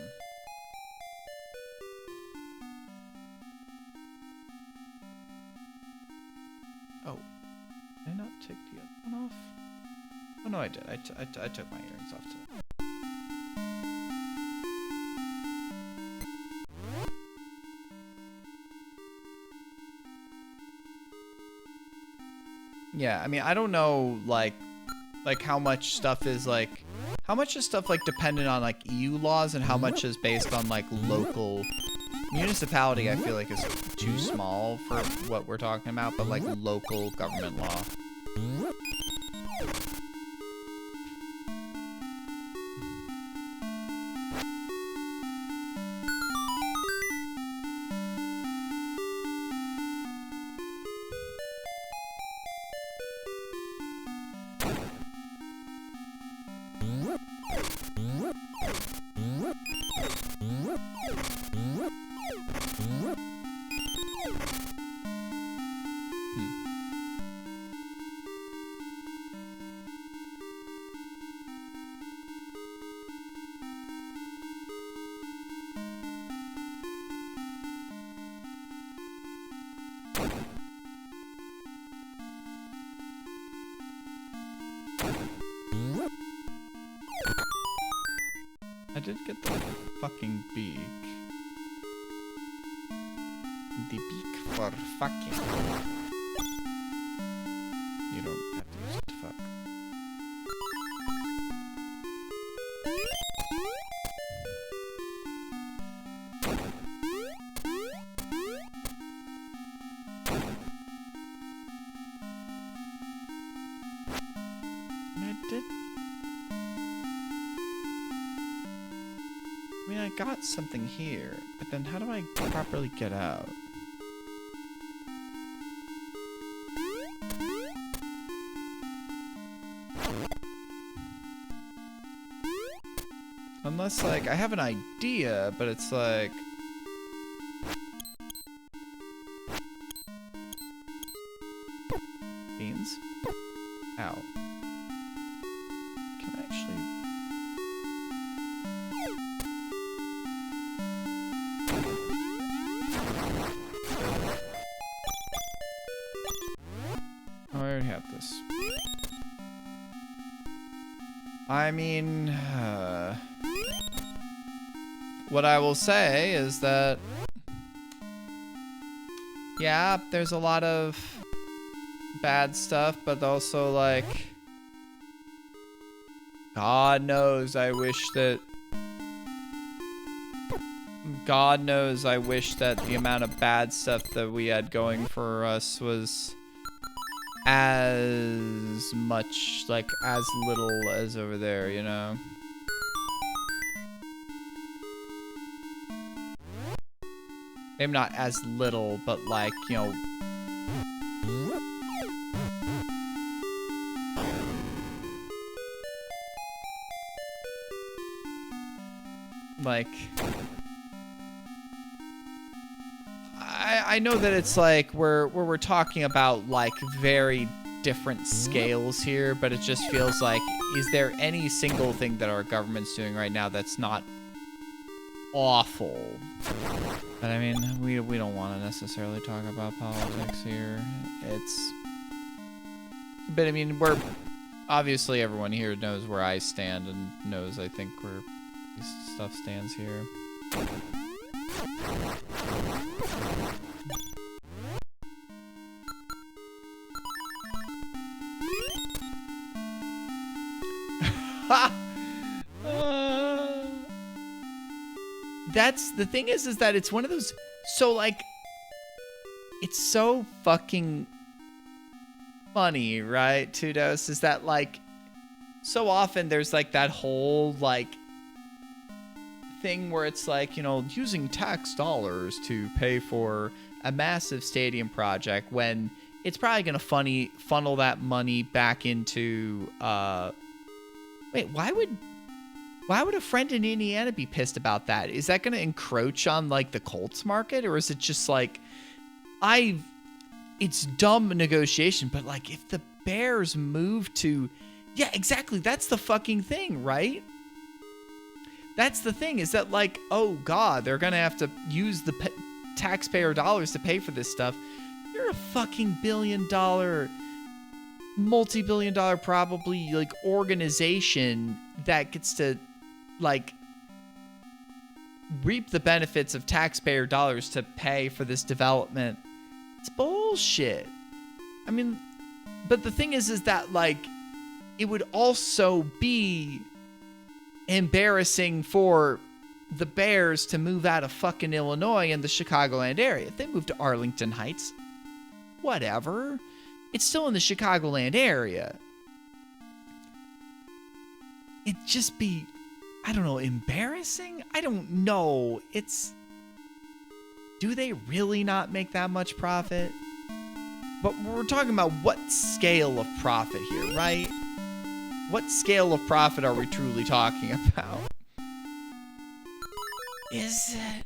Oh, did I not take the other one off? Oh no, I did. I took my earrings off today. Yeah, I mean, I don't know, like how much stuff is like, how much is stuff like dependent on like EU laws and how much is based on like local municipality. I feel like is too small for what we're talking about, but like local government law. I did get the fucking beak. The beak for fucking. You don't have to use it to fuck. I mean, I got something here, but then how do I properly get out? Unless, like, I have an idea, but it's like... Beans? Ow. Can I actually... Oh, I already have this. I mean... What I will say is that... Yeah, there's a lot of bad stuff, but also, like... God knows I wish that... God knows I wish that the amount of bad stuff that we had going for us was... as much, like, as little as over there, you know? Maybe not as little, but like, you know...
Like, I know that it's like we're talking about like very different scales here, but it just feels like, is there any single thing that our government's doing right now that's not awful? But I mean, we don't want to necessarily talk about politics here. But I mean, we're obviously, everyone here knows where I stand and knows, I think, where this stuff stands here. That's the thing is that it's one of those, so like, it's so fucking funny, right, Tudos, is that like, so often there's like that whole like thing where it's like, you know, using tax dollars to pay for a massive stadium project when it's probably gonna funnel that money back into wait, why would a friend in Indiana be pissed about that? Is that gonna encroach on like the Colts market, or is it just like, it's dumb negotiation, but like if the Bears move to, yeah, exactly, that's the fucking thing, right? That's the thing, is that like, oh God, they're gonna have to use the taxpayer dollars to pay for this stuff. You're a fucking billion-dollar, multi-billion-dollar probably like organization that gets to like reap the benefits of taxpayer dollars to pay for this development. It's bullshit. I mean, but the thing is that like, it would also be embarrassing for the Bears to move out of fucking Illinois and the Chicagoland area. If they move to Arlington Heights, whatever. It's still in the Chicagoland area. It'd just be, I don't know, embarrassing? I don't know. Do they really not make that much profit? But we're talking about what scale of profit here, right? What scale of profit are we truly talking about? Is it?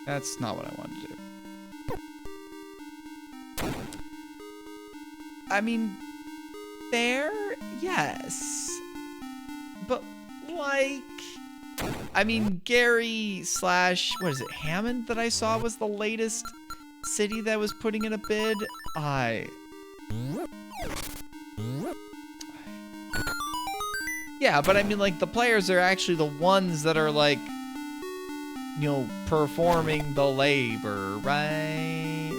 That's not what I wanted to do. I mean, fair, yes. But, like, I mean, Gary / what is it, Hammond that I saw was the latest city that was putting in a bid. Yeah, but I mean, like, the players are actually the ones that are, like, you know, performing the labor, right?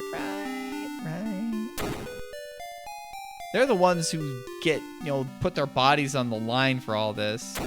They're the ones who get, you know, put their bodies on the line for all this.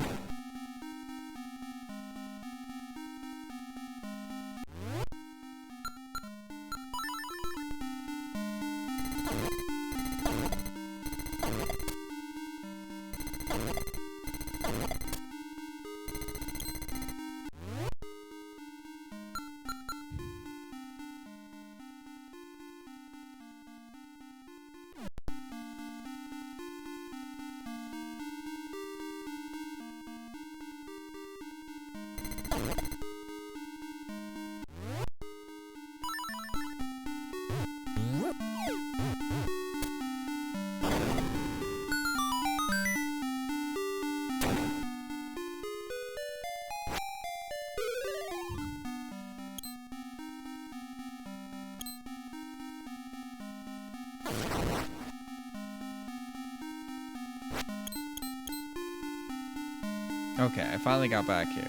Okay, I finally got back here.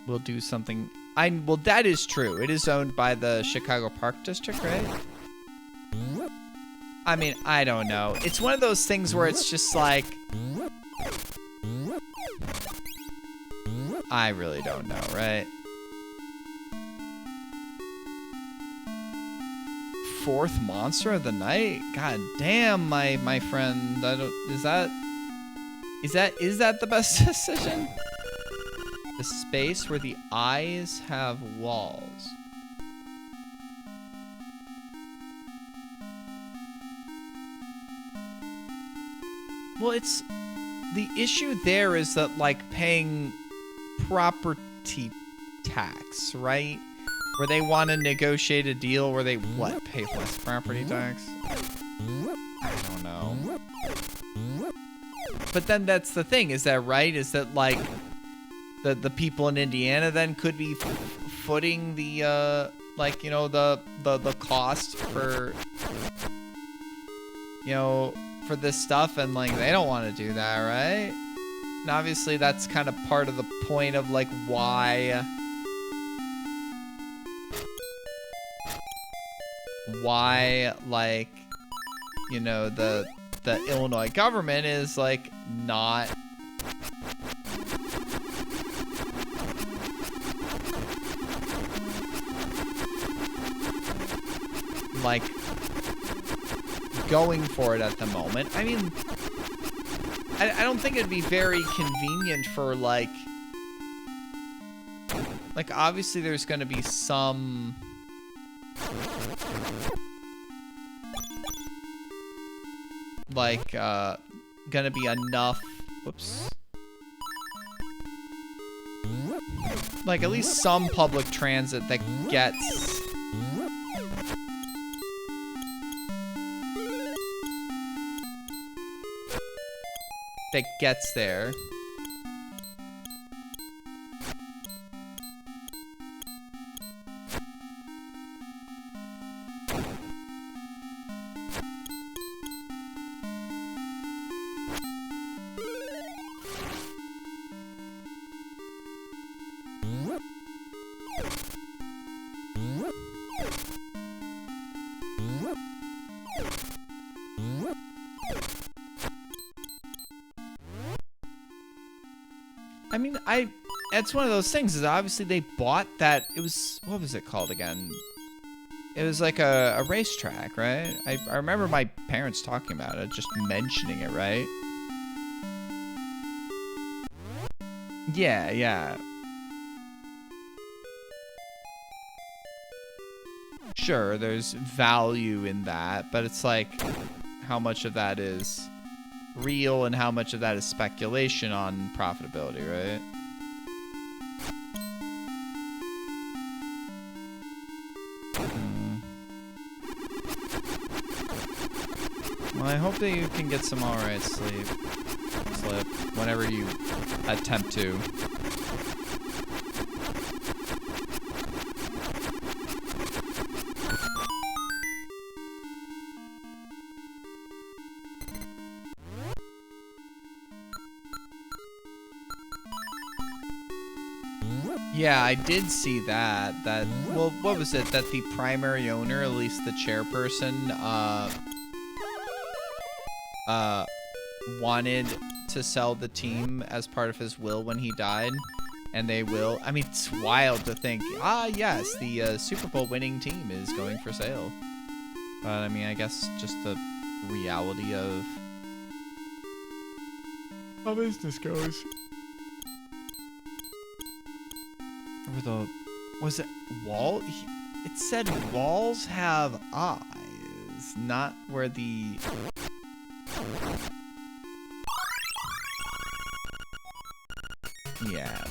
We'll do something. Well, that is true. It is owned by the Chicago Park District, right? I mean, I don't know. It's one of those things where it's just like, I really don't know, right? 4th monster of the night? God damn, my friend. I don't. Is that the best decision? The space where the eyes have walls. Well, it's the issue there is that like paying property tax, right? Where they want to negotiate a deal where they what? Pay less property tax? I don't know. But then that's the thing, is that right? Is that like the people in Indiana then could be footing the like, you know, the cost for, you know, for this stuff, and like they don't want to do that, right? And obviously that's kind of part of the point of like why like, you know, the Illinois government is like not like going for it at the moment. I mean, I don't think it'd be very convenient for like obviously there's going to be some like gonna be enough, whoops, like at least some public transit that gets there. I mean, it's one of those things, is obviously they bought that, it was, what was it called again? It was like a racetrack, right? I remember my parents talking about it, just mentioning it, right? Yeah, yeah. Sure, there's value in that, but it's like, how much of that is real and how much of that is speculation on profitability, right? Well, I hope that you can get some alright sleep whenever you attempt to. Yeah, I did see that. Well, what was it? That the primary owner, at least the chairperson, wanted to sell the team as part of his will when he died, and they will. I mean, it's wild to think, yes, the Super Bowl winning team is going for sale. But I mean, I guess just the reality of how business goes. Or was it wall? It said walls have eyes, not where the... Yeah.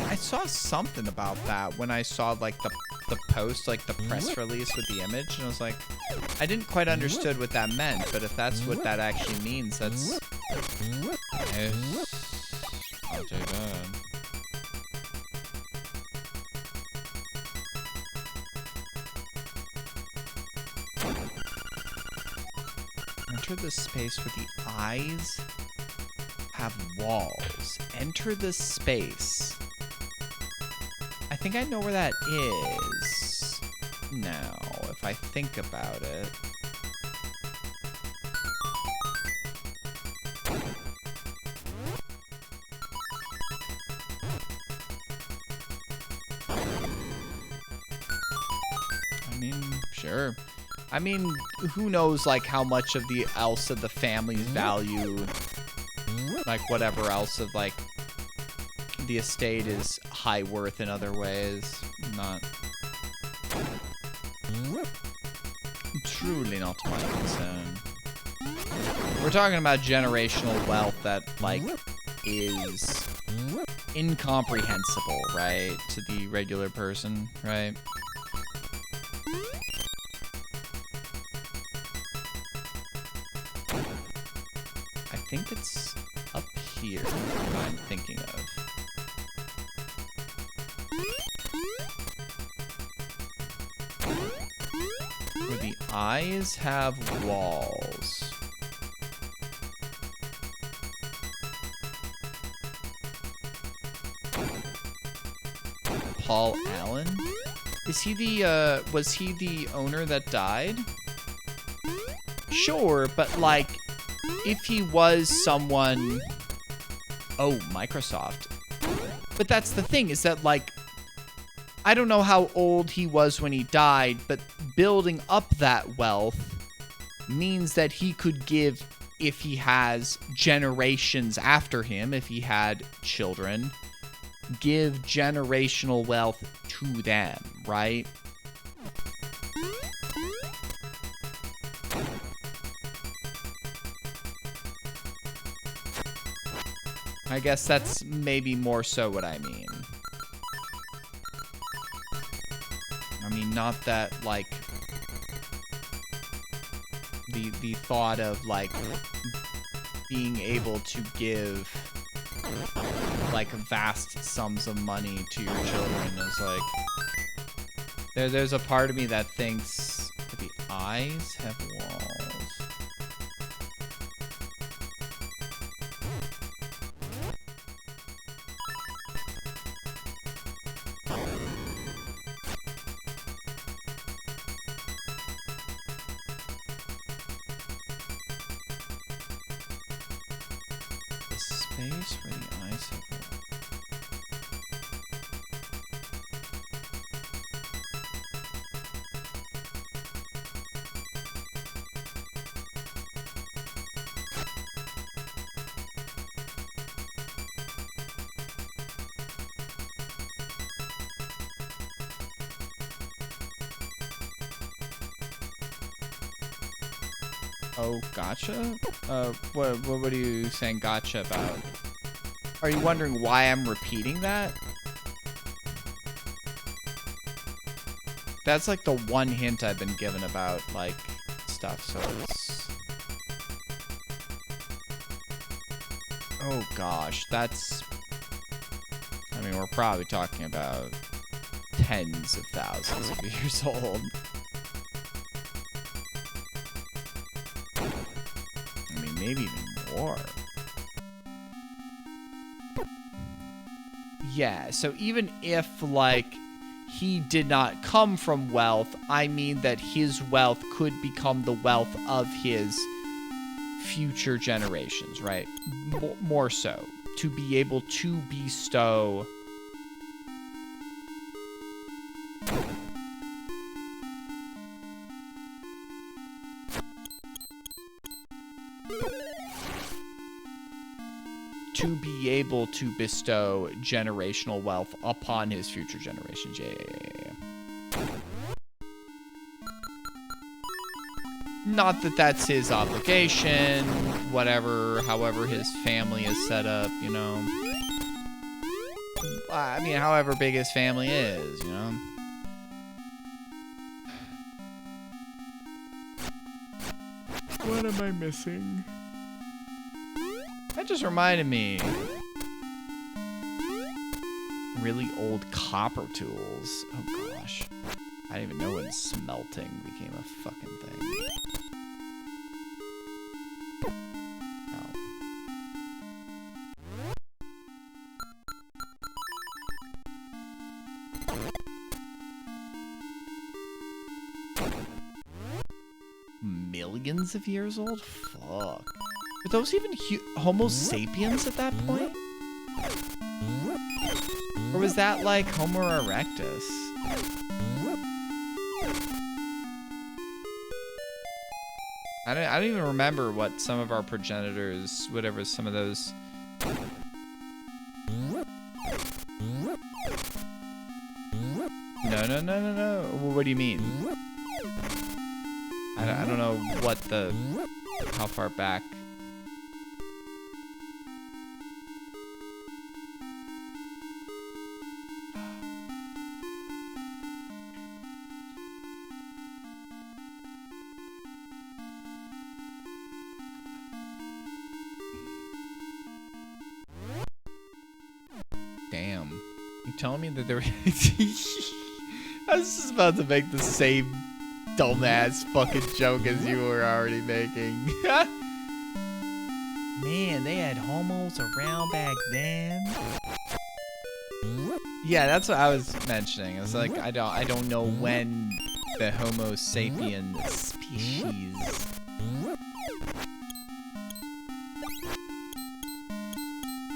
I saw something about that when I saw like the post, like the press release with the image, and I was like, I didn't quite understood what that meant, but if that's what that actually means, that's... I'll take that.
enter the space where the eyes have walls. Enter the space. I think I know where that is now, if I think about it. I mean, sure. I mean, who knows, like, how much of the else of the family's value, like, whatever else of, like, the estate is high worth in other ways. Not... Truly not my concern. We're talking about generational wealth that, like, is incomprehensible, right? To the regular person, right? I think it's up here that I'm thinking of. Where the eyes have walls. Paul Allen? Is he the, was he the owner that died? Sure, but like, if he was someone... Oh, Microsoft. But that's the thing, is that like, I don't know how old he was when he died, but building up that wealth means that he could give, if he has generations after him, if he had children, give generational wealth to them, right? I guess that's maybe more so what I mean. I mean, not that, like, the thought of, like, being able to give, like, vast sums of money to your children is, like... There's a part of me that thinks that the eyes have walls. Space where the eyes have walls. Oh, gotcha? What are you saying gotcha about? Are you wondering why I'm repeating that? That's like the one hint I've been given about, like, stuff, so it's... Oh gosh, that's... I mean, we're probably talking about tens of thousands of years old. I mean, maybe even more. Yeah, so even if, like, he did not come from wealth, I mean that his wealth could become the wealth of his future generations, right? More so. To be able to bestow... to be able to bestow generational wealth upon his future generations. Yeah. Not that that's his obligation, whatever, however his family is set up, you know. I mean, however big his family is, you know. What am I missing? That just reminded me. Really old copper tools. Oh gosh. I didn't even know when smelting became a fucking thing. millions of years old? Fuck. Were those even Homo sapiens at that point? Or was that like Homo erectus? I don't even remember what some of our progenitors, whatever some of those. No. What do you mean? I don't know what how far back. Damn. You telling me that there I was just about to make the same dumbass fucking joke as you were already making. Man, they had homos around back then. Yeah, that's what I was mentioning. It's like I don't know when the Homo sapien species.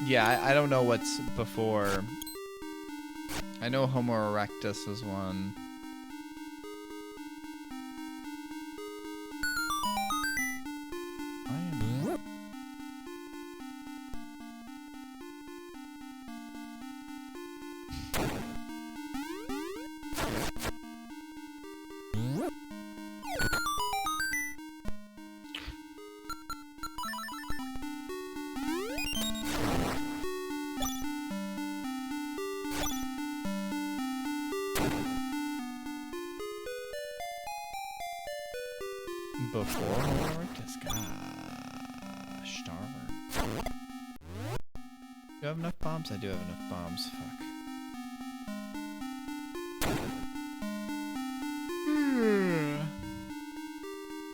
Yeah, I don't know what's before. I know Homo erectus was one. Before Homo erectus? Gosh darn. Do I have enough bombs? I do have enough bombs. Fuck.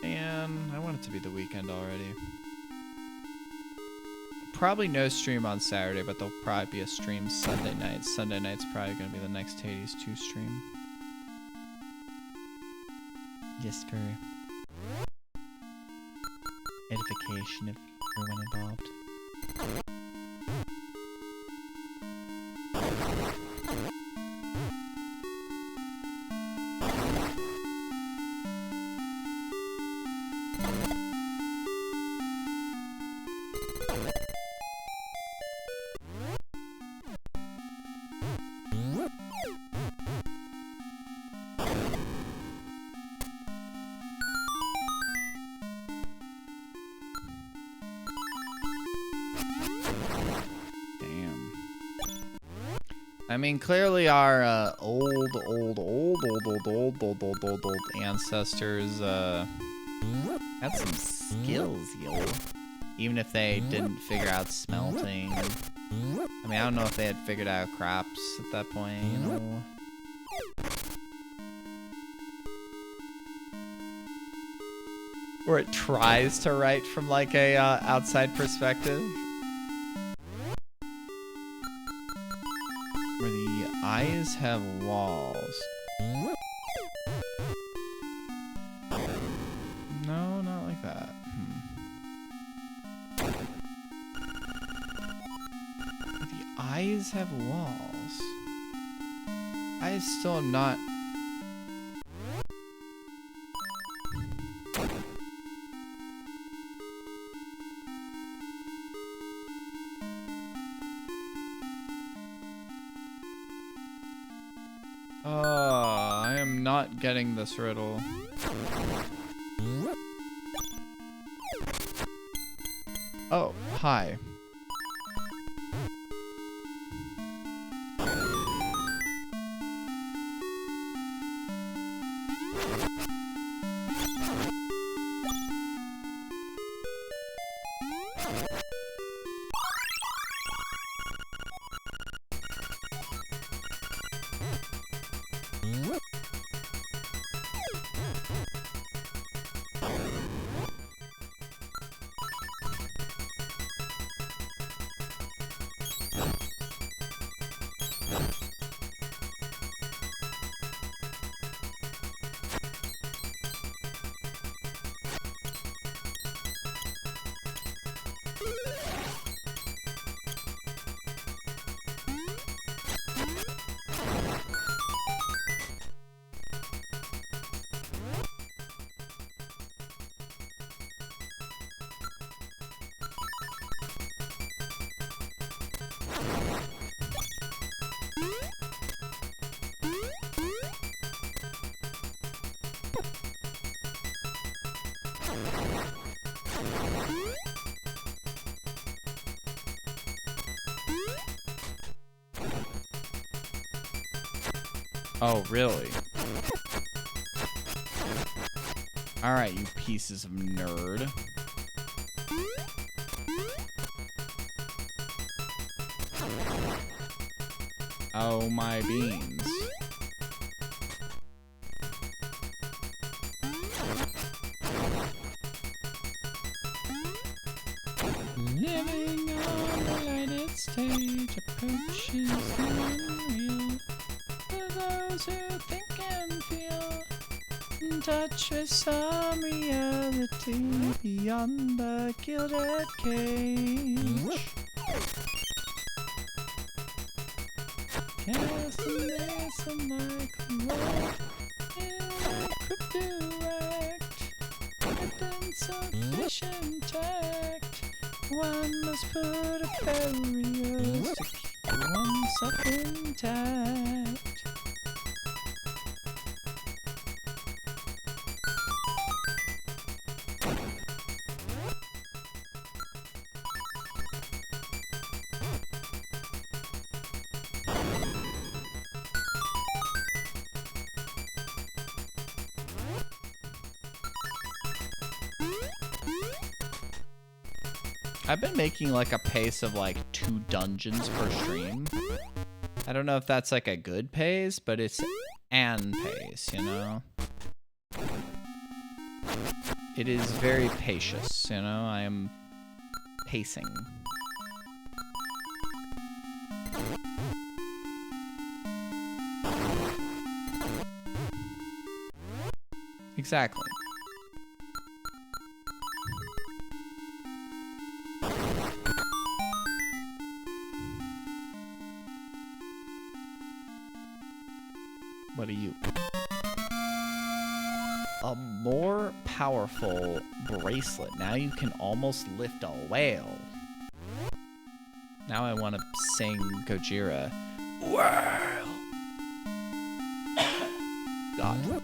Man, I want it to be the weekend already. Probably no stream on Saturday, but there'll probably be a stream Sunday night. Sunday night's probably going to be the next Hades 2 stream. Just for edification of everyone involved. I mean, clearly our old ancestors had some skills, yo. Even if they didn't figure out smelting. I mean, I don't know if they had figured out crops at that point, you know. Or it tries to write from like a outside perspective. Where the eyes have walls. No, not like that. The eyes have walls. I still am not. I am not getting this riddle. Oh, hi.
Oh, really? Alright, you pieces of nerd. Oh, my beans. Living on the lighted stage approaches the unreal. For those who think and feel, in touch with some reality beyond the gilded cage. Casting this like love in a crypto act. Within sufficient tact, one must put a barrier to keep oneself intact. I've been making like a pace of like 2 dungeons per stream. I don't know if that's like a good pace, but it's an pace, you know? It is very pacious, you know? I am pacing. Exactly. What are you? A more powerful bracelet. Now you can almost lift a whale. Now I want to sing Gojira. Whirl! God.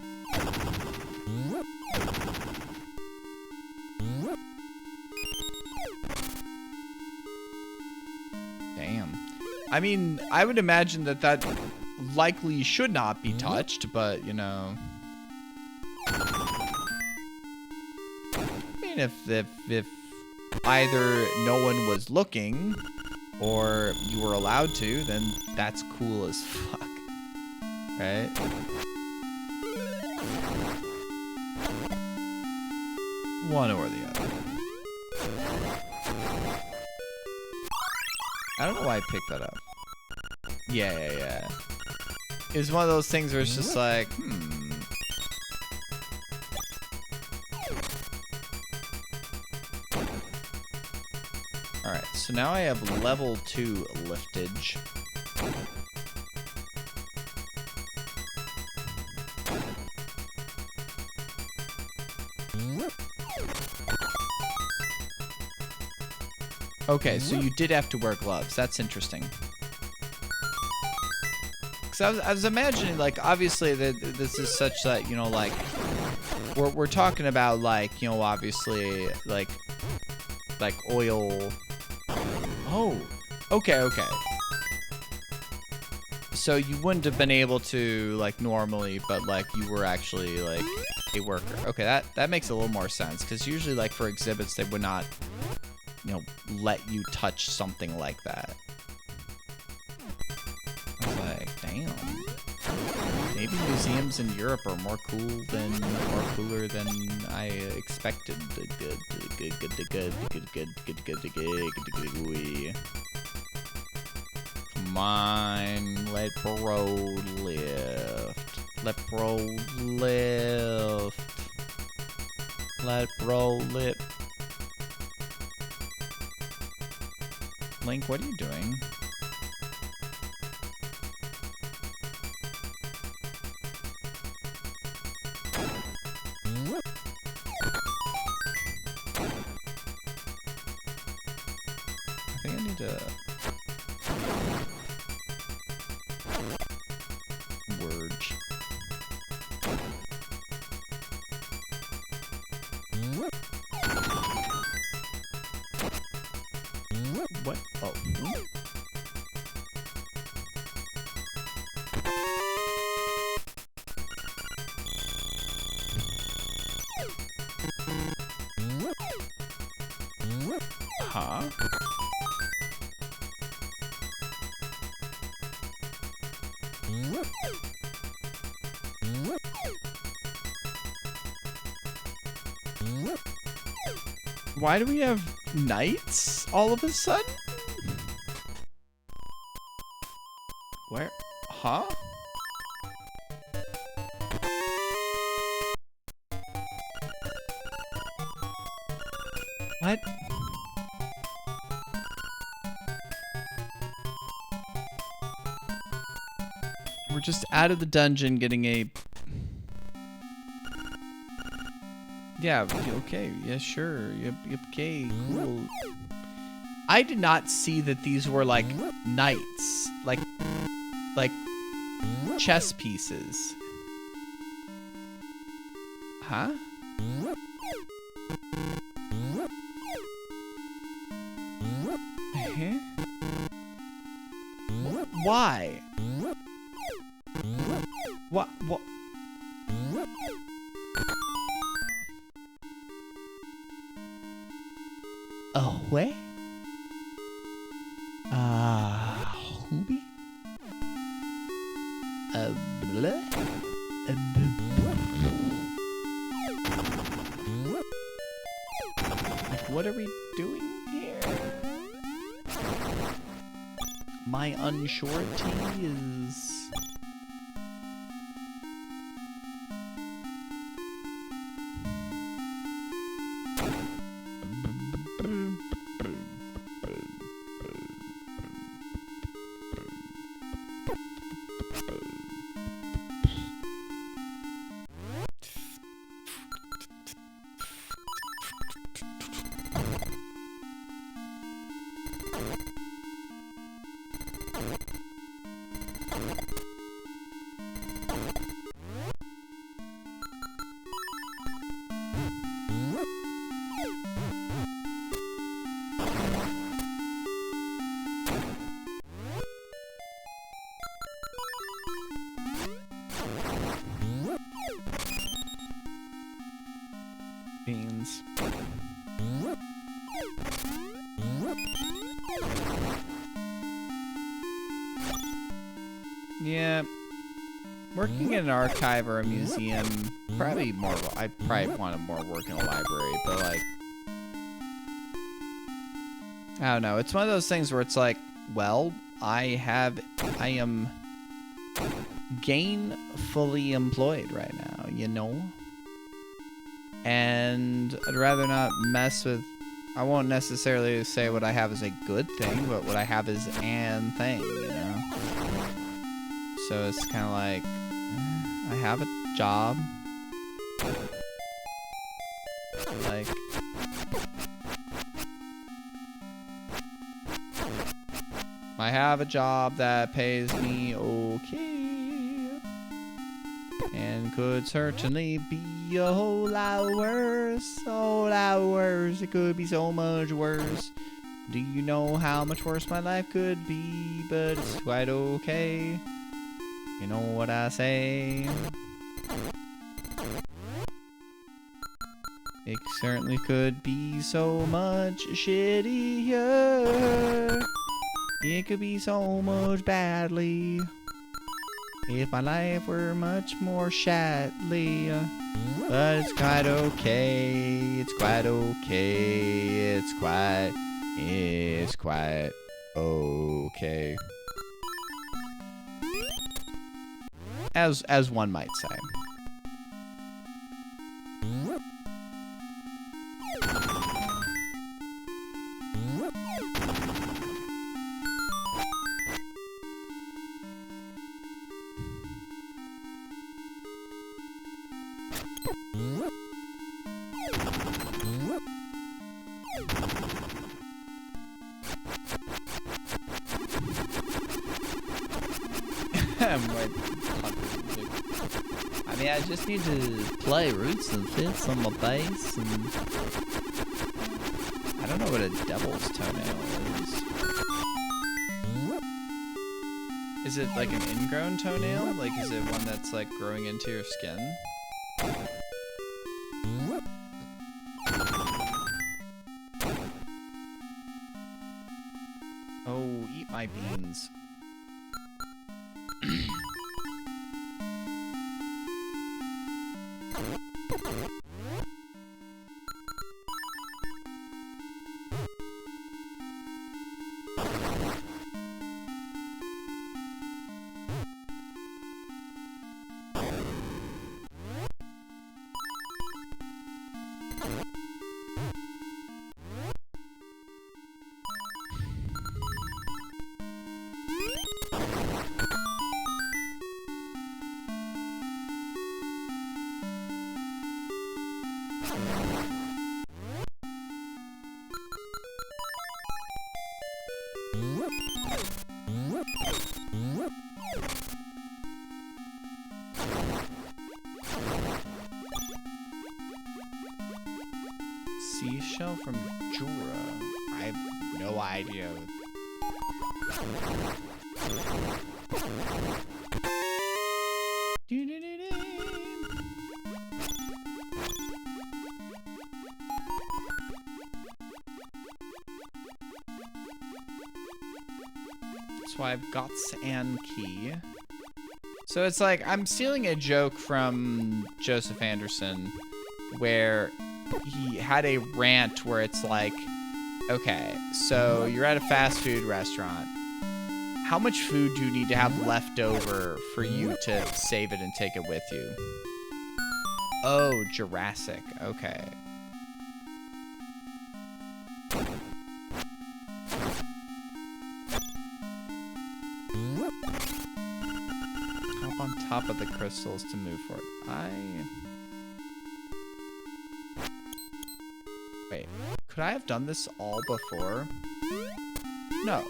Damn. I mean, I would imagine that that likely should not be touched, but, you know. I mean, if either no one was looking or you were allowed to, then that's cool as fuck. Right? One or the other. I don't know why I picked that up. Yeah. It's one of those things where it's just like, Alright, so now I have level 2 liftage. Okay, so you did have to wear gloves. That's interesting. Because I was imagining, like, obviously that this is such that, you know, like, we're talking about, like, you know, obviously, like oil. Oh, okay. So you wouldn't have been able to, like, normally, but, like, you were actually, like, a worker. Okay, that makes a little more sense. Because usually, like, for exhibits, they would not, you know, let you touch something like that. I was like, damn. Maybe museums in Europe are more cooler than I expected. Good. Come on, let bro lift. Let bro lift. Let bro lift. Link, what are you doing? I think I need to... Huh? Why do we have knights all of a sudden? Where? Huh? What? We're just out of the dungeon getting a... Yeah, okay, yeah, sure, yep, okay, cool. I did not see that these were, like, knights. Like chess pieces. Huh? Huh? Why? What? Oh, where? Hobie? Blah? What are we doing here? My unsurety is... Beans. Yeah. Working in an archive or a museum, probably more. I probably want to more work in a library, but like, I don't know. It's one of those things where it's like, well, I am gainfully employed right now, you know? And I'd rather not mess with, I won't necessarily say what I have is a good thing, but what I have is an thing, you know? So it's kind of like, I have a job. Like, I have a job that pays me okay, and could certainly be a whole lot worse, it could be so much worse. Do you know how much worse my life could be? But it's quite okay. You know what I say? It certainly could be so much shittier. It could be so much badly. If my life were much more shatly. But it's quite okay. It's quite okay. It's quite okay. As one might say. I mean, I just need to play roots and fifths on my bass, and I don't know what a devil's toenail is. Is it like an ingrown toenail? Like, is it one that's like growing into your skin?
my beans. Seashell from Jura. I have no idea. That's why I've got and key. So it's like I'm stealing a joke from Joseph Anderson where he had a rant where it's like, okay, so you're at a fast food restaurant. How much food do you need to have left over for you to save it and take it with you? Oh, Jurassic. Okay. Hop on top of the crystals to move for it. Wait, could I have done this all before? No.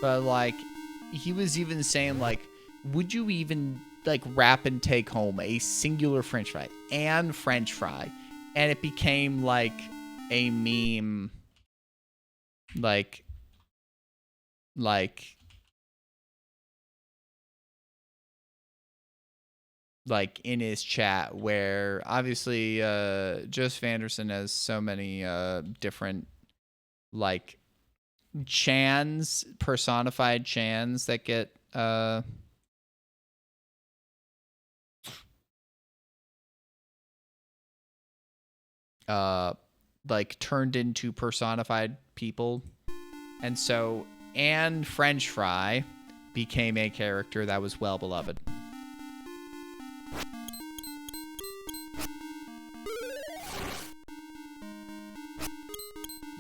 But, like, he was even saying, like, would you even, like, wrap and take home a singular French fry and French fry? And it became, like, a meme, like, in his chat where, obviously, Joseph Anderson has so many, different, like, Chans, personified Chans that get like turned into personified people. And so Anne French Fry became a character that was well beloved.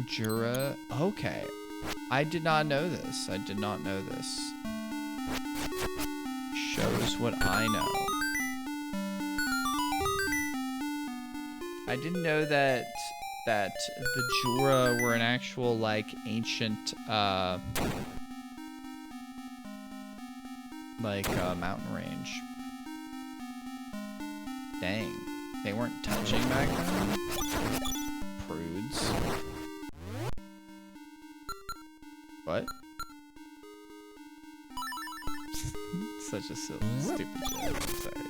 Jura, okay. I did not know this. I did not know this. Shows what I know. I didn't know that the Jura were an actual, like, ancient, mountain range. Dang. They weren't touching back then? Prudes. What? Such a stupid joke. Sorry.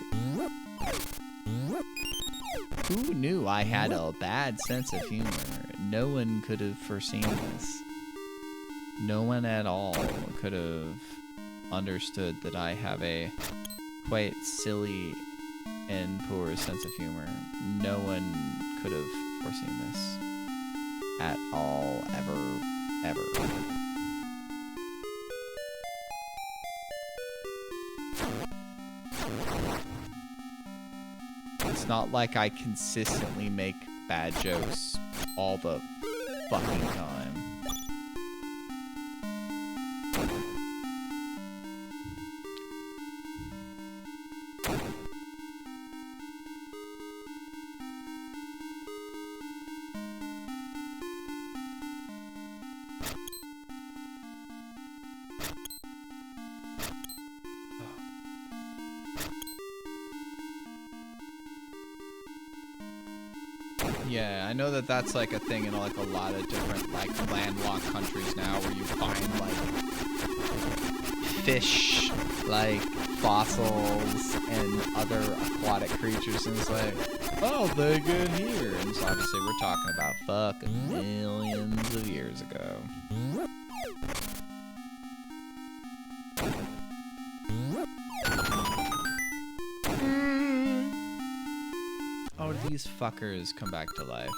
Who knew I had a bad sense of humor? No one could have foreseen this. No one at all could have understood that I have a quite silly and poor sense of humor. No one could have foreseen this at all, ever. It's not like I consistently make bad jokes all the fucking time. Yeah, I know that that's like a thing in like a lot of different like landlocked countries now where you find like fossils and other aquatic creatures, and it's like, oh, they get here. And so obviously we're talking about fucking millions of years ago. Oh, these fuckers come back to life.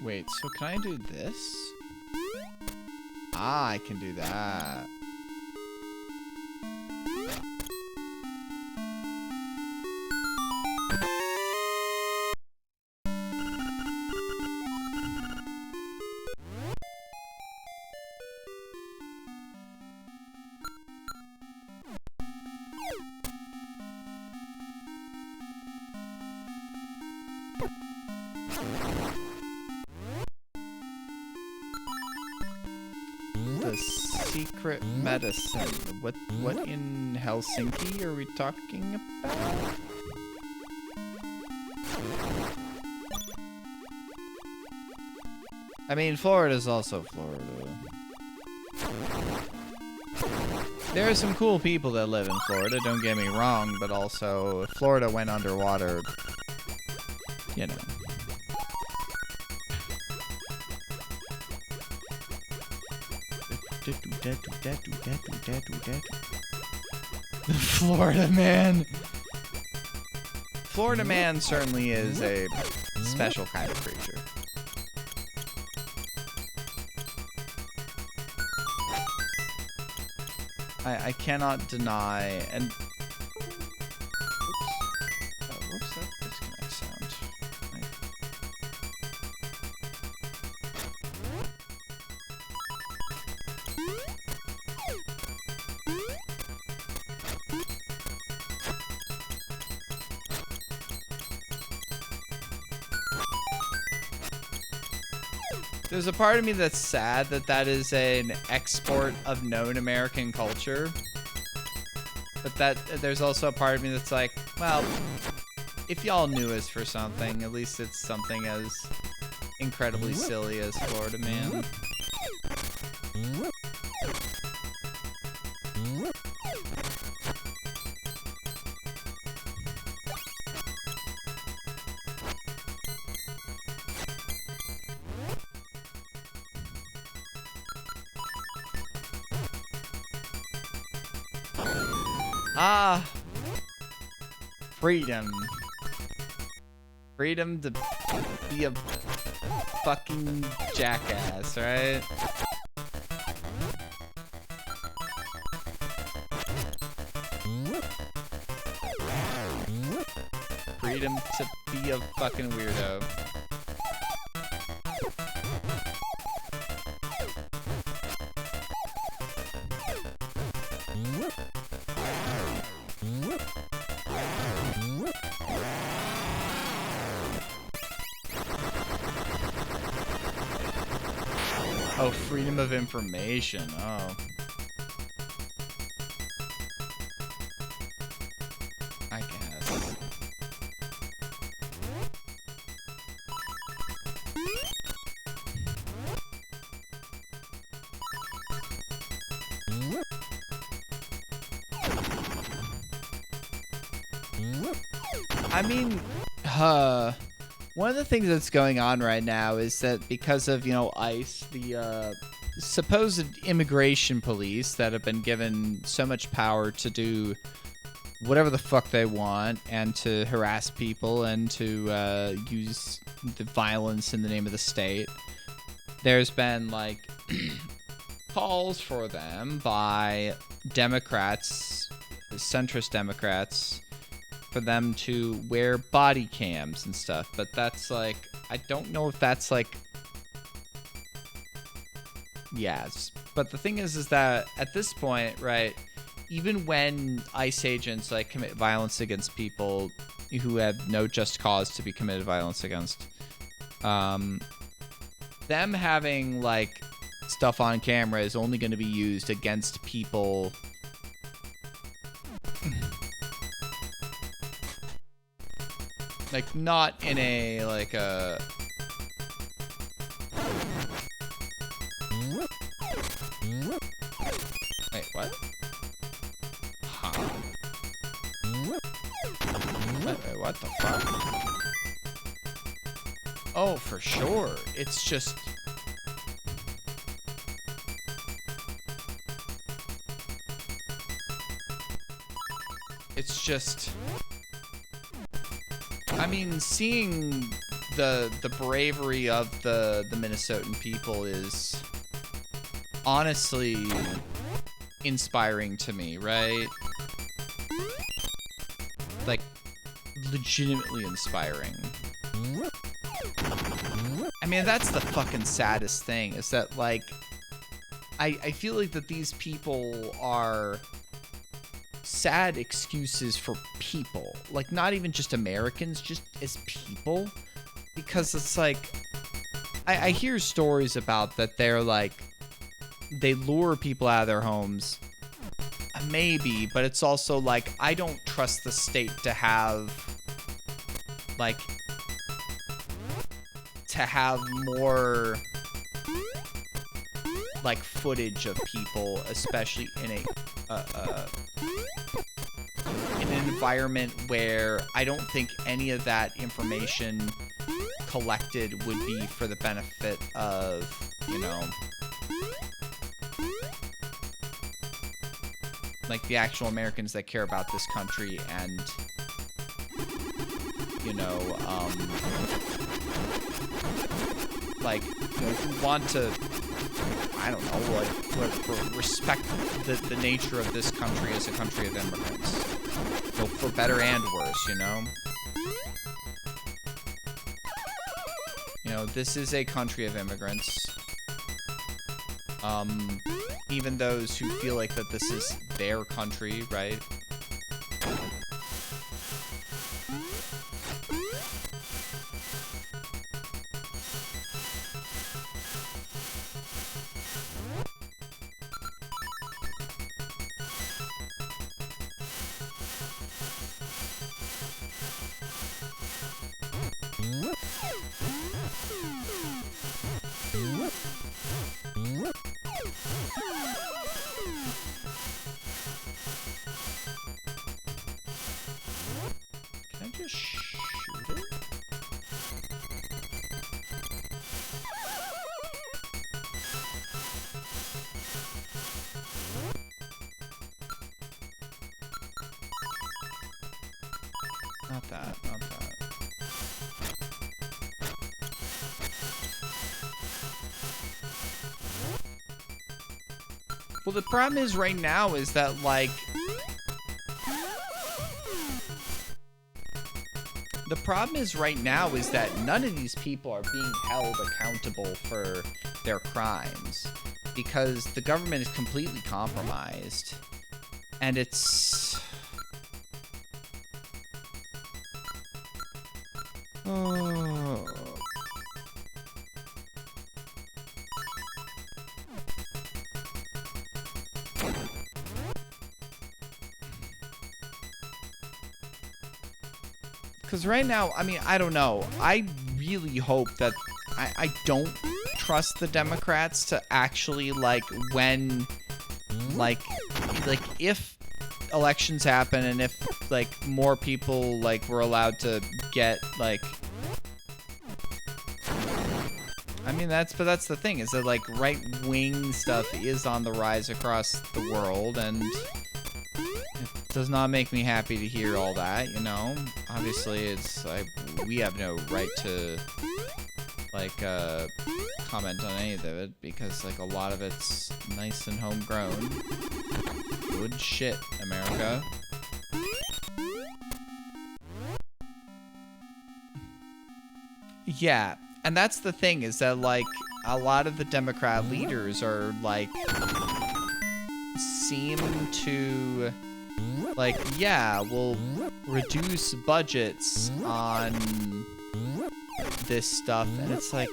Wait, so can I do this? Ah, I can do that. The secret medicine. What in Helsinki are we talking about? I mean, Florida's also Florida. There are some cool people that live in Florida, don't get me wrong, but also if Florida went underwater, you know. The Florida man. Florida man certainly is a special kind of creature. I cannot deny, and oops. Oh, whoops, that disconnect sound. There's a part of me that's sad that that is an export of known American culture. But that there's also a part of me that's like, well, if y'all knew us for something, at least it's something as incredibly silly as Florida Man. Ah, freedom. Freedom to be a fucking jackass, right? Freedom to be a fucking weirdo. Oh, freedom of information. Oh. I guess. I mean,
One of the things that's going on right now is that because of, ICE, the supposed immigration police that have been given so much power to do whatever the fuck they want and to harass people and to use the violence in the name of the state, there's been, like, calls for them by Democrats, centrist Democrats, for them to wear body cams and stuff. But that's, like, I don't know if that's, like, yes. But the thing is that at this point, right, even when ICE agents, like, commit violence against people who have no just cause to be committed violence against, them having, like, stuff on camera is only going to be used against people like, not in a, like, a... Wait, what? Huh? Wait, what the fuck? Oh, for sure. It's just... It's just... I mean, seeing the bravery of the Minnesotan people is honestly inspiring to me, right? Like, legitimately inspiring. I mean, that's the fucking saddest thing, is that, like, I feel like that these people are sad excuses for people. Like, not even just Americans, just as people. Because it's like, I hear stories about that they're like, they lure people out of their homes. Maybe, but it's also like, I don't trust the state to have, like, more, like, footage of people, especially in an environment where I don't think any of that information collected would be for the benefit of, like, the actual Americans that care about this country and, like, who want to, I don't know, like, respect the nature of this country as a country of immigrants. For better and worse, this is a country of immigrants. Even those who feel like that this is their country, right? Can I just shoot it? Not that, not that. Well, the problem is right now is that, like, the problem is right now is that none of these people are being held accountable for their crimes because the government is completely compromised. And it's... Oh... Because right now, I mean, I don't know. I really hope that I don't trust the Democrats to actually, like, when, like, if elections happen and if, like, more people, like, were allowed to get, like, mean, that's the thing, is that, like, right-wing stuff is on the rise across the world, and it does not make me happy to hear all that, you know? Obviously, it's, like, we have no right to, like, comment on any of it, because, like, a lot of it's nice and homegrown. Good shit, America. Yeah, and that's the thing, is that, like, a lot of the Democrat leaders are, like, seem to, like, yeah, we'll reduce budgets on this stuff, and it's like,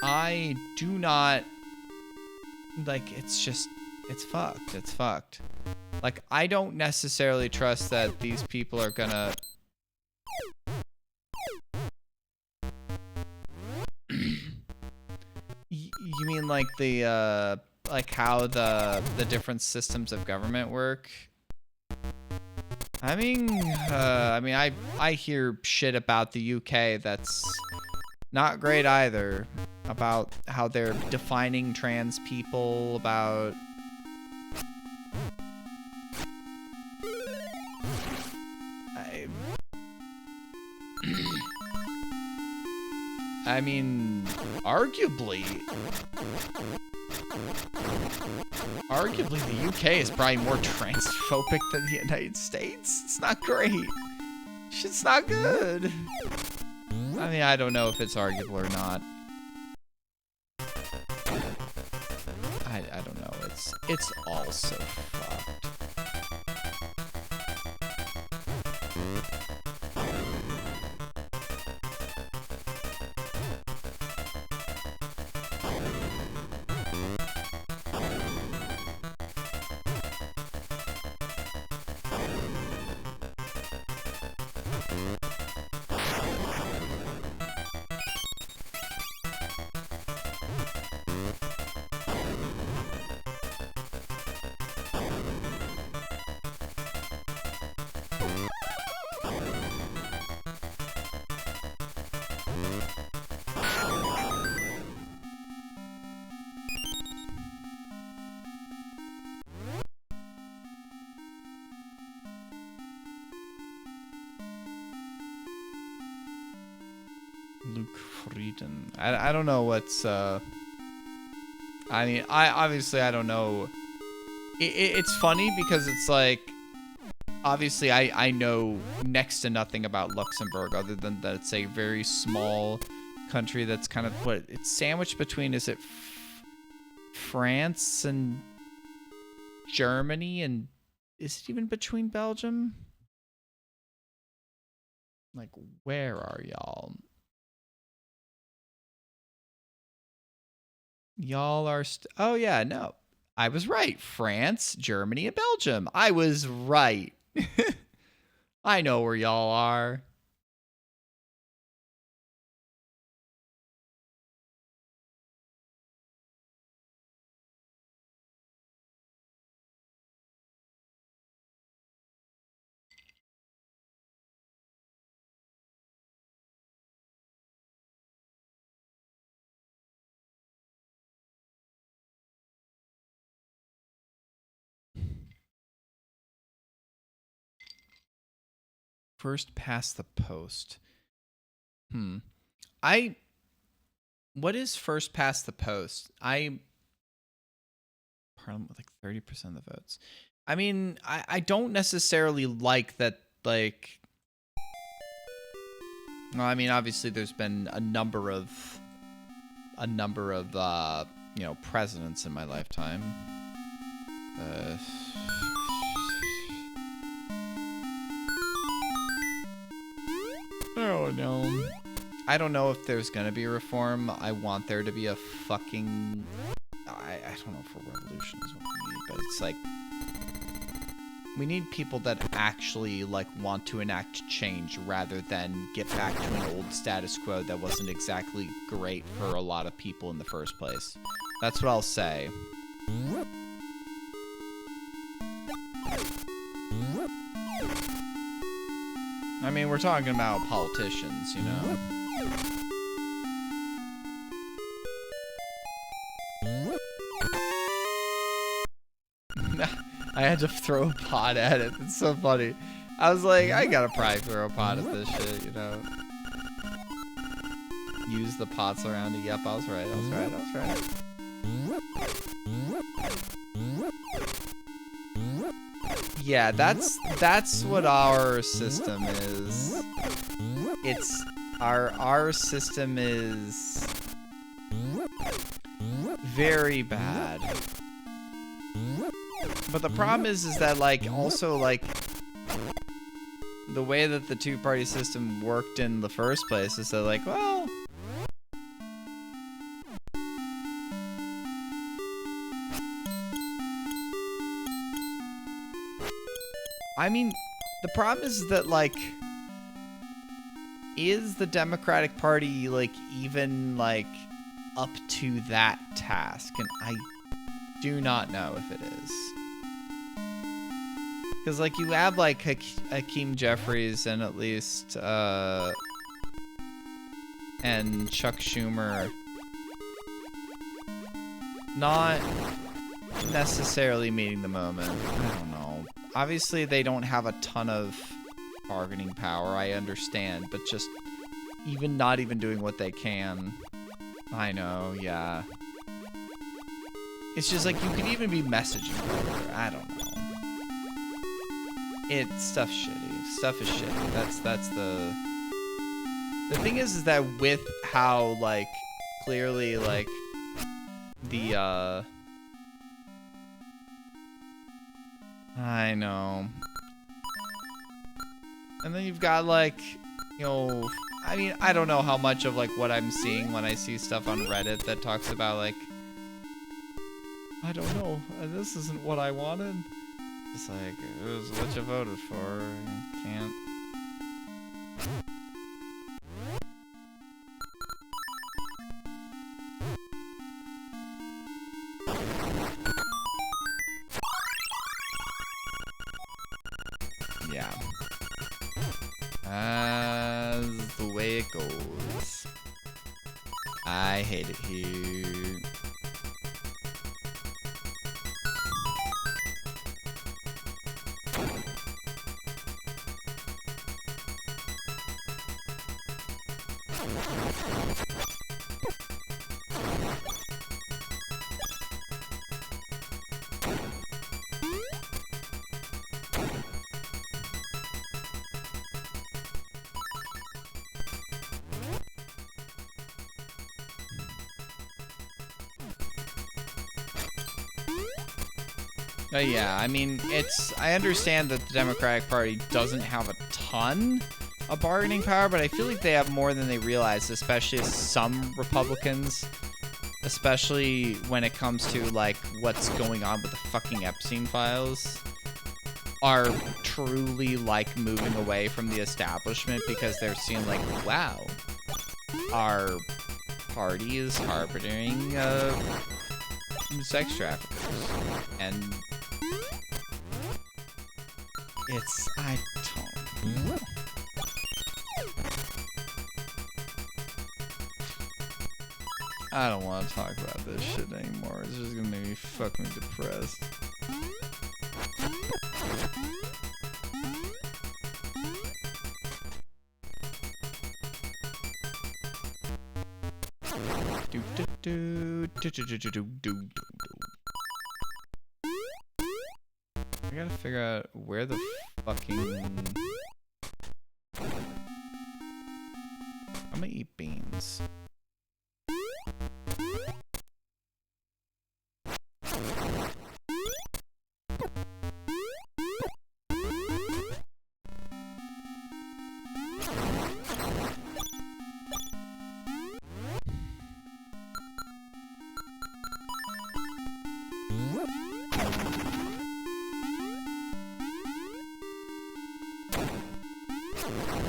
I do not, like, it's just, it's fucked. It's fucked. Like, I don't necessarily trust that these people are gonna... You mean, like, the, like, how the different systems of government work? I mean, I hear shit about the UK that's not great either. About how they're defining trans people, about... I mean, arguably the UK is probably more transphobic than the United States. It's not great. Shit's not good. I mean, I don't know if it's arguable or not. I don't know. It's all so fucked. Luke Frieden. I don't know what's I mean, I don't know. It's funny because it's like, obviously I know next to nothing about Luxembourg other than that it's a very small country that's kind of what it's sandwiched between, is it France and Germany, and is it even between Belgium? Like, where are y'all? Y'all are oh yeah, no. I was right. France, Germany, and Belgium. I was right. I know where y'all are. First past the post. What is first past the post? Parliament with like 30% of the votes. I mean, I don't necessarily like that, like, well, I mean, obviously there's been a number of you know, presidents in my lifetime. Oh no. I don't know if there's gonna be reform. I want there to be a fucking... I don't know if a revolution is what we need, but it's like... We need people that actually, like, want to enact change rather than get back to an old status quo that wasn't exactly great for a lot of people in the first place. That's what I'll say. I mean, we're talking about politicians, you know? I had to throw a pot at it. It's so funny. I was like, I gotta probably throw a pot at this shit, you know? Use the pots around it. Yep, I was right. Yeah, that's what our system is. It's our system is very bad. But the problem is that like also like the way that the two-party system worked in the first place is that like, well, I mean, the problem is that, like, is the Democratic Party, like, even, like, up to that task? And I do not know if it is. Because, like, you have, like, Hakeem Jeffries and at least, and Chuck Schumer not necessarily meeting the moment. I don't know. Obviously, they don't have a ton of bargaining power, I understand, but just even not even doing what they can. I know, yeah. It's just like you could even be messaging further. I don't know. Stuff's shitty. Stuff is shitty. That's the thing is that with how like clearly like the I know. And then you've got like, you know, I mean, I don't know how much of like what I'm seeing when I see stuff on Reddit that talks about like, I don't know, this isn't what I wanted. It's like, it was what you voted for. You can't. Yeah. As the way it goes. I hate it here. Yeah, I mean, I understand that the Democratic Party doesn't have a ton of bargaining power, but I feel like they have more than they realize, especially as some Republicans, especially when it comes to, like, what's going on with the fucking Epstein files, are truly, like, moving away from the establishment because they're seeing, like, wow, our party is harboring, sex traffickers, and I don't know. I don't want to talk about this shit anymore. It's just gonna make me fucking depressed. I gotta figure out where the fucking... I'm gonna eat beans.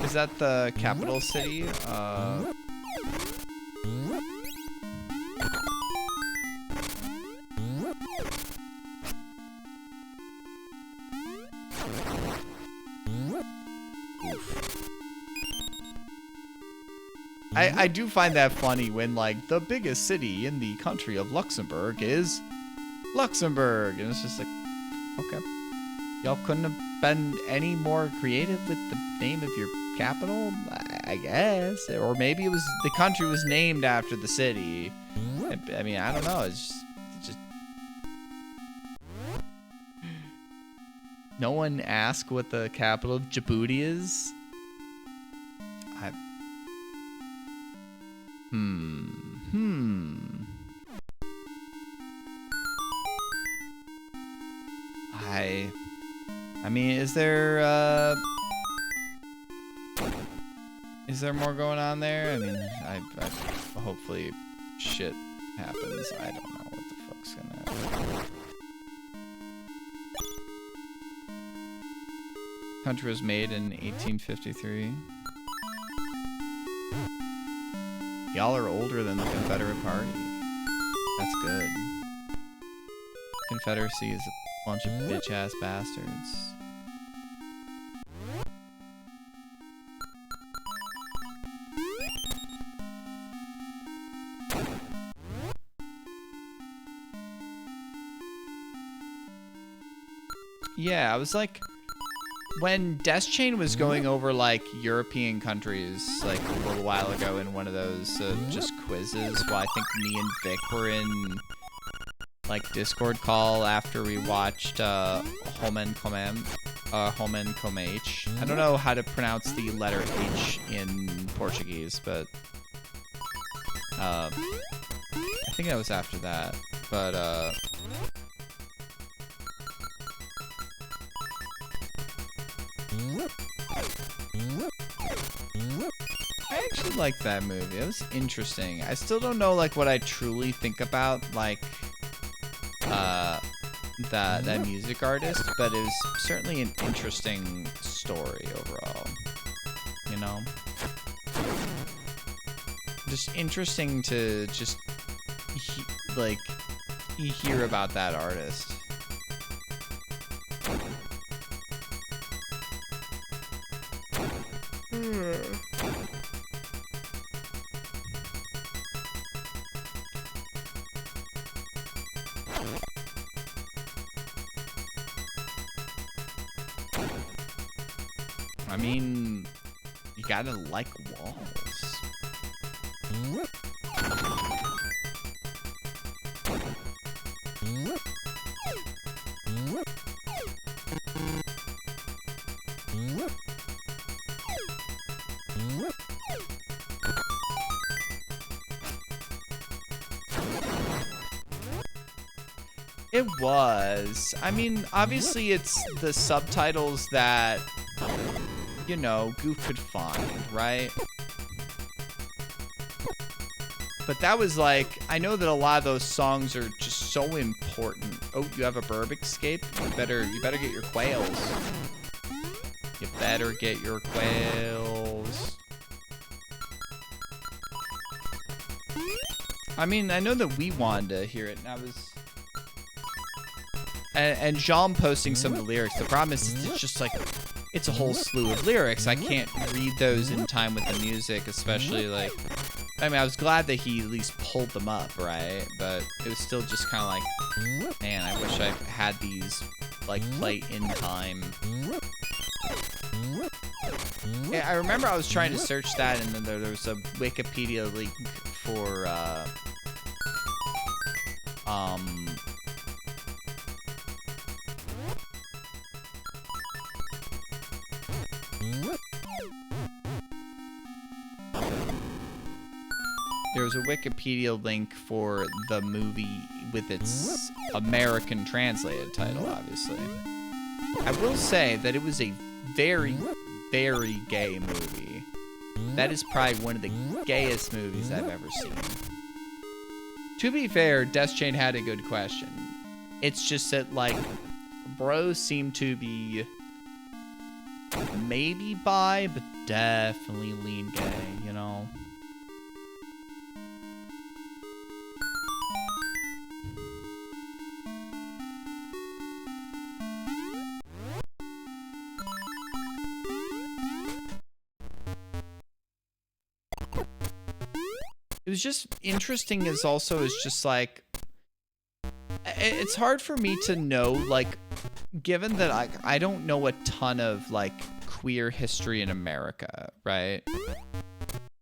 Is that the capital city? Oof. I do find that funny when like the biggest city in the country of Luxembourg is Luxembourg, and it's just like, okay, y'all couldn't have been any more creative with the name of your capital, I guess, or maybe it was the country was named after the city. I mean, I don't know. It's just no one asked what the capital of Djibouti is. I mean, is there more going on there? I mean, I hopefully shit happens. I don't know what the fuck's gonna happen. Country was made in 1853. Y'all are older than the Confederate Party. That's good. Confederacy is a bunch of bitch-ass bastards. Yeah, I was like, when Chain was going over like European countries like a little while ago in one of those just quizzes, well, I think me and Vic were in like Discord call after we watched Homen Comem, H. I don't know how to pronounce the letter H in Portuguese, but I think that was after that. But I actually liked that movie. It was interesting. I still don't know like what I truly think about like that music artist, but it was certainly an interesting story overall. You know? Just interesting to just hear about that artist. I mean, you gotta like walls. It was. I mean, obviously it's the subtitles that, you know, Goof could find, right? But that was like, I know that a lot of those songs are just so important. Oh, you have a burb escape? You better get your quails. You better get your quails. I mean, I know that we wanted to hear it, and I was... And Jean posting some of the lyrics. The problem is it's just like, it's a whole slew of lyrics. I can't read those in time with the music, especially like, I mean, I was glad that he at least pulled them up, right? But it was still just kind of like, man, I wish I had these like play in time. Yeah, I remember I was trying to search that, and then there was a Wikipedia link for there was a Wikipedia link for the movie with its American translated title, obviously. I will say that it was a very, very gay movie. That is probably one of the gayest movies I've ever seen. To be fair, Chain had a good question. It's just that, like, bros seem to be maybe bi, but definitely lean gay, you know? was just interesting as also is just like, it's hard for me to know, like, given that I don't know a ton of like queer history in America, right?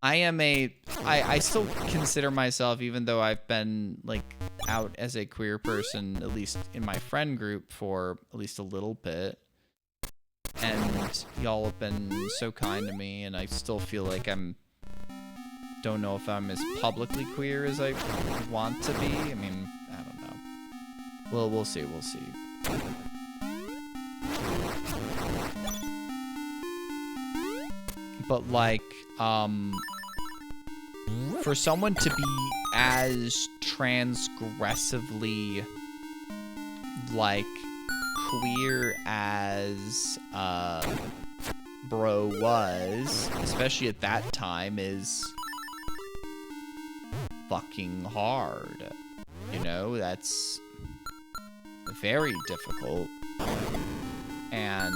I still consider myself, even though I've been like out as a queer person, at least in my friend group for at least a little bit. And y'all have been so kind to me, and I still feel like don't know if I'm as publicly queer as I want to be. I mean, I don't know. Well, we'll see. But like, for someone to be as transgressively like queer as bro was, especially at that time, is fucking hard. You know, that's very difficult. And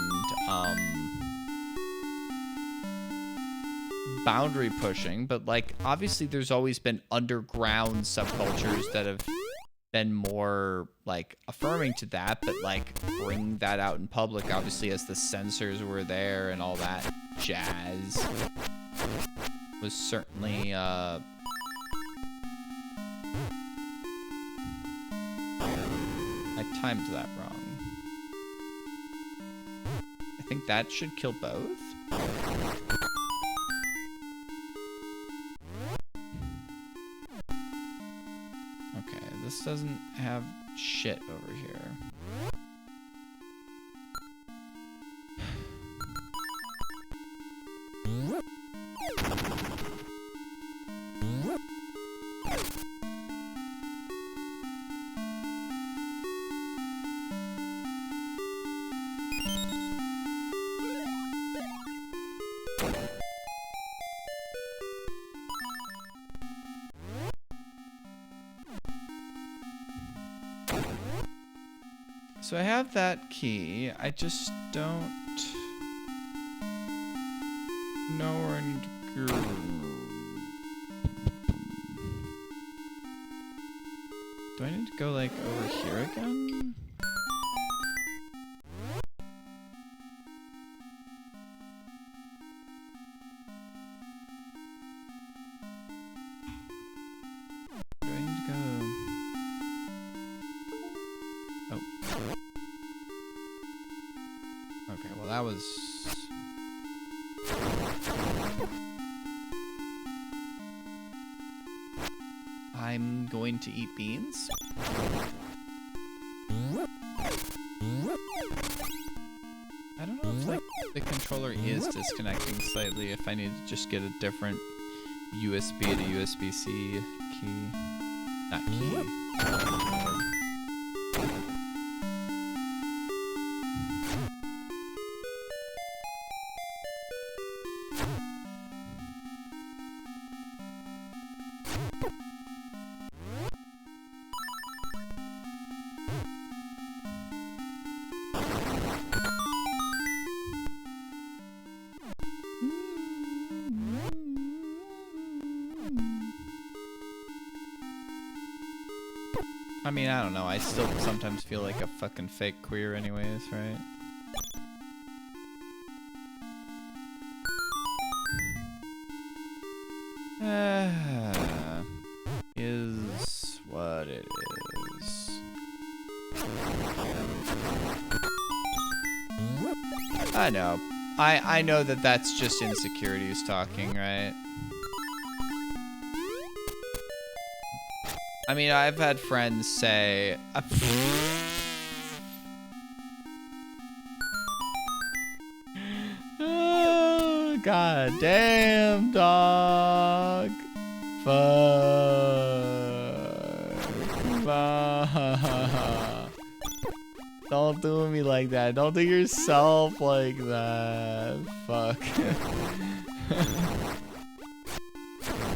boundary pushing, but like obviously there's always been underground subcultures that have been more like affirming to that, but like bring that out in public, obviously, as the censors were there and all that jazz, was certainly I timed that wrong. I think that should kill both. Okay, this doesn't have shit over here. So I have that key. I just don't know where I need to go. Do I need to go like over here again? Do I need to go? Oh. Okay, well that was... I'm going to eat beans. I don't know if like the controller is disconnecting slightly, if I need to just get a different USB to USB-C key. Not key. I mean, I don't know. I still sometimes feel like a fucking fake queer anyways, right? Is what it is. I know. I know that that's just insecurities talking, right? I mean, I've had friends say... Oh, God damn, dog. Fuck. Don't do me like that. Don't do yourself like that. Fuck.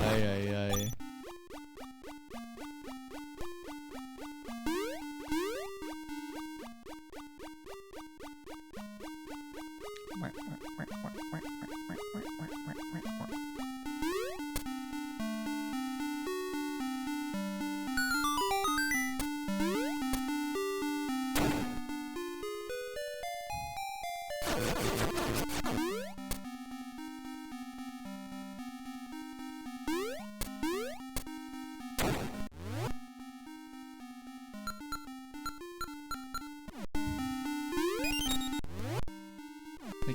Ay, ay, ay.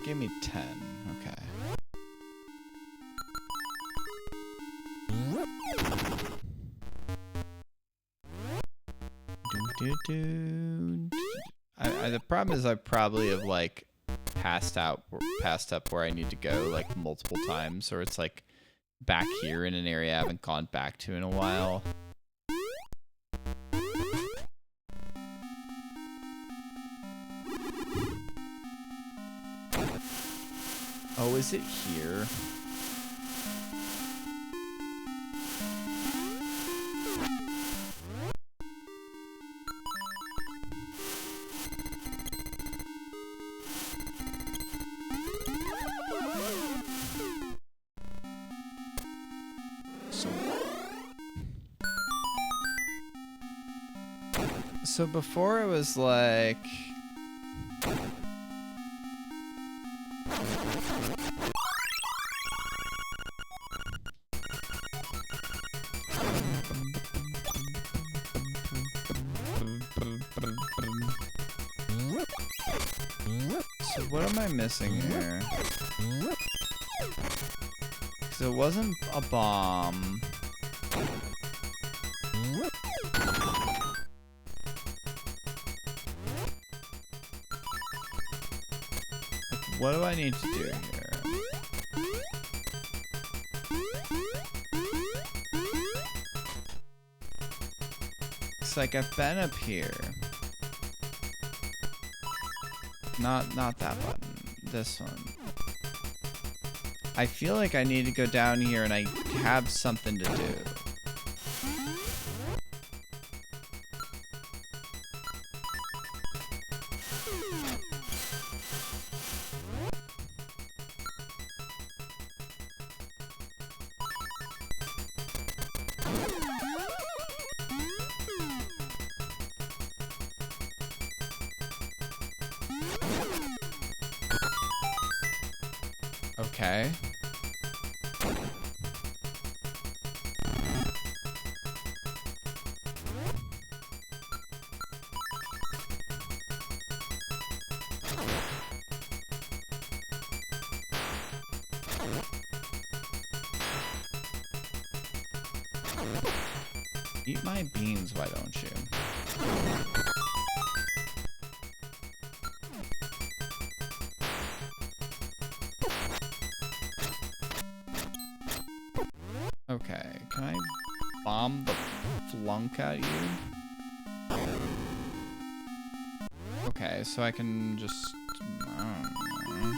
It gave me 10. Okay. The problem is I probably have like passed up where I need to go like multiple times, or it's like back here in an area I haven't gone back to in a while. Oh, is it here? So before it was like... So what am I missing here? Because it wasn't a bomb. What do I need to do here? It's like I've been up here. Not that button. This one. I feel like I need to go down here and I have something to do. Okay. Eat my beans, why don't you? Okay, can I bomb the flunk at you? Okay, so I can just... I don't know.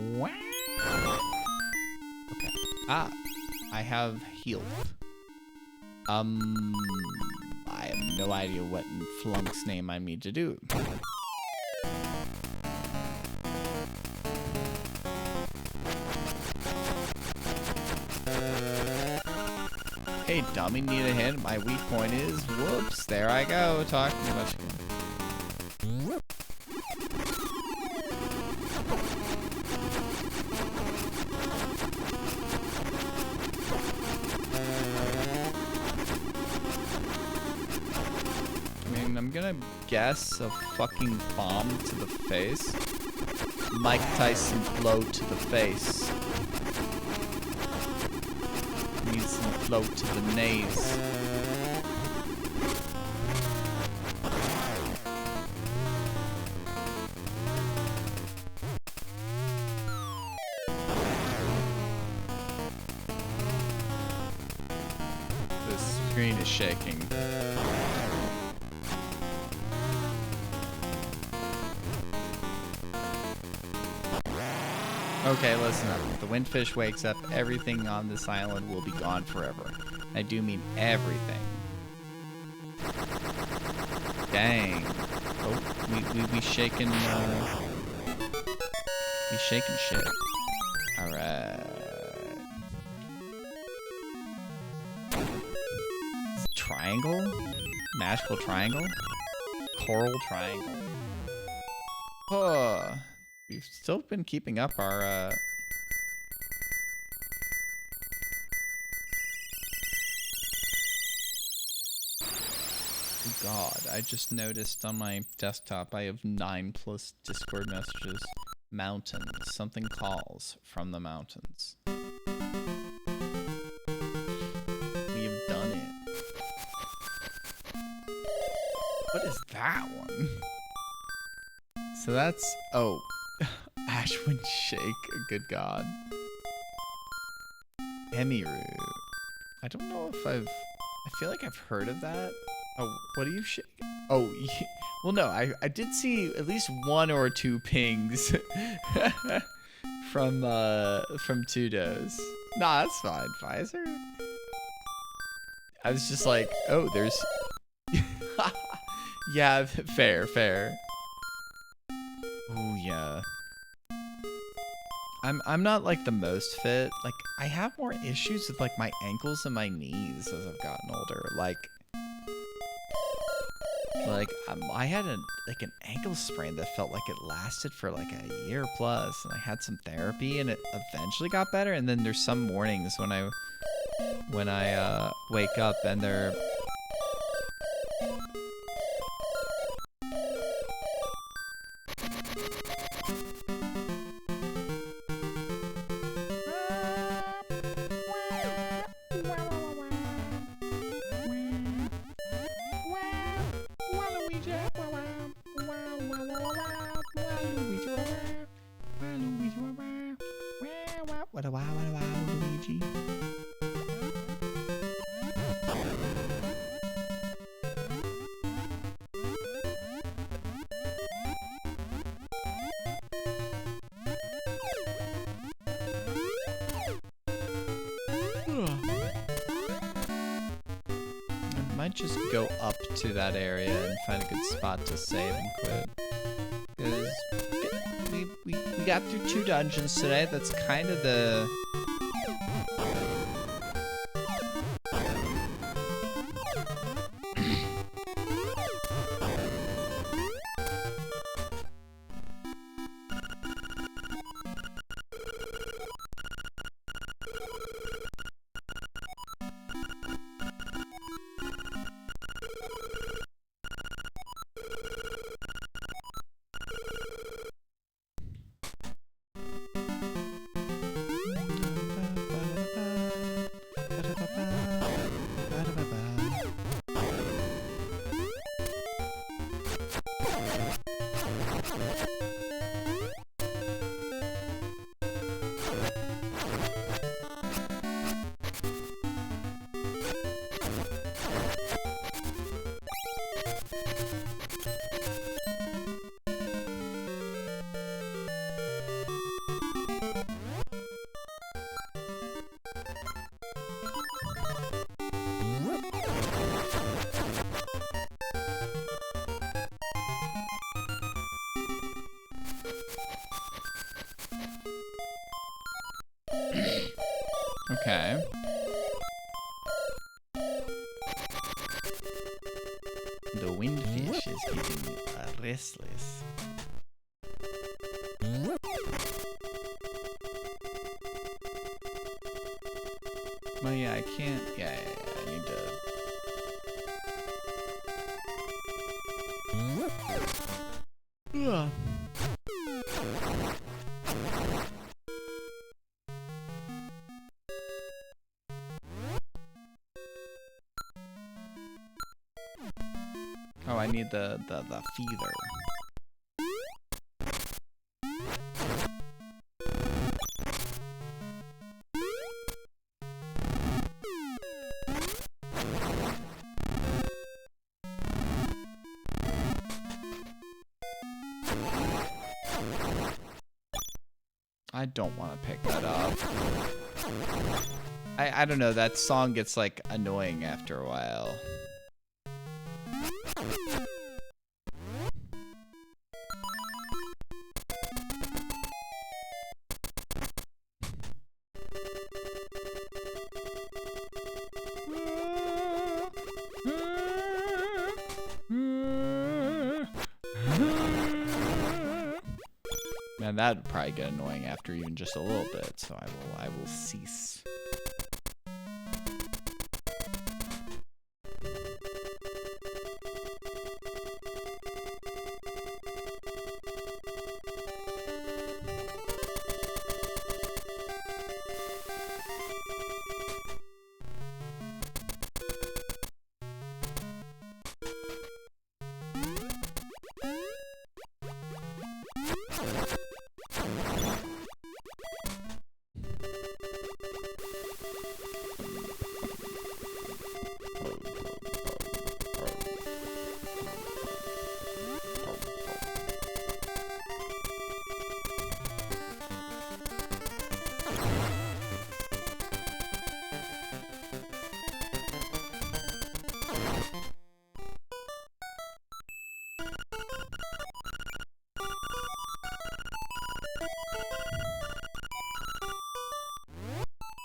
Why? Okay. Ah, I have healed. I have no idea what in Flunk's name I need to do. Hey, dummy, need a hint? My weak point is, whoops, there I go, talking too much. I mean, I'm gonna guess a fucking bomb to the face. Mike Tyson blow to the face. Needs some flow to the nays. This screen is shaking. Okay, listen up. If the windfish wakes up, everything on this island will be gone forever. I do mean everything. Dang. Oh, we shaking, we shaking shit. Alright. Triangle? Magical triangle? Coral triangle. Huh. we've still been keeping up our oh God, I just noticed on my desktop I have 9+ Discord messages. Mountains. Something calls from the mountains. We have done it. What is that one? So that's... Oh. Ashwind Shake. Good God. Emiru. I don't know if I feel like I've heard of that. Oh, what are you shaking? Oh, well, no, I did see at least 1 or 2 pings from Tudos. Nah, that's fine, Pfizer. I was just like, oh, there's... Yeah, fair. Oh, yeah. I'm not like the most fit. Like, I have more issues with like my ankles and my knees as I've gotten older. Like I had an ankle sprain that felt like it lasted for like a year plus, and I had some therapy and it eventually got better. And then there's some mornings when I wake up and they're Luigi. I might just go up to that area and find a good spot to save and quit. Because we got through 2 dungeons today. That's kind of the... Okay. The windfish is getting restless. Oh yeah, I can't. Yeah, I need to. Ugh. Oh, I need the feather. I don't want to pick that up. I don't know, that song gets like annoying after a while. Man, that would probably get annoying after even just a little bit, so I will cease.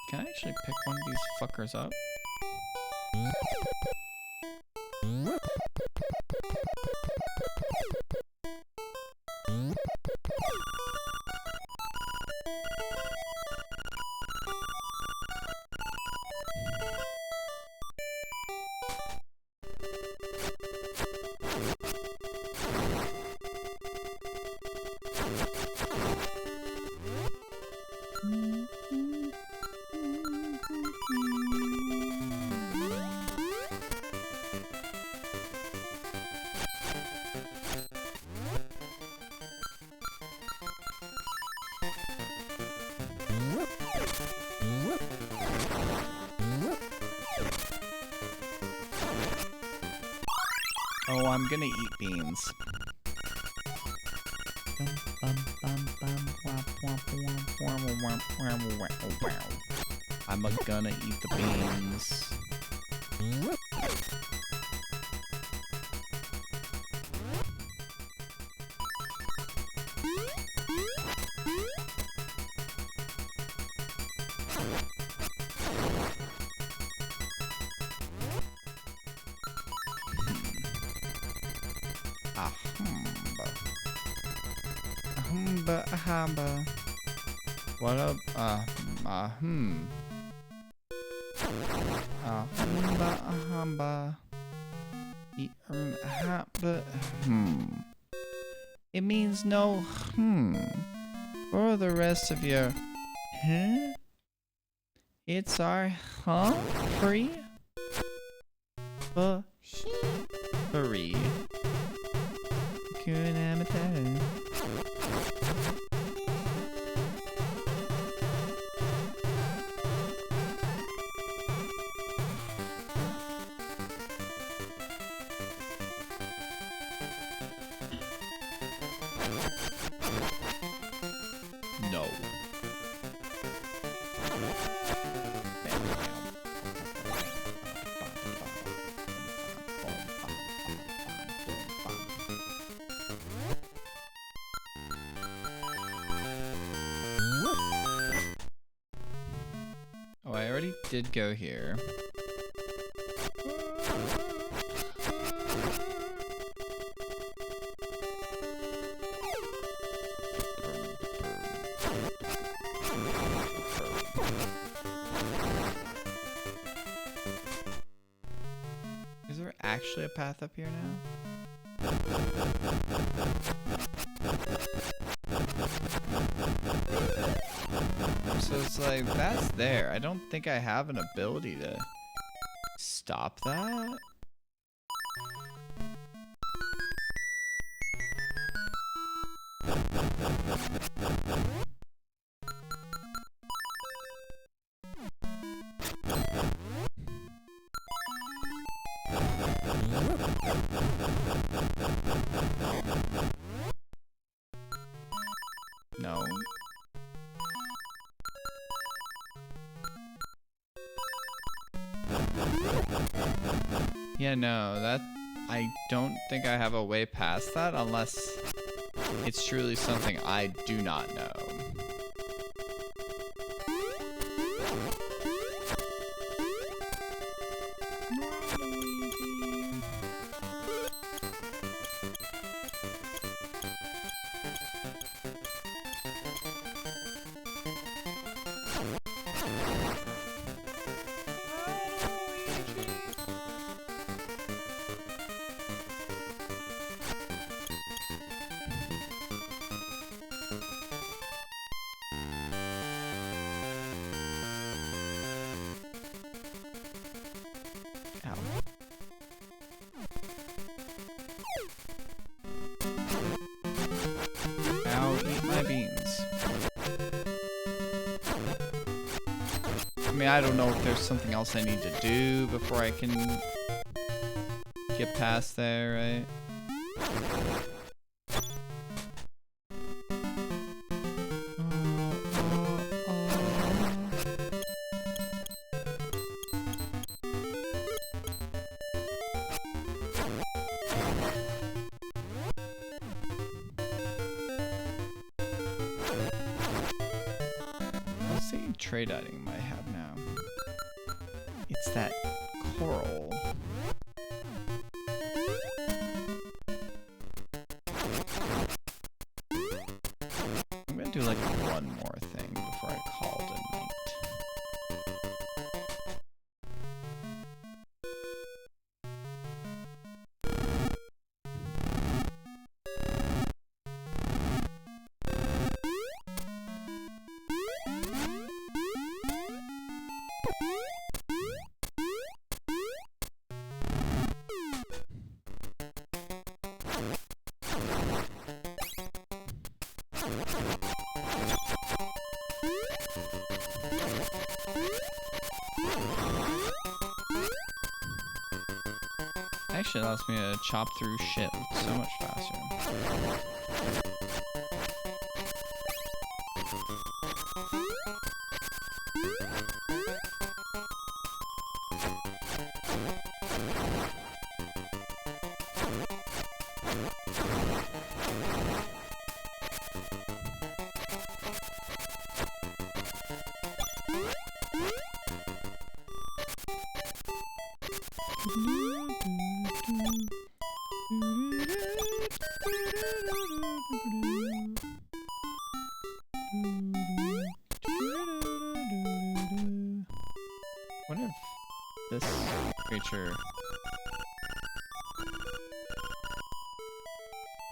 Can I actually pick one of these fuckers up? Oh, I'm gonna eat beans. I'm gonna eat the beans. Ahamba. What up? Ahamba. It means no for the rest of your It's our free free. No. Oh, I already did go here. Is there actually a path up here now? So it's like, that's there. I don't think I have an ability to stop that. No. Yeah, no, that I don't think I have a way past that unless it's truly something I do not know. mean, I don't know if there's something else I need to do before I can get past there, right? Let's see trade item I have now. It's that coral. I'm gonna do like one more thing before I call it a night. Actually allows me to chop through shit so much faster. Wonder if this creature...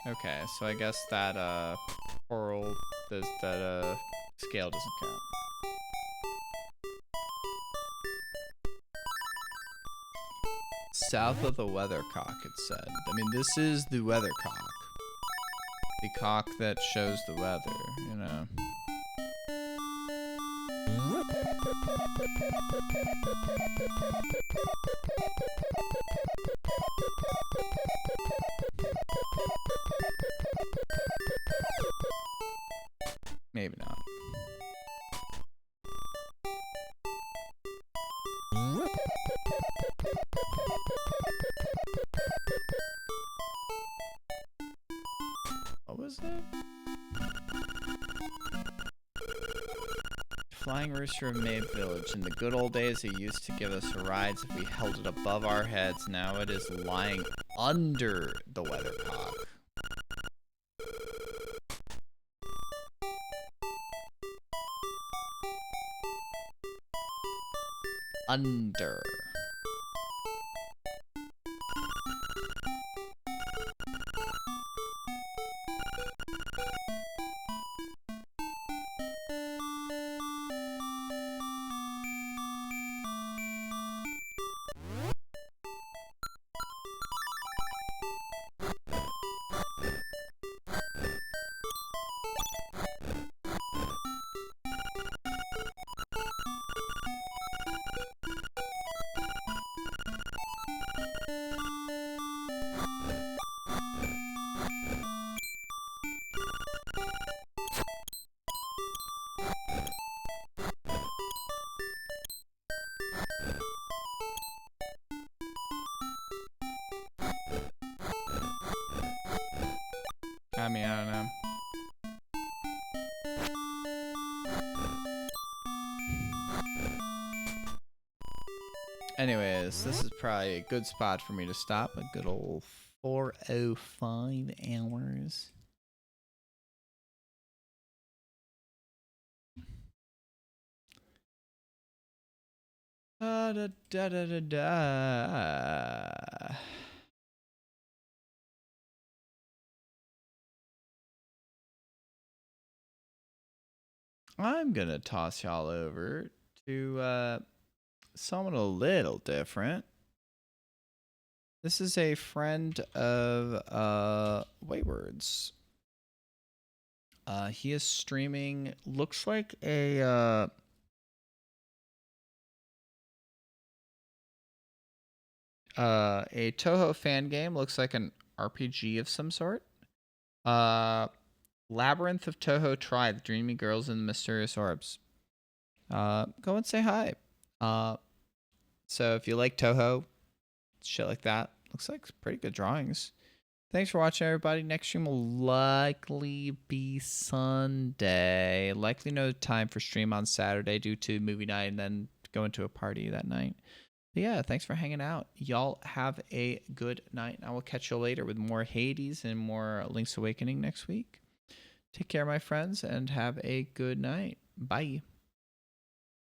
Okay, so I guess that coral, that scale doesn't count. South of the weathercock, it said. I mean, this is the weathercock. The cock that shows the weather, you know. Maybe not. What was that? Flying rooster of Mabe Village. In the good old days, it used to give us rides if we held it above our heads. Now it is lying under the weathercock. Under. I mean, I don't know. Anyways, this is probably a good spot for me to stop. A good old 4:05 hours. Da da da da da da. I'm gonna toss y'all over to someone a little different. This is a friend of Wayward's. He is streaming, looks like a A Toho fan game. Looks like an RPG of some sort. Labyrinth of Toho Tribe, Dreamy Girls and Mysterious Orbs. Go and say hi. So if you like Toho, shit like that, looks like pretty good drawings. Thanks for watching, everybody. Next stream will likely be Sunday. Likely no time for stream on Saturday due to movie night and then going to a party that night. But yeah, thanks for hanging out. Y'all have a good night. I will catch you later with more Hades and more Link's Awakening next week. Take care, my friends, and have a good night. Bye.